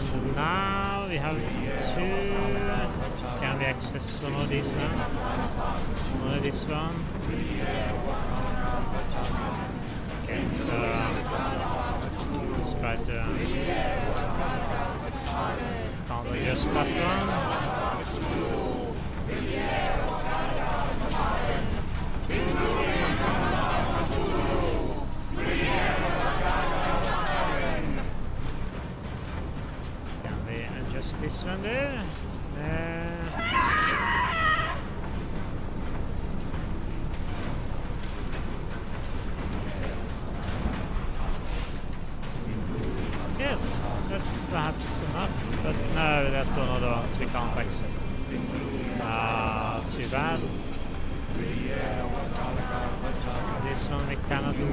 And now we have two. Can we access some of these now? Only this one. Okay, so let's try to can't adjust that one. Can we adjust this one there? Yes, that's perhaps enough, but no, that's another ones we can't access. Too bad. This one we cannot move.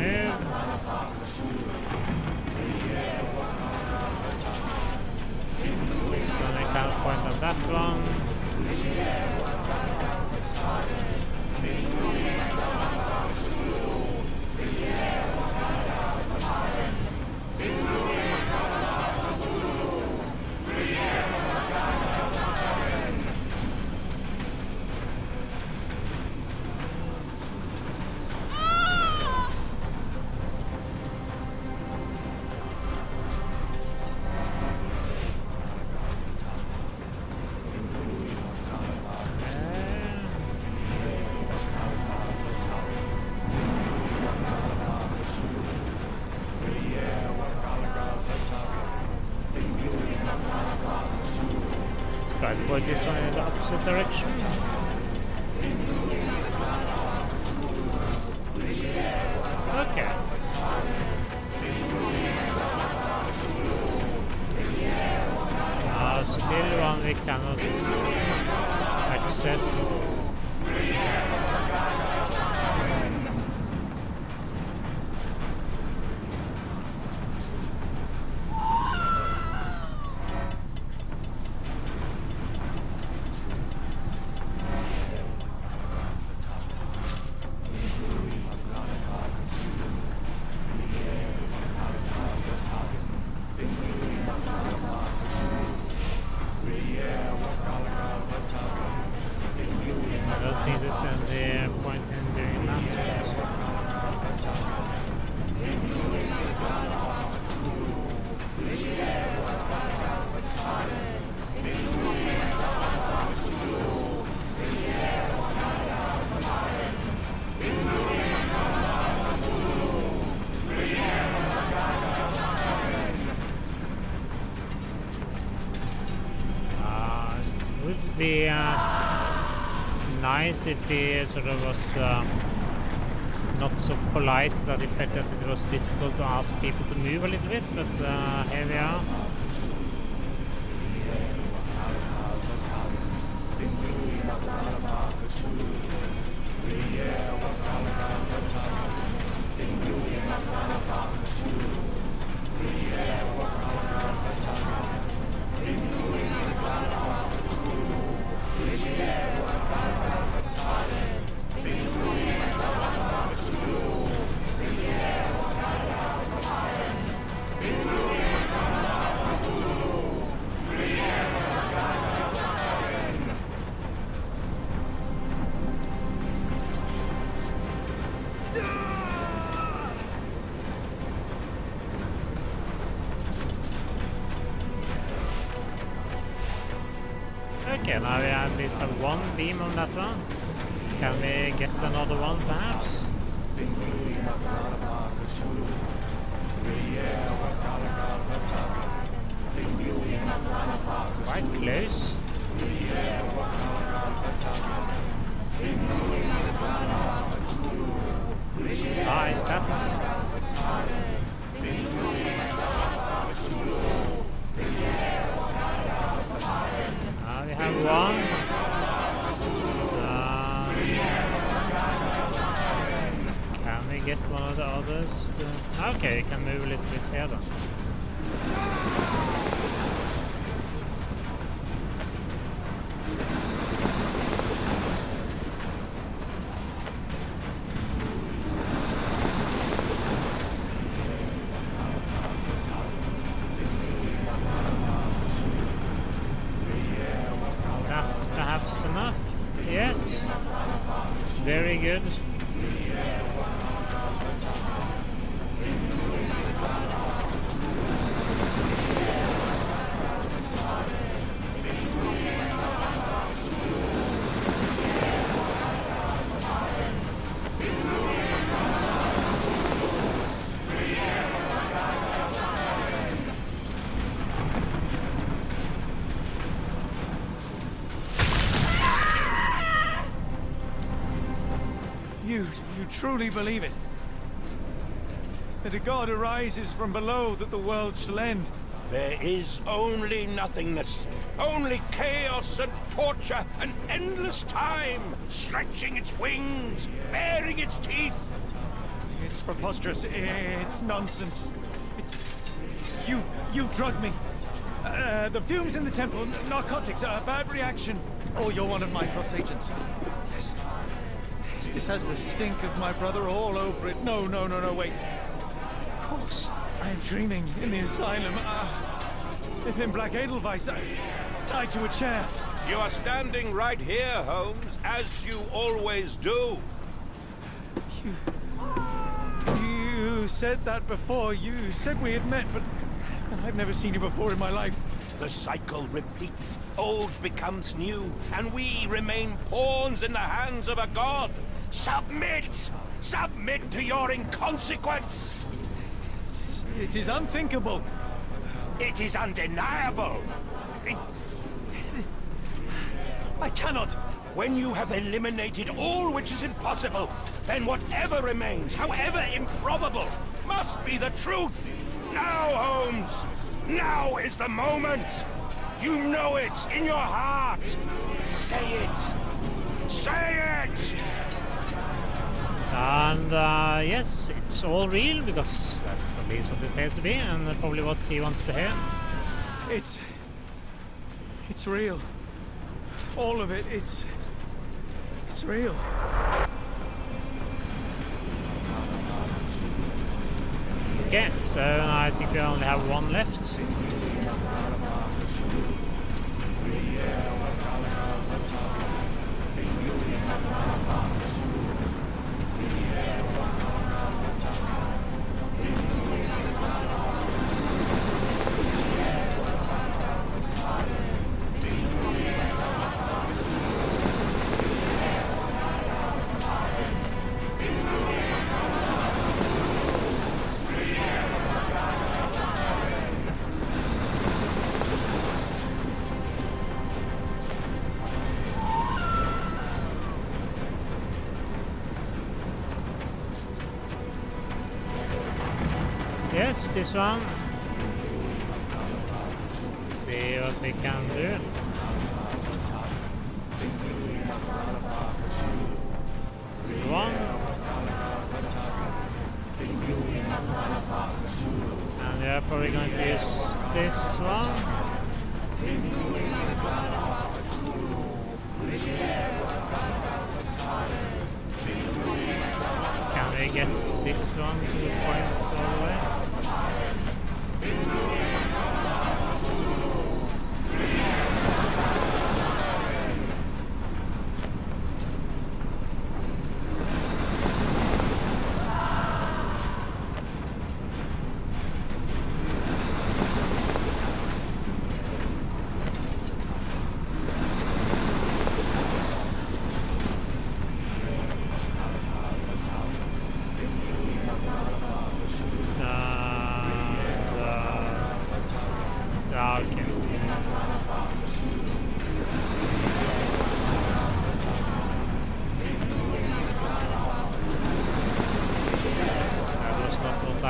This one I can't point on that one. Try to point this one in the opposite direction. Okay. Still one we cannot access. I don't think there's any point in doing that. It would be nice if he sort of was not so polite that he felt that it was difficult to ask people to move a little bit, but here we are. Okay, now we at least have one beam on that one. Can we get another one, perhaps? Quite close. Nice taps. We have one. Can we get one of the others? Okay, we can move a little bit here then. That's perhaps enough. Yes. Very good. You truly believe it? That a god arises from below, that the world shall end? There is only nothingness, only chaos and torture and endless time, stretching its wings, baring its teeth. It's preposterous. It's nonsense. It's... You drugged me. The fumes in the temple, narcotics, a bad reaction. Oh, you're one of Mycroft's agents. Yes. Yes, this has the stink of my brother all over it. No, wait. Of course, I am dreaming in the asylum. In Black Edelweiss, tied to a chair. You are standing right here, Holmes, as you always do. You said that before. You said we had met, but I've never seen you before in my life. The cycle repeats. Old becomes new, and we remain pawns in the hands of a god. Submit! Submit to your inconsequence! It is unthinkable. It is undeniable. I cannot. When you have eliminated all which is impossible, then whatever remains, however improbable, must be the truth. Now, Holmes! Now is the moment! You know it in your heart! Say it! Say it! And yes, it's all real, because that's at least what it appears to be, and probably what he wants to hear. It's real. All of it, it's real. Okay, so I think we only have one left. Yes, this one. Let's see what we can do. This one. And we are probably going to use this one. Can we get this one to the point all the way?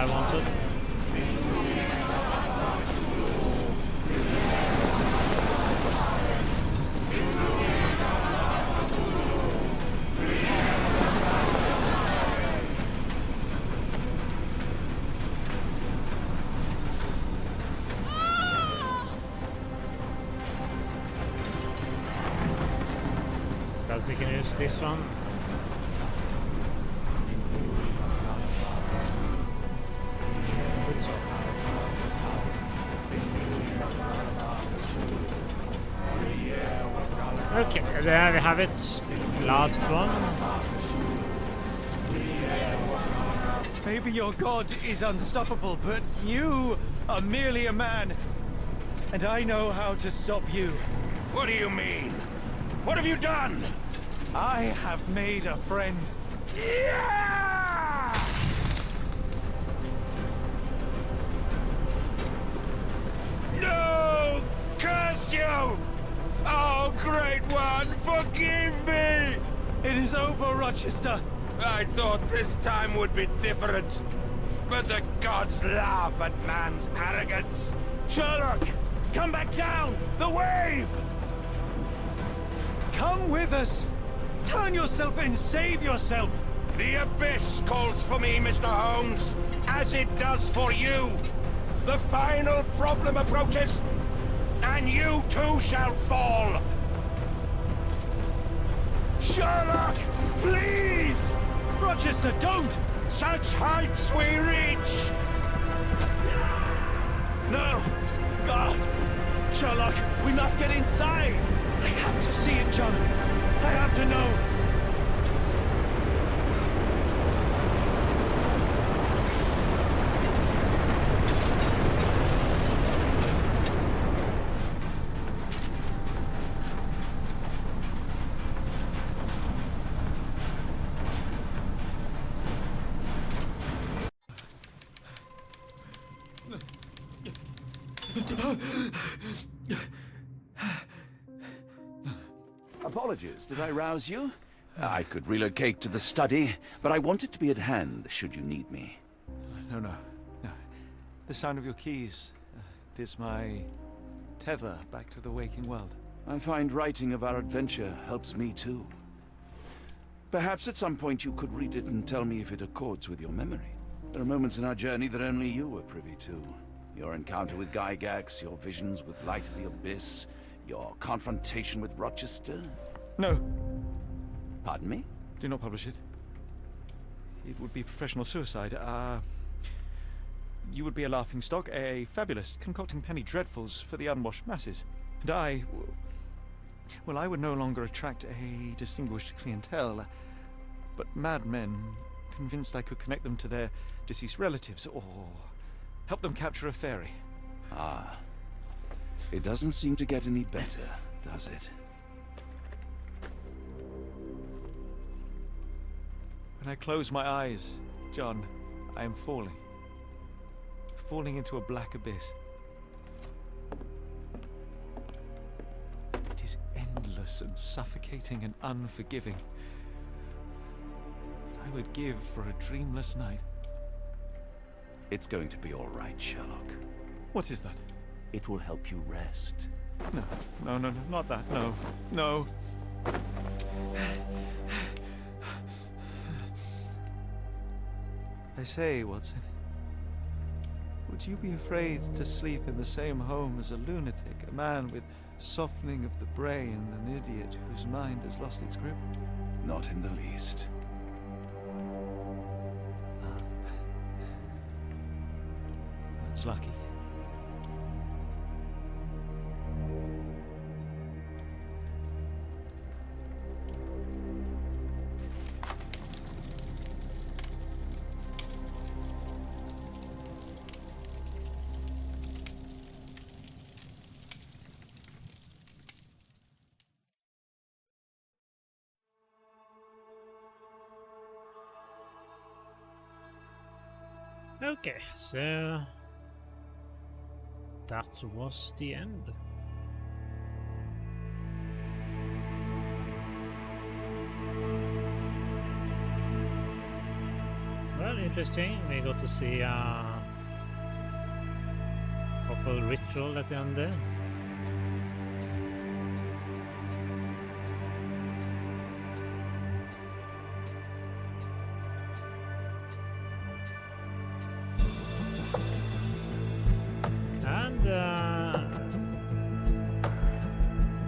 wanted. Because we can use this one. Okay, there we have it. Last one. Maybe your god is unstoppable, but you are merely a man. And I know how to stop you. What do you mean? What have you done? I have made a friend. Yeah! No! Curse you! Oh, Great One, forgive me! It is over, Rochester. I thought this time would be different. But the gods laugh at man's arrogance. Sherlock, come back down! The wave! Come with us! Turn yourself in, save yourself! The abyss calls for me, Mr. Holmes, as it does for you. The final problem approaches, and you too shall fall. Sherlock, please! Rochester, don't! Such heights we reach! No! God! Sherlock, we must get inside! I have to see it, John! I have to know! Apologies, did I rouse you? I could relocate to the study, but I wanted to be at hand should you need me. No. The sound of your keys. It is my tether back to the waking world. I find writing of our adventure helps me too. Perhaps at some point you could read it and tell me if it accords with your memory. There are moments in our journey that only you were privy to. Your encounter with Gygax, your visions with Light of the Abyss, your confrontation with Rochester. No. Pardon me? Do not publish it. It would be professional suicide. You would be a laughingstock, a fabulist, concocting penny dreadfuls for the unwashed masses. And I would no longer attract a distinguished clientele, but madmen convinced I could connect them to their deceased relatives or help them capture a fairy. Ah. It doesn't seem to get any better, does it? When I close my eyes, John, I am falling. Falling into a black abyss. It is endless and suffocating and unforgiving. I would give for a dreamless night. It's going to be all right, Sherlock. What is that? It will help you rest. No, not that. No. I say, Watson, would you be afraid to sleep in the same home as a lunatic, a man with softening of the brain, an idiot whose mind has lost its grip? Not in the least. That's lucky. Okay, so that was the end. Well, interesting. We got to see a proper ritual at the end there. And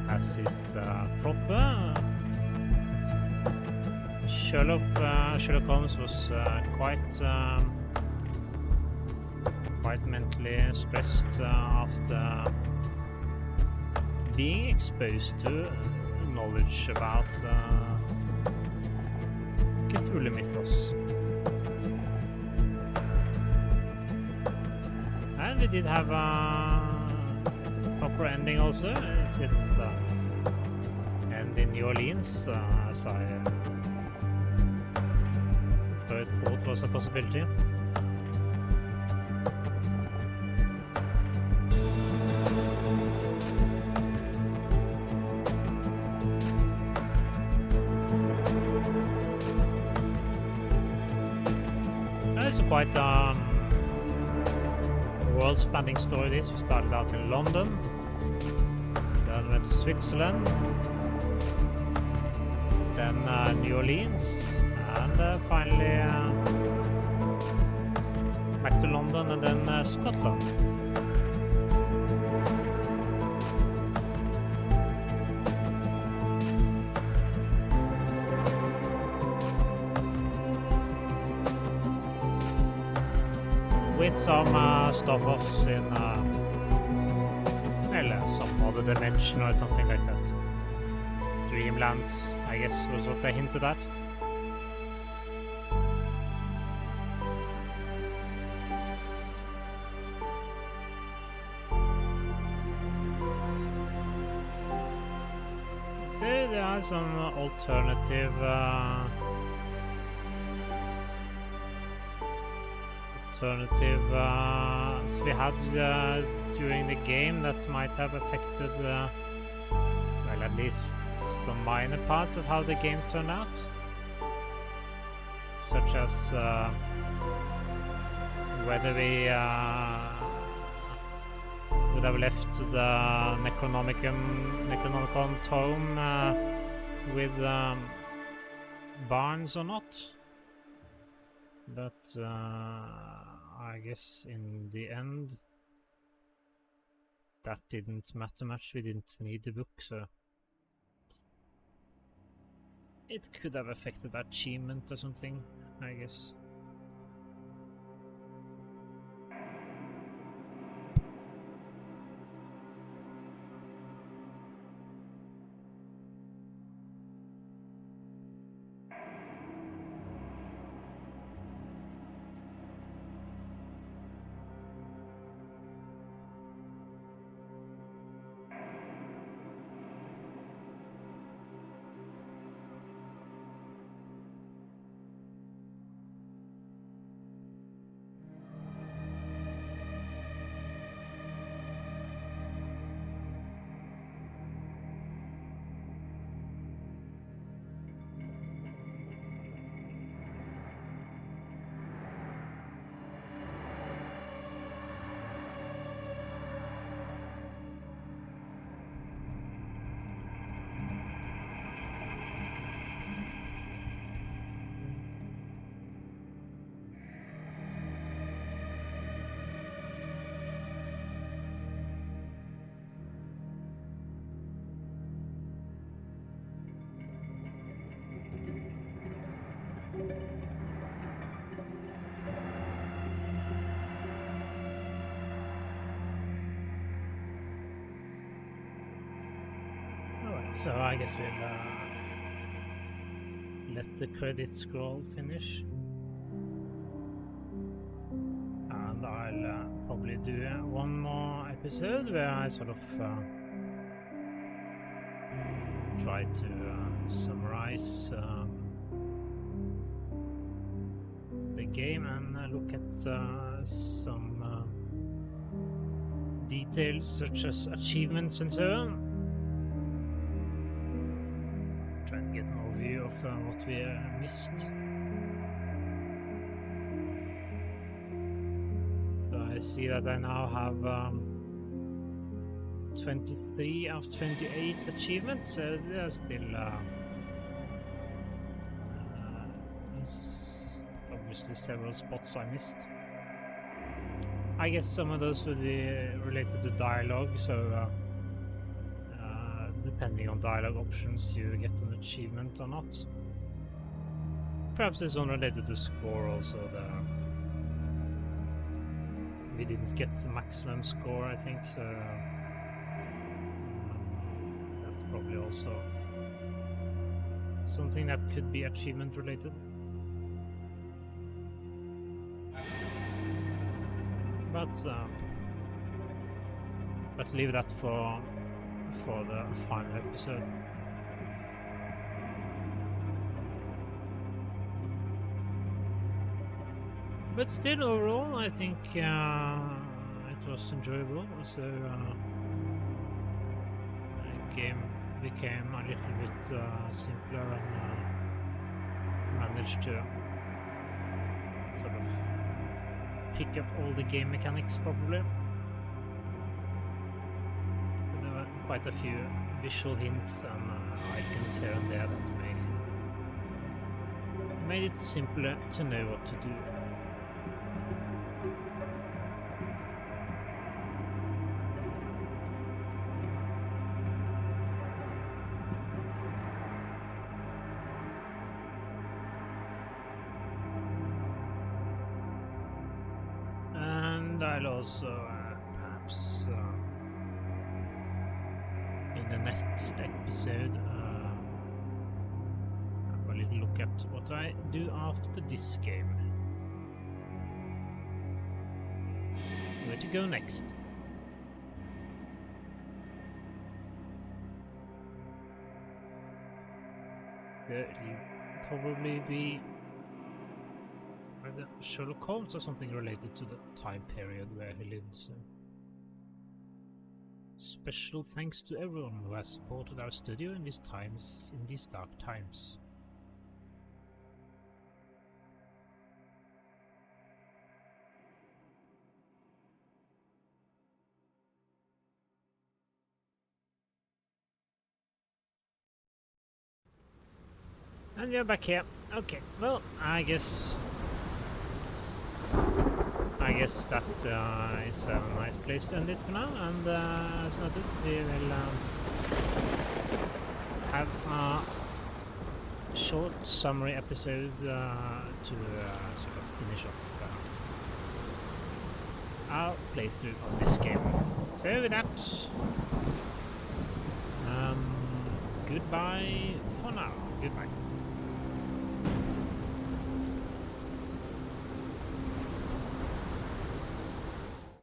as is proper, Sherlock Holmes was quite mentally stressed after being exposed to knowledge about Cthulhu mythos. And we did have a proper ending also. It did end in New Orleans, as I first thought was a possibility. It's quite world-spanning story. This we started out in London, then went to Switzerland, then New Orleans, and finally back to London and then Scotland. With some stuff-offs in some other dimension or something like that. Dreamlands, I guess, was what they hinted at. So there are some alternative we had during the game that might have affected well, at least some minor parts of how the game turned out, such as whether we would have left the Necronomicon tome with Barnes or not. But I guess in the end that didn't matter much. We didn't need the book, so it could have affected achievement or something, I guess. So I guess we'll let the credits scroll finish, and I'll probably do one more episode where I sort of try to summarize the game and look at some details such as achievements and so on. Try to get an overview of what we missed. see that I now have 23 out of 28 achievements, so there are still obviously several spots I missed. I guess some of those will be related to dialogue, so depending on dialogue options you get an achievement or not. Perhaps there's one related to score also. We didn't get the maximum score, I think, so that's probably also something that could be achievement related. But leave that for the final episode. But still, overall, I think it was enjoyable. So the game became a little bit simpler and managed to sort of pick up all the game mechanics properly. So there were quite a few visual hints and icons here and there that made it simpler to know what to do. I'll also perhaps in the next episode have a little look at what I do after this game. Where to go next? It'll probably be either Sherlock Holmes or something related to the time period where he lived. So. Special thanks to everyone who has supported our studio in these dark times. And we are back here. Okay, well, I guess that is a nice place to end it for now, and as noted, we will have a short summary episode to sort of finish off our playthrough of this game. So with that, goodbye for now. Goodbye.